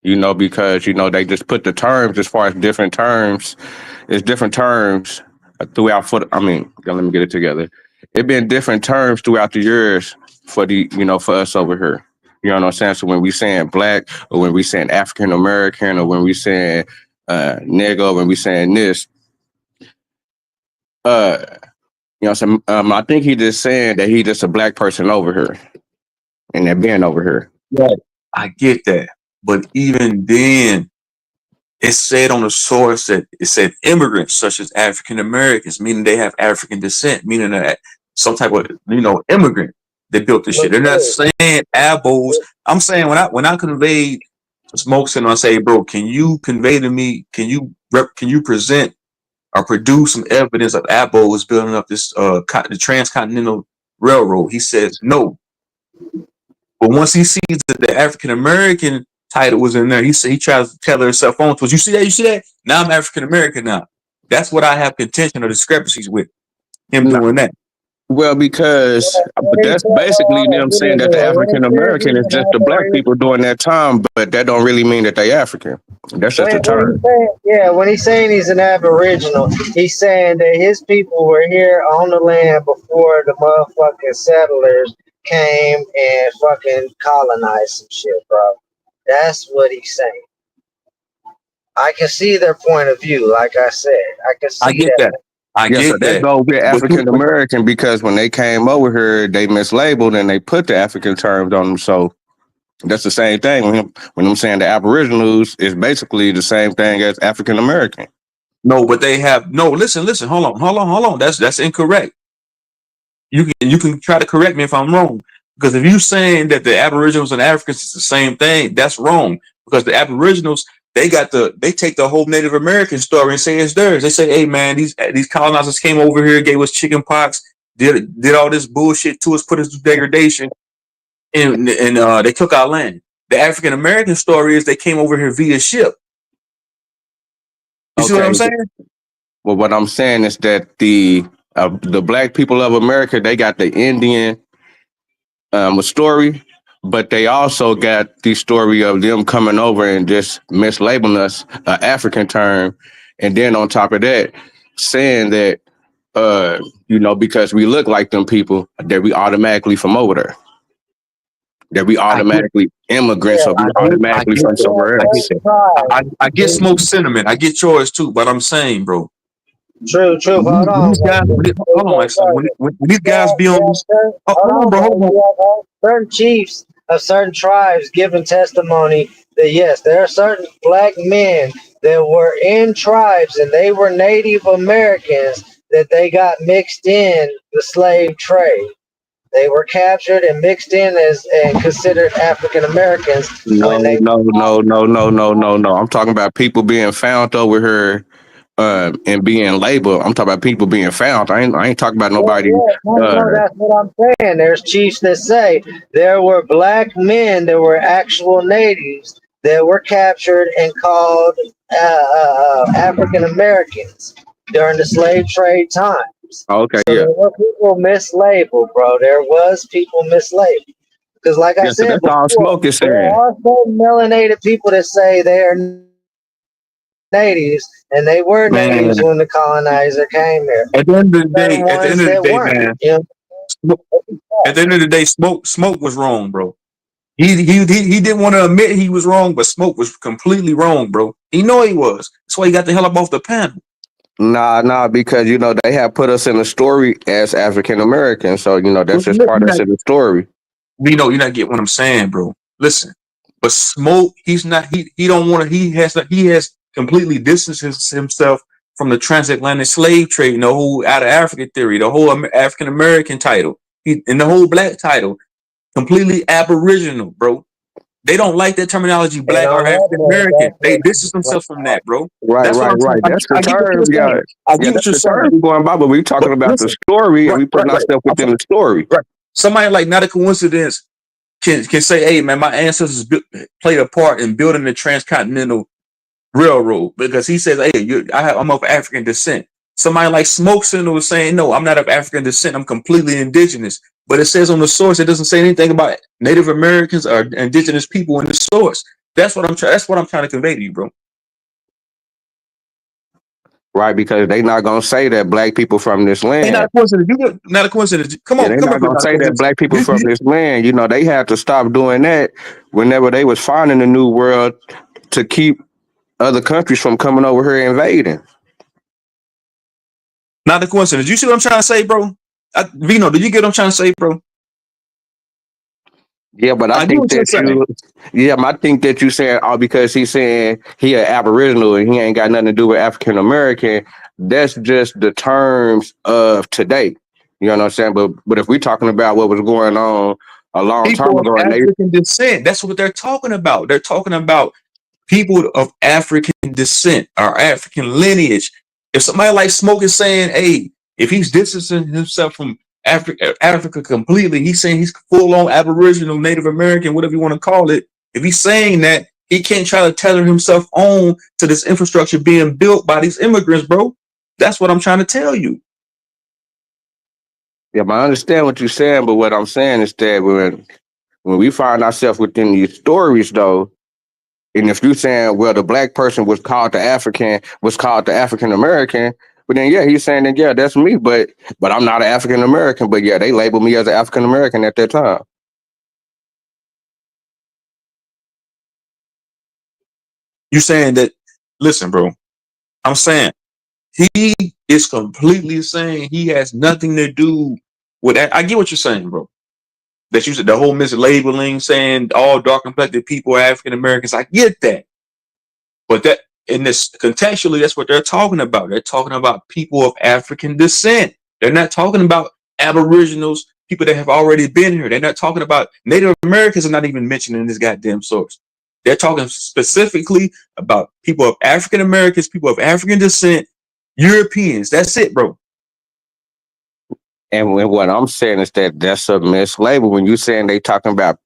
they just put the terms as far as different terms. It's different terms throughout let me get it together. It been different terms throughout the years for for us over here. You know what I'm saying? So when we saying black or when we saying African American or when we saying nigga, when we saying this, I think he just saying that he just a black person over here and they're being over here. Yeah, I get that. But even then, it said on the source that it said immigrants such as African Americans, meaning they have African descent, meaning that some type of immigrant that built this shit. They're not saying abos. I'm saying when I conveyed to Smoke and I say, bro, can you convey to me? Can you present or produce some evidence of abos building up this the transcontinental railroad? He says no. But once he sees that the African American title was in there, he tries to tell herself on to us. You see that? You see that? Now I'm African American now. That's what I have contention or discrepancies with him doing that. Well, because that's basically them saying that the African American is just the black people during that time, but that don't really mean that they African. That's just a term. When he's saying he's an Aboriginal, he's saying that his people were here on the land before the motherfucking settlers came and fucking colonized some shit, bro. That's what he's saying. I can see their point of view. Like I said, I can see I get that. I Yeah, so get that that. goes with African American because when they came over here, they mislabeled and they put the African terms on them. So that's the same thing. When I'm saying the Aboriginals is basically the same thing as African American. No, but they have no. Listen. Hold on. That's incorrect. You can try to correct me if I'm wrong. Because if you're saying that the Aboriginals and Africans is the same thing, that's wrong. Because the Aboriginals, they take the whole Native American story and say it's theirs. They say, hey man, these colonizers came over here, gave us chicken pox, did all this bullshit to us, put us through degradation, and they took our land. The African American story is they came over here via ship. You see what I'm saying? Well, what I'm saying is that the black people of America, they got the Indian story, but they also got the story of them coming over and just mislabeling us an African term, and then on top of that, saying that because we look like them people, that we automatically from over there, that we automatically immigrants, or we automatically from somewhere else. I get Smoke sentiment. I get yours too, but I'm saying, bro. True. Hold on. These guys, hold on, my son. When these guys be on this, hold on. Certain chiefs of certain tribes giving testimony that yes, there are certain black men that were in tribes and they were Native Americans that they got mixed in the slave trade. They were captured and mixed in and considered African Americans. No. I'm talking about people being found over here and being labeled. I'm talking about people being found. I ain't talking about nobody. No, that's what I'm saying. There's chiefs that say there were black men that were actual natives that were captured and called African Americans during the slave trade times. Okay, so there were people mislabeled, bro. There was people mislabeled. Because like I said before, there are some melanated people that say they're natives, and they were natives when the colonizer came here. At the end of the day, man. At the end of the day, Smoke was wrong, bro. He didn't want to admit he was wrong, but Smoke was completely wrong, bro. He know he was. That's why he got the hell up off the panel. Nah, because they have put us in the story as African Americans, so that's just part of the story. You're not getting what I'm saying, bro. Listen, But Smoke, he's not. He don't want to. He has completely distanced himself from the transatlantic slave trade and the whole out of Africa theory, the whole African American title, and the whole black title. Completely aboriginal, bro. They don't like that terminology, They black or don't African have that. American. That's They what distance themselves from that, bro. Right, That's what right, I'm saying. right. That's the I get what you're term, yeah. saying. I Yeah, get what that's you're the term saying. we going by, but we But talking about the listen, story and right, we right, putting right. ourselves within the story. Right. Somebody like not a coincidence can say, "Hey, man, my ancestors played a part in building the transcontinental railroad," because he says, "Hey, I'm of African descent." Somebody like Smoke Signal was saying, "No, I'm not of African descent. I'm completely indigenous." But it says on the source, it doesn't say anything about Native Americans or indigenous people in the source. That's what I'm trying. That's what I'm trying to convey to you, bro. Right, because they not gonna say that black people from this Ain't not land. a coincidence. Not a coincidence. Come Yeah, on, they come not up here. gonna Not a say that coincidence. black people You, from you, this land. You know, they had to stop doing that whenever they was finding the new world to keep other countries from coming over here invading. not a coincidence. You see what I'm trying to say, bro? Vino, do you get what I'm trying to say, bro? Yeah, but I I get think what you're that saying. I think that you saying all because he's saying he an Aboriginal and he ain't got nothing to do with African American. That's just the terms of today. You know what I'm saying? But if we're talking about what was going on a long time People of ago, and they African descent. That's what they're talking about. They're talking about people of African descent or African lineage. If somebody like Smoke is saying, "Hey, if he's distancing himself from Africa completely, he's saying he's full on Aboriginal, Native American, whatever you want to call it." If he's saying that, he can't try to tether himself on to this infrastructure being built by these immigrants, bro. That's what I'm trying to tell you. yeah, I understand what you're saying, but what I'm saying is that when we find ourselves within these stories, though, and if you're saying, well, the black person was called the African American, but then yeah, he's saying that yeah, that's me, but I'm not an African American, but yeah, they labeled me as an African American at that time. You saying that? Listen, bro. I'm saying he is completely saying he has nothing to do with that. I get what you're saying, bro. That you said the whole mislabeling, saying all dark complected people are African Americans. I get that. But that in this contextually, that's what they're talking about. They're talking about people of African descent. They're not talking about Aboriginals, people that have already been here. They're not talking about Native Americans are not even mentioned in this goddamn source. They're talking specifically about people of African Americans, people of African descent, Europeans. That's it, bro. And what I'm saying is that that's a mislabel. When you saying they talking about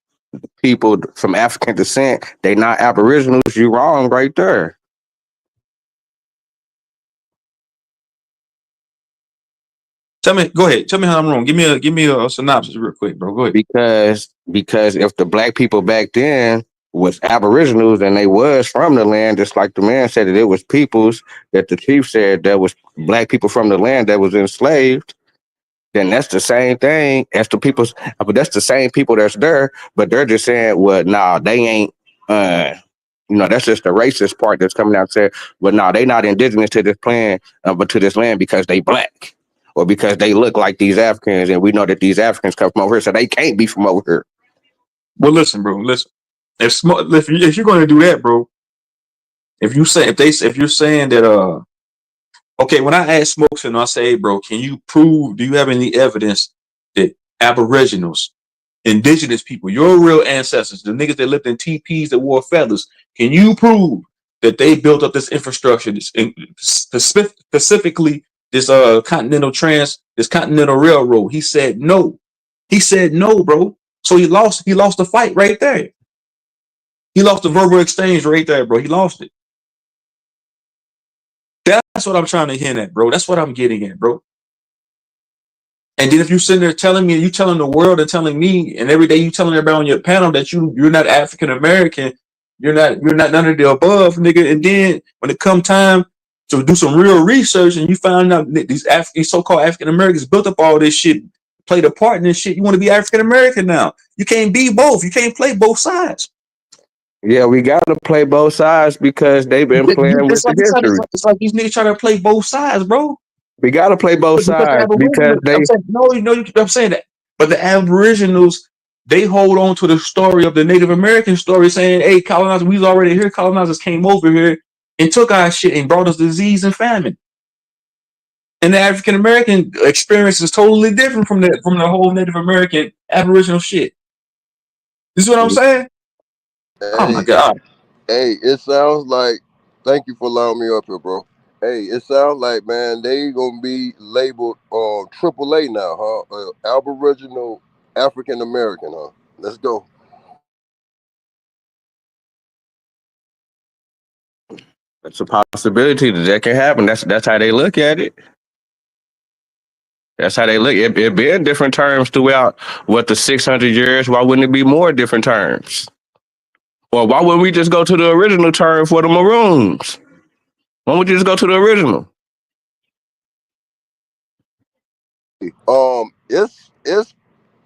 people from African descent, they not Aboriginals, you wrong right there. Tell me, go ahead. Tell me how I'm wrong. Give me a synopsis real quick, bro. Go ahead. Because if the black people back then was Aboriginals and they was from the land, just like the man said that it was peoples that the chief said that was black people from the land that was enslaved, then that's the same thing as the people's. But that's the same people that's there, but they're just saying, well, nah, they ain't. That's just the racist part that's coming out saying, well, nah, they not indigenous to this plan, but to this land because they black. Or because they look like these Africans, and we know that these Africans come from over here, so they can't be from over here. Well, listen, bro. Listen. If you're going to do that, bro. If you're saying that okay, when I ask Smokes and I say, "Hey, bro, can you prove? Do you have any evidence that Aboriginals, indigenous people, your real ancestors, the niggas that lived in teepees that wore feathers, can you prove that they built up this infrastructure, specifically this this continental railroad?" He said no. He said no, bro. So he lost the fight right there. He lost the verbal exchange right there, bro. He lost it. That's what I'm trying to hint at, bro. That's what I'm getting at, bro. And then if you're sitting there telling me, you telling the world and telling me, and every day you telling everybody on your panel that you're not African American, you're not none of the above, nigga. And then when it come time to do some real research and you find out that these so-called African Americans built up all this shit, played a part in this shit, you want to be African American now. You can't be both. You can't play both sides. Yeah, we got to play both sides because they've been playing with It's the history. like these niggas trying to play both sides, bro. We got to play both Because the sides because Aboriginals, they. I'm saying, no, I'm saying that. But the Aboriginals they hold on to the story of the Native American story, saying, "Hey, colonizers, we was already here. Colonizers came over here and took our shit and brought us disease and famine." And the African American experience is totally different from the whole Native American Aboriginal shit. You see what I'm saying? Oh my Hey, god! hey, it sounds like. Thank you for allowing me up here, bro. Hey, it sounds like, man, they gonna be labeled AAA now, huh? Aboriginal African American, huh? Let's go. It's a possibility that can happen. That's how they look at it. That's how they look. It been different terms throughout what the 600 years. Why wouldn't it be more different terms? Or why wouldn't we just go to the original term for the Maroons? Why don't we just go to the original?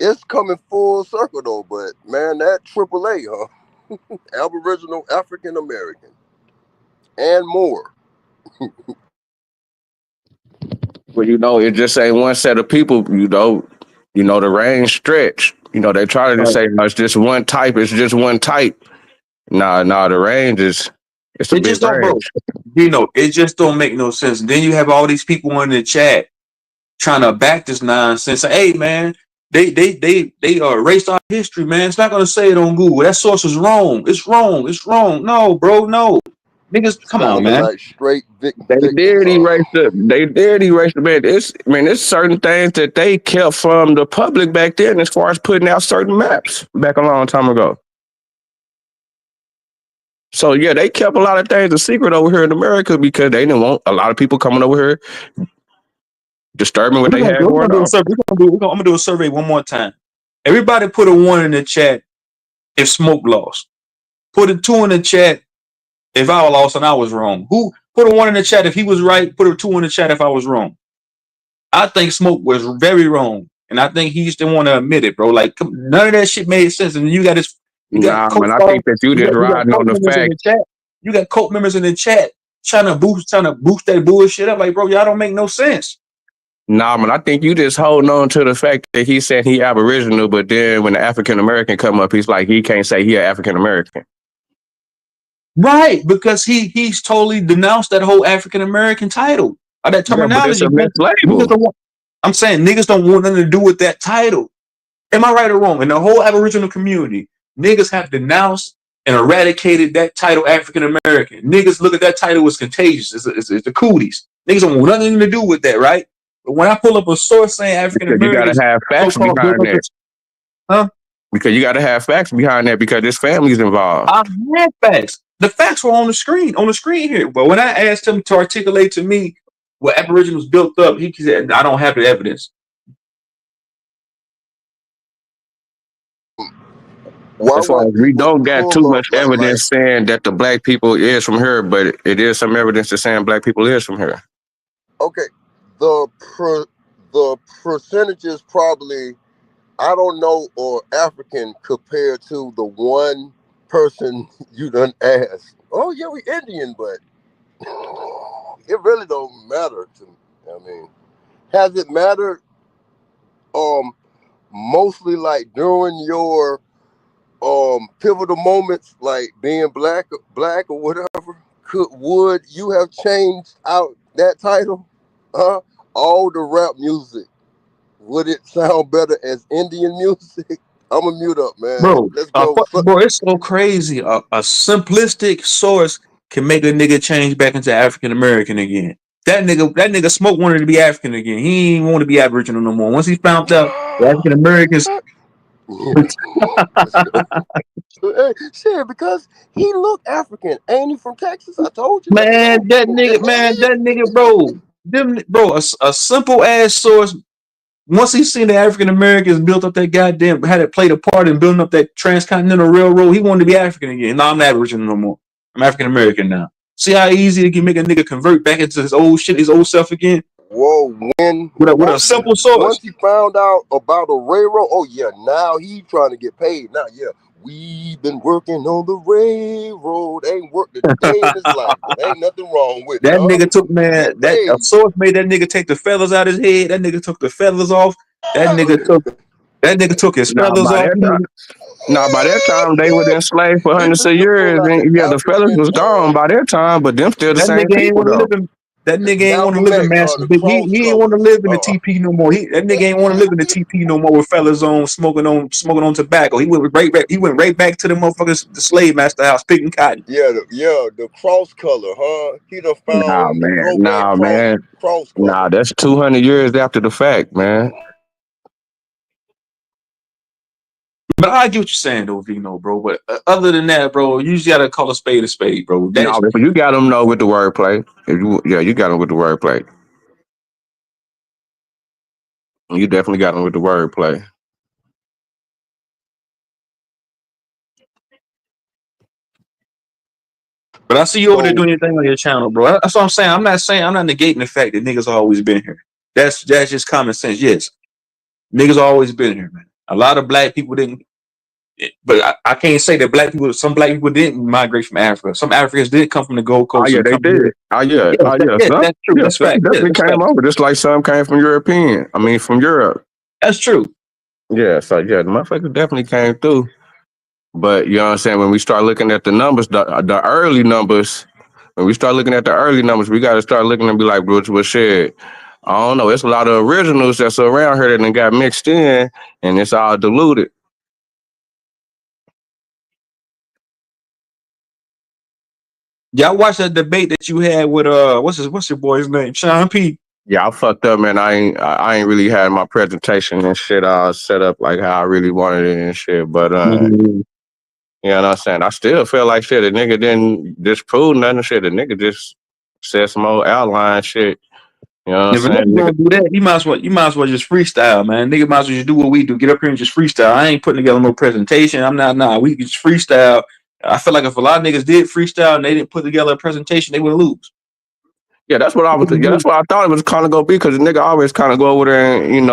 It's coming full circle though, but man, that AAA, huh? Aboriginal African American and more. Well, it just ain't one set of people. The range stretch. They try to Right. say, "No, it's just one type. It's just one type." Nah. The range it's a It big just don't, bro. range. It just don't make no sense. And then you have all these people in the chat trying to back this nonsense. Hey, man, they erased our history, man. It's not gonna say it on Google. That source is wrong. It's wrong. It's wrong. No, bro, no. Niggas, come on, Sounding man. like straight They victims, did huh? erase the. They did erase the man. It's certain things that they kept from the public back then, as far as putting out certain maps back a long time ago. So yeah, they kept a lot of things a secret over here in America because they didn't want a lot of people coming over here disturbing what We're they gonna had do, we're going gonna do a on. survey. I'm gonna do a survey one more time. Everybody put a 1 in the chat if Smoke lost. Put a 2 in the chat if I lost and I was wrong. Who put a 1 in the chat if he was right? Put a 2 in the chat if I was wrong. I think Smoke was very wrong, and I think he just didn't want to admit it, bro. Like none of that shit made sense. And you got Nah, man, I co-stars, think that you just you got riding on cult the members in fact. the chat. You got cult members in the chat trying to boost that bullshit up. Like, bro, y'all don't make no sense. Nah, man, I think you just holding on to the fact that he said he Aboriginal, but then when the African American come up, he's like he can't say he African American. Right, because he's totally denounced that whole African American title or that Yeah, but it's terminology. a Niggas mislabel. don't want, I'm saying niggas don't want nothing to do with that title. Am I right or wrong? In the whole Aboriginal community, niggas have denounced and eradicated that title African American. Niggas look at that title as contagious. It's the cooties. Niggas don't want nothing to do with that, right? But when I pull up a source saying African Because you gotta Americans have facts so-called built behind up that. this, huh? Because you gotta have facts behind that because there's families involved. I had facts. The facts were on the screen here. But when I asked him to articulate to me what Aboriginals built up, he said, I don't have the evidence. Why As far won't as we people don't got too pull up much evidence saying that the black people is from here, but it is some evidence that's saying black people is from here. okay, the percentages probably, I don't know, or African compared to the one person you done asked. Oh yeah, we Indian, but it really don't matter to me. I mean, has it mattered? Mostly like during your pivotal moments, like being black or whatever. Would you have changed out that title? All the rap music, would it sound better as Indian music? I'm gonna mute up, man. Bro, Let's go. bro, it's so crazy. A simplistic source can make a nigga change back into African American again. That nigga Smoke wanted to be African again. He ain't want to be Aboriginal no more. Once he found out the African Americans, Let's go. Hey, shit, because he look African. Ain't he from Texas? I told you. Let's man, go. that nigga, bro, a simple ass source. Once he seen the African Americans built up that goddamn, had it played a part in building up that transcontinental railroad, he wanted to be African again. No, I'm not Aboriginal no more. I'm African American now. See how easy it can make a nigga convert back into his old shit, his old self again? Whoa, With a simple source. once he found out about a railroad, oh yeah, now he trying to get paid. Now, yeah, we've been working on the railroad. Ain't worked a day in his life, but ain't nothing wrong with it, That huh? nigga took, man, Get that a paid. source made that nigga take the feathers out his head. That nigga took the feathers off. That nigga took That nigga took his Nah, feathers by off. that time, by that time they were enslaved for He hundreds of looked more years, like and an yeah, the feathers African was gone by that time, but them still the That same nigga ain't people want to though. live in. That nigga ain't want to Malcolm live in X, massive. the He cross ain't want to colors. live in the TP no more. That nigga ain't want to live in the TP no more with fellas on smoking on tobacco. He went right back. He went right back to the motherfuckers, the slave master house, picking cotton. The cross color, huh? He done Nah, found the man, throwback cross color. that's 200 years after the fact, man. But I get what you're saying though, Vino, bro. But other than that, bro, you just gotta call a spade, bro. No, That's if you got them though with the wordplay. You got them with the wordplay. You definitely got them with the wordplay. But I see you over there So doing your thing on your channel, bro. That's what I'm saying. I'm not negating the fact that niggas always been here. That's just common sense. Yes, niggas always been here, man. A lot of black people didn't, but I can't say that some black people didn't migrate from Africa. Some Africans did come from the Gold Oh Coast yeah, and they come did. here. Oh yeah, Yes, yes, some, that's true. That's some fact. Yes, definitely that's came fact. over, just like some came from from Europe. That's true. Yeah, so yeah, the motherfuckers definitely came through. But you know what I'm saying? When we start looking at the numbers, the early numbers, when we start looking at the early numbers, we got to start looking and be like, bro, well, shit. I don't know. It's a lot of originals that's around here that then got mixed in, and it's all diluted. Y'all watch that debate that you had with what's your boy's name? Sean P. Yeah, I fucked up, man. I ain't really had my presentation and shit all set up like how I really wanted it and shit. But you know what I'm saying? I still feel like shit. The nigga didn't disprove nothing. Shit, the nigga just said some old outline shit. You know what I'm If a saying? nigga Nigga, gonna do that, you might as well just freestyle, man. Nigga might as well just do what we do. Get up here and just freestyle. I ain't putting together no presentation. I'm not we can just freestyle. I feel like if a lot of niggas did freestyle and they didn't put together a presentation, they would lose. yeah, that's what I was. Yeah, that's what I thought it was kind of gonna be because the nigga always kind of go over there and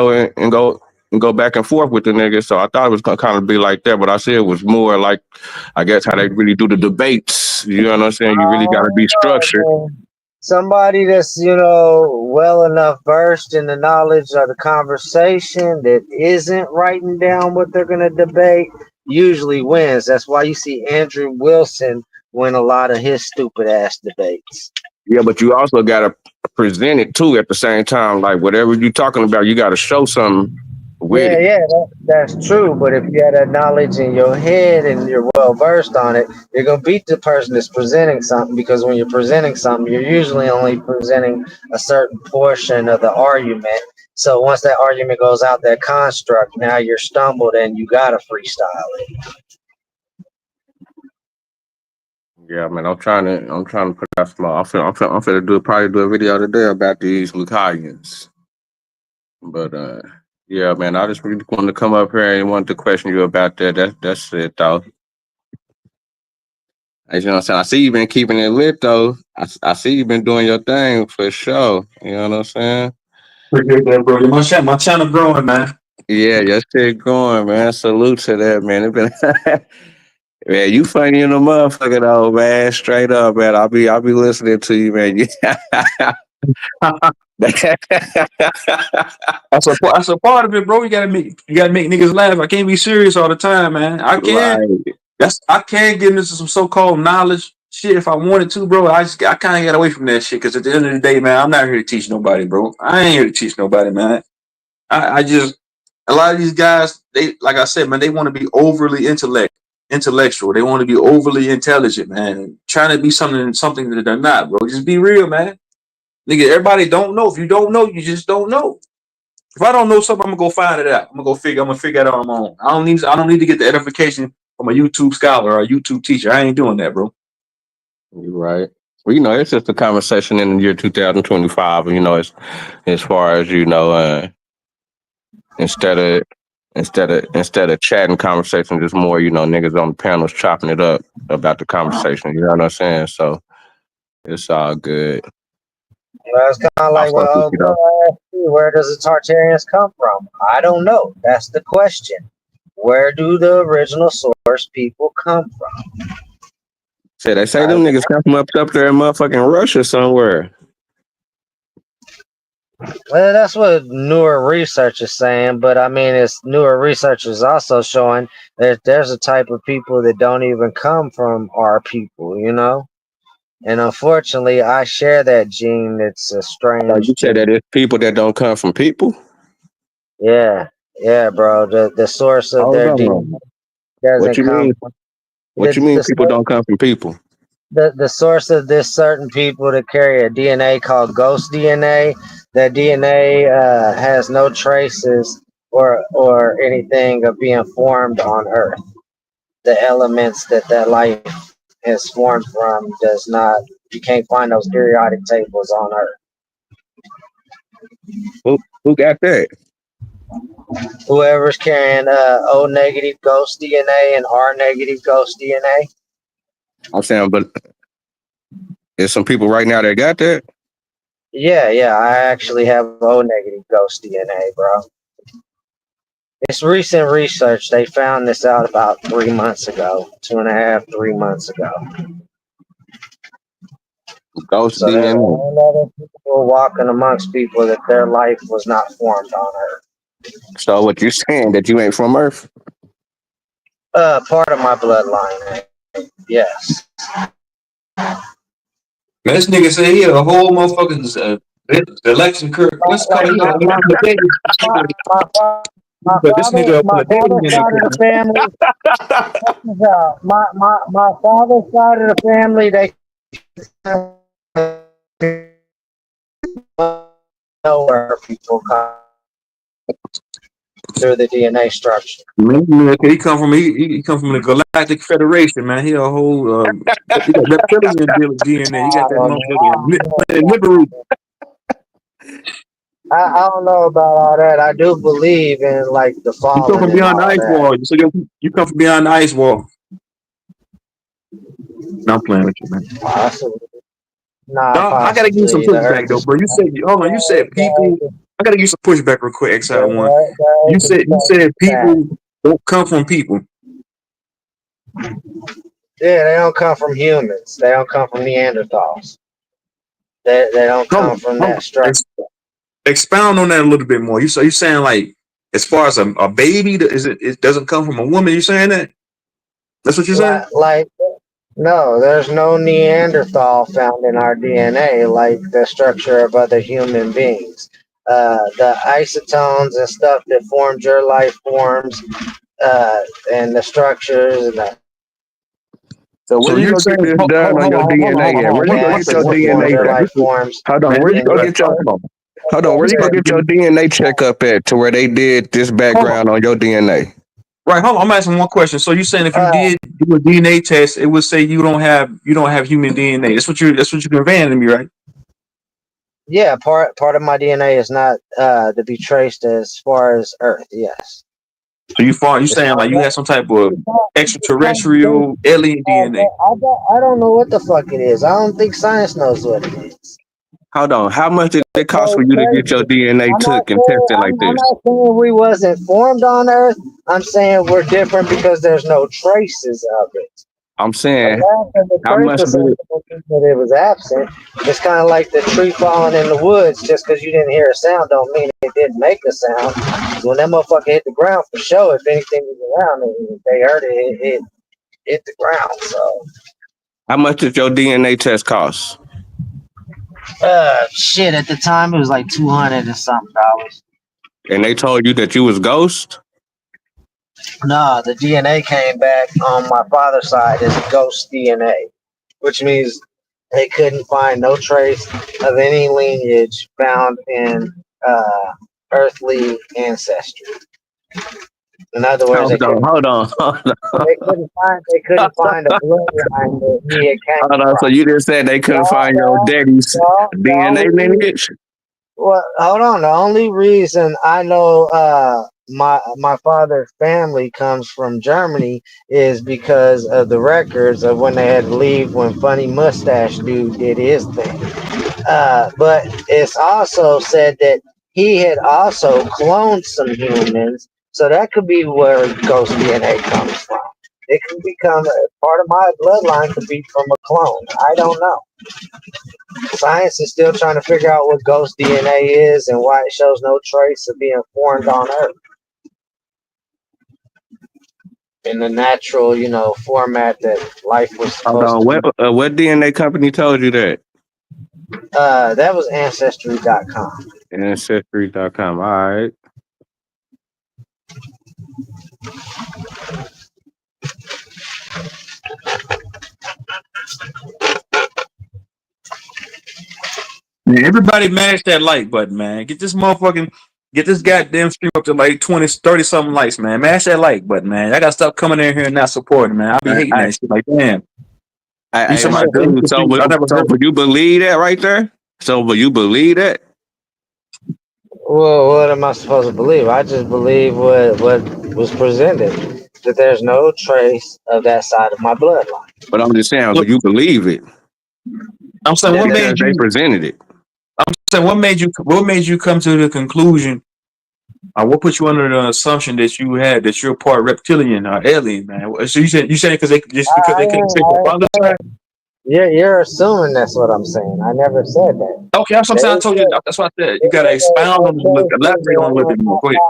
and go back and forth with the nigga. So I thought it was gonna kind of be like that, but I see it was more like I guess how they really do the debates. You know what I'm saying? You really got to be structured. Somebody that's, well enough versed in the knowledge of the conversation that isn't writing down what they're going to debate usually wins. That's why you see Andrew Wilson win a lot of his stupid ass debates. Yeah, but you also got to present it too at the same time. Like whatever you're talking about, you got to show something with it. Yeah, that's true. But if you have that knowledge in your head and you're well versed on it, you're gonna beat the person that's presenting something because when you're presenting something, you're usually only presenting a certain portion of the argument. So once that argument goes out that construct, now you're stumbled and you gotta freestyle it. Yeah, man, I'm trying to put that small. I'm finna probably do a video today about these Lucalians. But yeah, man, I just really wanted to come up here and wanted to question you about that. That's it, though. You know what I'm saying? I see you been keeping it lit, though. I see you been doing your thing for sure. You know what I'm saying? Appreciate that, bro. My channel growing, man. Yeah, your shit going, man. Salute to that, man. It been man, you funny in the motherfucker though, man. Straight up, man. I'll be listening to you, man. That's a part of it, bro. You gotta make niggas laugh. I can't be serious all the time, man. Right. I can get into some so-called knowledge shit if I wanted to, bro. I kind of got away from that shit because at the end of the day, man, I'm not here to teach nobody, bro. I ain't here to teach nobody, man. I just a lot of these guys, they like I said, man, they want to be overly intellectual. They want to be overly intelligent, man. Trying to be something that they're not, bro. Just be real, man. Nigga, everybody don't know. If you don't know, you just don't know. If I don't know something, I'm gonna go find it out. I'm gonna figure it out on my own. I don't need to get the edification from a YouTube scholar or a YouTube teacher. I ain't doing that, bro. You're right. Well, it's just a conversation in the year 2025. As far as instead of instead of chatting conversation, just more niggas on the panels chopping it up about the conversation. You know what I'm saying? So it's all good. Well, it's kind of I like, fuck with you though. where does the Tartarians come from? I don't know. That's the question. Where do the original source people come from? Say they say them niggas come from up there in motherfucking Russia somewhere. Well, that's what newer research is saying, but I mean, it's newer research is also showing that there's a type of people that don't even come from our people, you know? And unfortunately, I share that gene. It's a You strange said gene. that it's people that don't come from people. Yeah, yeah, bro. The source of Hold their DNA on. What doesn't you come mean? from What you mean? the People don't come from people? the source of this certain people that carry a DNA called ghost DNA. That DNA has no traces or anything of being formed on Earth. The elements that life is formed from does not. You can't find those periodic tables on Earth. Who got that? Whoever's carrying O negative ghost DNA and R negative ghost DNA. I'm saying, but there's some people right now that got that. Yeah, yeah. I actually have O negative ghost DNA, bro. It's recent research. They found this out about 3 months ago, 2.5, 3 months ago. Ghost So there's a DNA. whole lot of people walking amongst people that their life was not formed on Earth. So what you saying that you ain't from Earth? Part of my bloodline, yes. Man, this nigga say he a whole motherfucking the election Kirk. What's it called? Like He a but this nigga my put a daddy father's in side of the the family. My father's side of the family, they know where people come through the DNA structure. man, he come from the Galactic Federation, man. He a whole he got reptilian DNA. He got that motherfucking planet Nibiru. I don't know about all that. I do believe in like the You come fallen from and beyond the all ice that. wall. So you come from beyond the ice wall. No, I'm playing with you, man. Possibly. Not No, I gotta give you some possibly. The pushback earth though, is bro. You said hold on. You said people. I gotta give you some pushback real quick. XI1. the You earth is said flat. people don't come from people. Yeah, they don't come from humans. They don't come from Neanderthals. They don't Hold come on, from hold that on. structure. Expound on that a little bit more. You saying like as far as a baby, it doesn't come from a woman? You saying that? That's what you're saying? Like no, there's no Neanderthal found in our DNA like the structure of other human beings. The isotones and stuff that formed your life forms, and the structures and the So So where you you're go get saying this hold done on your DNA at? Where you go on one get your second, formed DNA? your life forms. Hold on. man. Where you go get your Hold on. Where you go get your DNA checkup at to where they did this Hold on. background on your DNA? Right, hold on. I'm asking one question. So you're saying if you did do a DNA test, it would say you don't have human DNA. That's what you're conveying to me, right? Yeah, part of my DNA is not to be traced as far as Earth. Yes, So you it's saying like you have some type of not. extraterrestrial alien DNA. I don't know what the fuck it is. I don't think science knows what it is. Hold on. How much did it cost No for you to get your traces. DNA took and tested like I'm this? not saying we wasn't formed on Earth. I'm saying we're different because there's no traces of it. I'm The saying, lack of the how much traces did it? doesn't mean that it was absent. It's kind of like the tree falling in the woods. Just because you didn't hear a sound, don't mean it didn't make a sound. When that motherfucker hit the ground, for sure, if anything was around it, they heard it, it hit the ground. So, How much did your DNA test cost? shit. At the time, it was like $200 and something dollars. And they told you that you was ghost. Nah, the DNA came back on my father's side as ghost DNA, which means they couldn't find no trace of any lineage found in earthly ancestry. In other words, Hold on. Hold on. Hold on. they couldn't find a bloodline that he had came Hold on. So from. you just said they couldn't find your No, daddy's no, the DNA lineage? well, hold on. The only reason I know my father's family comes from Germany is because of the records of when they had to leave when Funny Mustache Dude did his thing. But it's also said that he had also cloned some humans, so that could be where ghost DNA comes from. It can become a part of my bloodline could be from a clone. I don't know. Science is still trying to figure out what ghost DNA is and why it shows no trace of being formed on Earth in the natural, format that life was Hold supposed on. to be. What DNA company told you that? That was Ancestry.com. Ancestry.com. All right. Man, everybody mash that like button, man. Get this goddamn stream up to like 20, 30 something likes, man. Mash that like button, man. I gotta stop coming in here and not supporting, man. I be hating that shit. Like, damn. You Hey, my somebody say you dude. can see, I never So heard. would you believe that right there? So would you believe that? Well, what am I supposed to believe? I just believe what was presented. That there's no trace of that side of my bloodline. But I'm just saying, would you believe it? I'm saying, That what there- made Because they you? presented it. I'm saying, what made you come to the conclusion? What put you under the assumption that you're part reptilian or alien, man? So you said because they couldn't take your father's side? You're assuming that's what I'm saying. I never said that. Okay, that's what I'm saying. I told you. That's what I said. You gotta expound on it, elaborate on it a little bit more. Go ahead.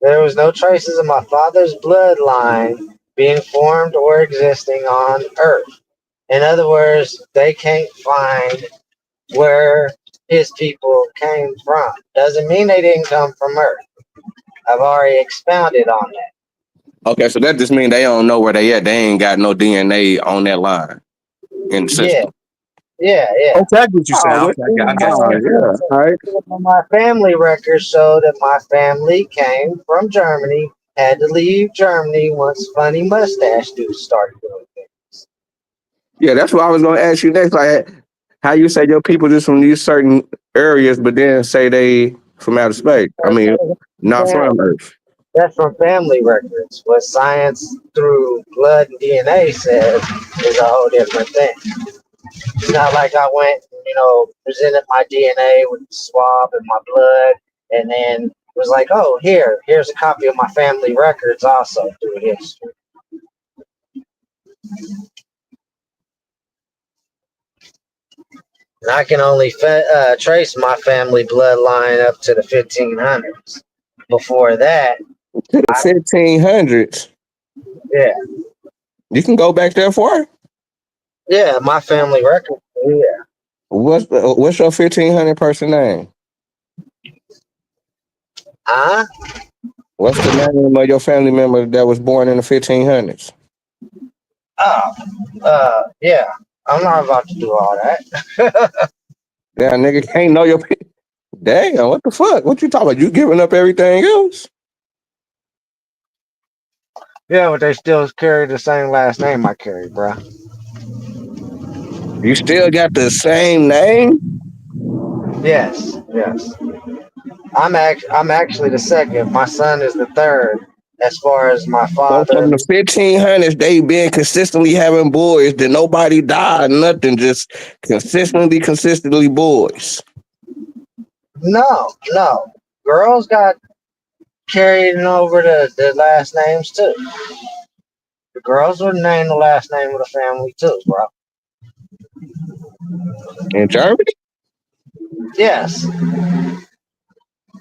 There was no traces of my father's bloodline being formed or existing on Earth. In other words, they can't find where his people came from. Doesn't mean they didn't come from Earth. I've already expounded on that. Okay, so that just means they don't know where they at. They ain't got no DNA on that line in the Yeah, system. yeah. Okay, I get what you're saying. Oh, Okay, I got you. yeah. All right. My family records show that my family came from Germany, had to leave Germany once Funny Mustache Dude started doing things. Yeah, that's what I was gonna ask you next. Like, how you say your people just from these certain areas, but then say they from outer space? I mean, not from Earth. That's from family records. What science through blood and DNA says is a whole different thing. It's not like I went, presented my DNA with the swab and my blood, and then was like, oh, here's a copy of my family records also through history. And I can only trace my family bloodline up to the 1500s. Before that, To the 1500s. Yeah. You can go back there far. Yeah, my family record. Yeah. What's your 1500 person name? Huh? What's the name of your family member that was born in the 1500s? Yeah. I'm not about to do all that. Yeah, nigga can't know your. Damn, what the fuck? What you talking about? You giving up everything else? Yeah, but they still carry the same last name I carry, bro. You still got the same name? Yes. I'm actually the second. My son is the third. As far as my So father. from the 1500s, they been consistently having boys. That nobody died, nothing. Just consistently boys. No. Girls got carried over the last names too. The girls were named the last name of the family too, bro. In Germany? Yes.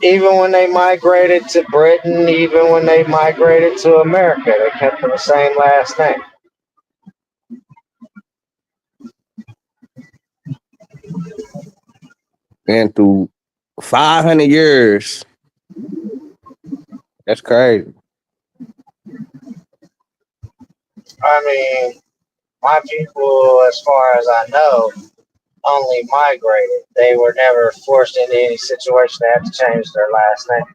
Even when they migrated to Britain, even when they migrated to America, they kept the same last name. And through 500 years. That's crazy. I mean, my people, as far as I know, only migrated. They were never forced into any situation to have to change their last name.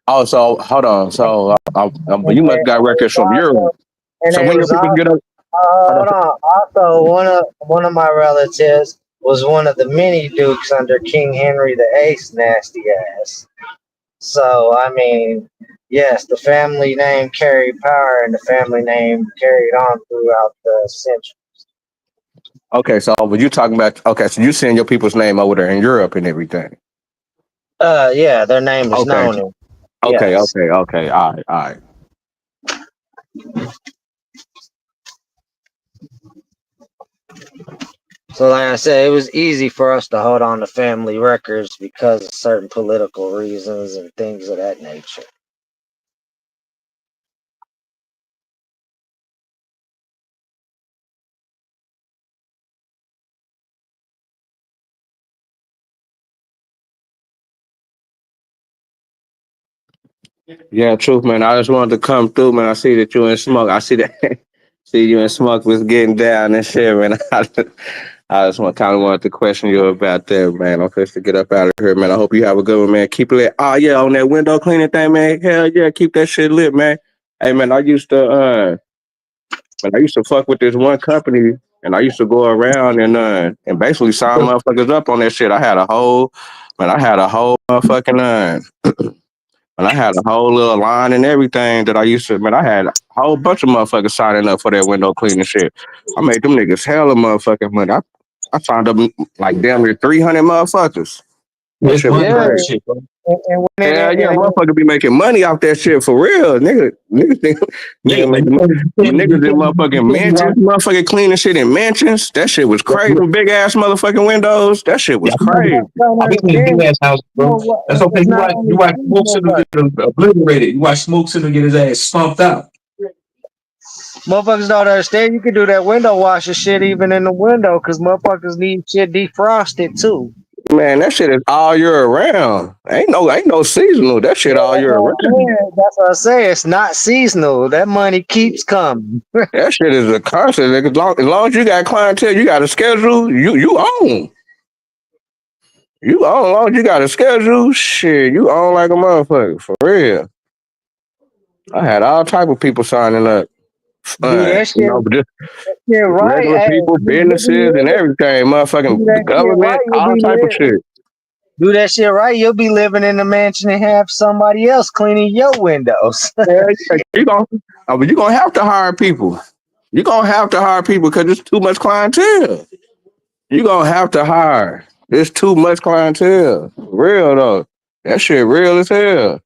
Oh, so hold on. So but you must got records from Europe. And So they when your was people also, get up, hold on. hold on. Also, one of my relatives was one of the many dukes under King Henry VIII, nasty ass. So I mean, yes, the family name carried power, and the family name carried on throughout the century. Okay, so but you talking about so you seeing your people's name over there in Europe and everything. Yeah, their name is Okay. known. Okay. Yes. All right. So, like I said, it was easy for us to hold on to family records because of certain political reasons and things of that nature. Yeah, truth, man. I just wanted to come through, man. I see that you and Smoke. I see that. See you and Smoke was getting down and shit, man. I just kind of wanted to question you about that, man. I'm supposed to get up out of here, man. I hope you have a good one, man. Keep it lit. Oh yeah, on that window cleaning thing, man. Hell yeah, keep that shit lit, man. Hey man, I used to fuck with this one company, and I used to go around and basically sign motherfuckers up on that shit. I had a whole motherfucking and I had a whole little line and everything that I used to, man, I had a whole bunch of motherfuckers signing up for that window cleaning shit. I made them niggas hella motherfucking money. I signed up like damn near 300 motherfuckers. That It's shit was money Yeah, in that crazy. shit, bro. and when Yeah, it, yeah, and motherfucker be making money off that shit for real. Niggas think, Yeah, niggas but making niggas in you motherfucking can't be mansions, watching. motherfucking cleaning shit in mansions. That shit was crazy. Yeah, Big ass motherfucking windows. That shit yeah, was crazy. don't I've been in big understand, ass houses, you bro. know what? That's okay. It's You not watch, only Smoke seasonal, Signal but get obliterated. You watch Smoke Signal get his ass stomped out. motherfuckers don't understand. You can do that window washer shit even in the window because motherfuckers need shit defrosted too. Man, that shit is all year round. Ain't no seasonal. That shit all year round. That's what I say. It's not seasonal. That money keeps coming. That shit is a constant. Nigga. As long as you got clientele, you got a schedule. You own. You own. As long as you got a schedule, shit, you own like a motherfucker for real. I had all type of people signing up. Do that shit, But just shit right. regular Hey, people, you'll be businesses, and living. everything. Do Motherfucking the that shit right. government, You'll all be type of living. shit. Do that shit right. You'll be living in the mansion and have somebody else cleaning your windows. Yeah, yeah. But you gonna have to hire people. You gonna have to hire people because there's too much clientele. You gonna have to hire. There's too much clientele. Real though. That shit real as hell.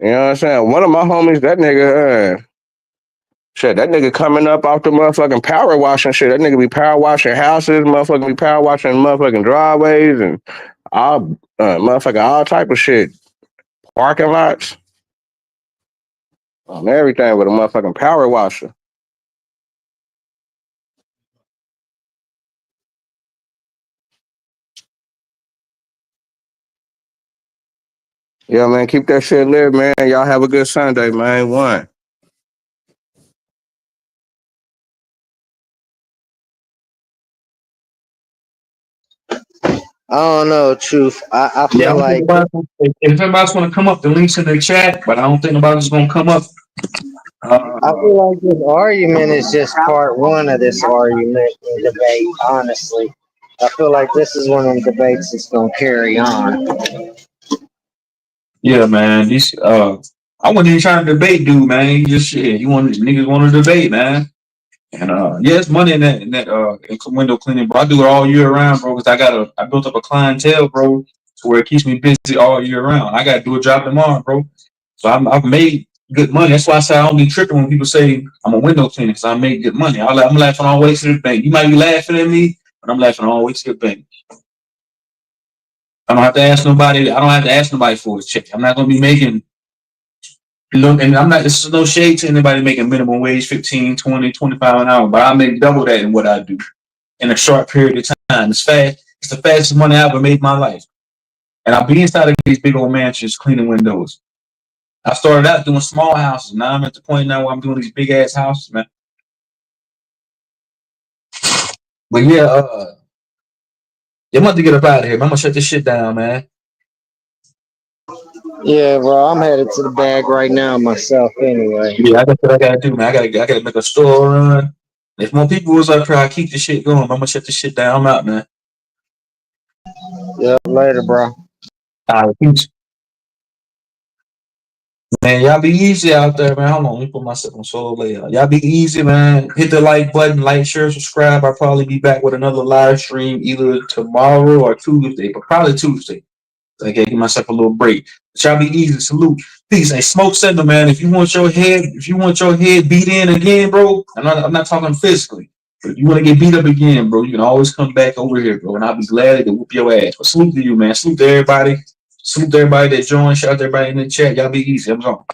You know what I'm saying? One of my homies, that nigga coming up off the motherfucking power washing shit. That nigga be power washing houses, motherfucking be power washing motherfucking driveways and motherfucking all type of shit. Parking lots, everything with a motherfucking power washer. Yeah, man, keep that shit lit, man. Y'all have a good Sunday, man. One. I don't know, truth. I Yeah, I feel don't think like if everybody's gonna come up, the links in the chat, but I don't think nobody's gonna come up. I feel like this argument is just part one of this argument and debate. Honestly, I feel like this is one of the debates that's gonna carry on. Yeah, man. I wasn't even trying to debate, dude, man. You just shit. You want niggas want to debate, man. And yeah, it's money in window cleaning, bro. I do it all year round, bro, because I built up a clientele, bro, to where it keeps me busy all year round. I gotta do a job tomorrow, bro. So I've made good money. That's why I say I don't be tripping when people say I'm a window cleaner, because I make good money. I'm laughing all the way to the bank. You might be laughing at me, but I'm laughing all the way to the bank. I don't have to ask nobody. I don't have to ask nobody for a check. I'm not gonna be making. Look, and I'm not. This is no shade to anybody making minimum wage, 15, 20, 25 an hour, but I make double that in what I do in a short period of time. It's fast. It's the fastest money I ever made in my life. And I'll be inside of these big old mansions cleaning windows. I started out doing small houses. Now I'm at the point now where I'm doing these big ass houses, man. But yeah, I'm about to get up out of here, man. I'm gonna shut this shit down, man. Yeah, bro, I'm headed to the bag right now myself. Anyway. Yeah, that's what I gotta do, man. I gotta make a store run. If more people was up here, I keep this shit going. I'm gonna shut this shit down. I'm out, man. Yeah, later, bro. All right, peace. Man, y'all be easy out there, man. Hold on, let me put myself on solo layout. Y'all be easy, man. Hit the like button, like, share, subscribe. I'll probably be back with another live stream either tomorrow or Tuesday, but probably Tuesday. So I gotta give myself a little break. Y'all be easy. Salute. Peace. Hey, Smoke Signal, man. If you want your head beat in again, bro. I'm not talking physically. But if you want to get beat up again, bro, you can always come back over here, bro. And I'll be glad to whoop your ass. But salute to you, man. Salute to everybody. Salute to everybody that joined. Shout out to everybody in the chat. Y'all be easy. I'm gone.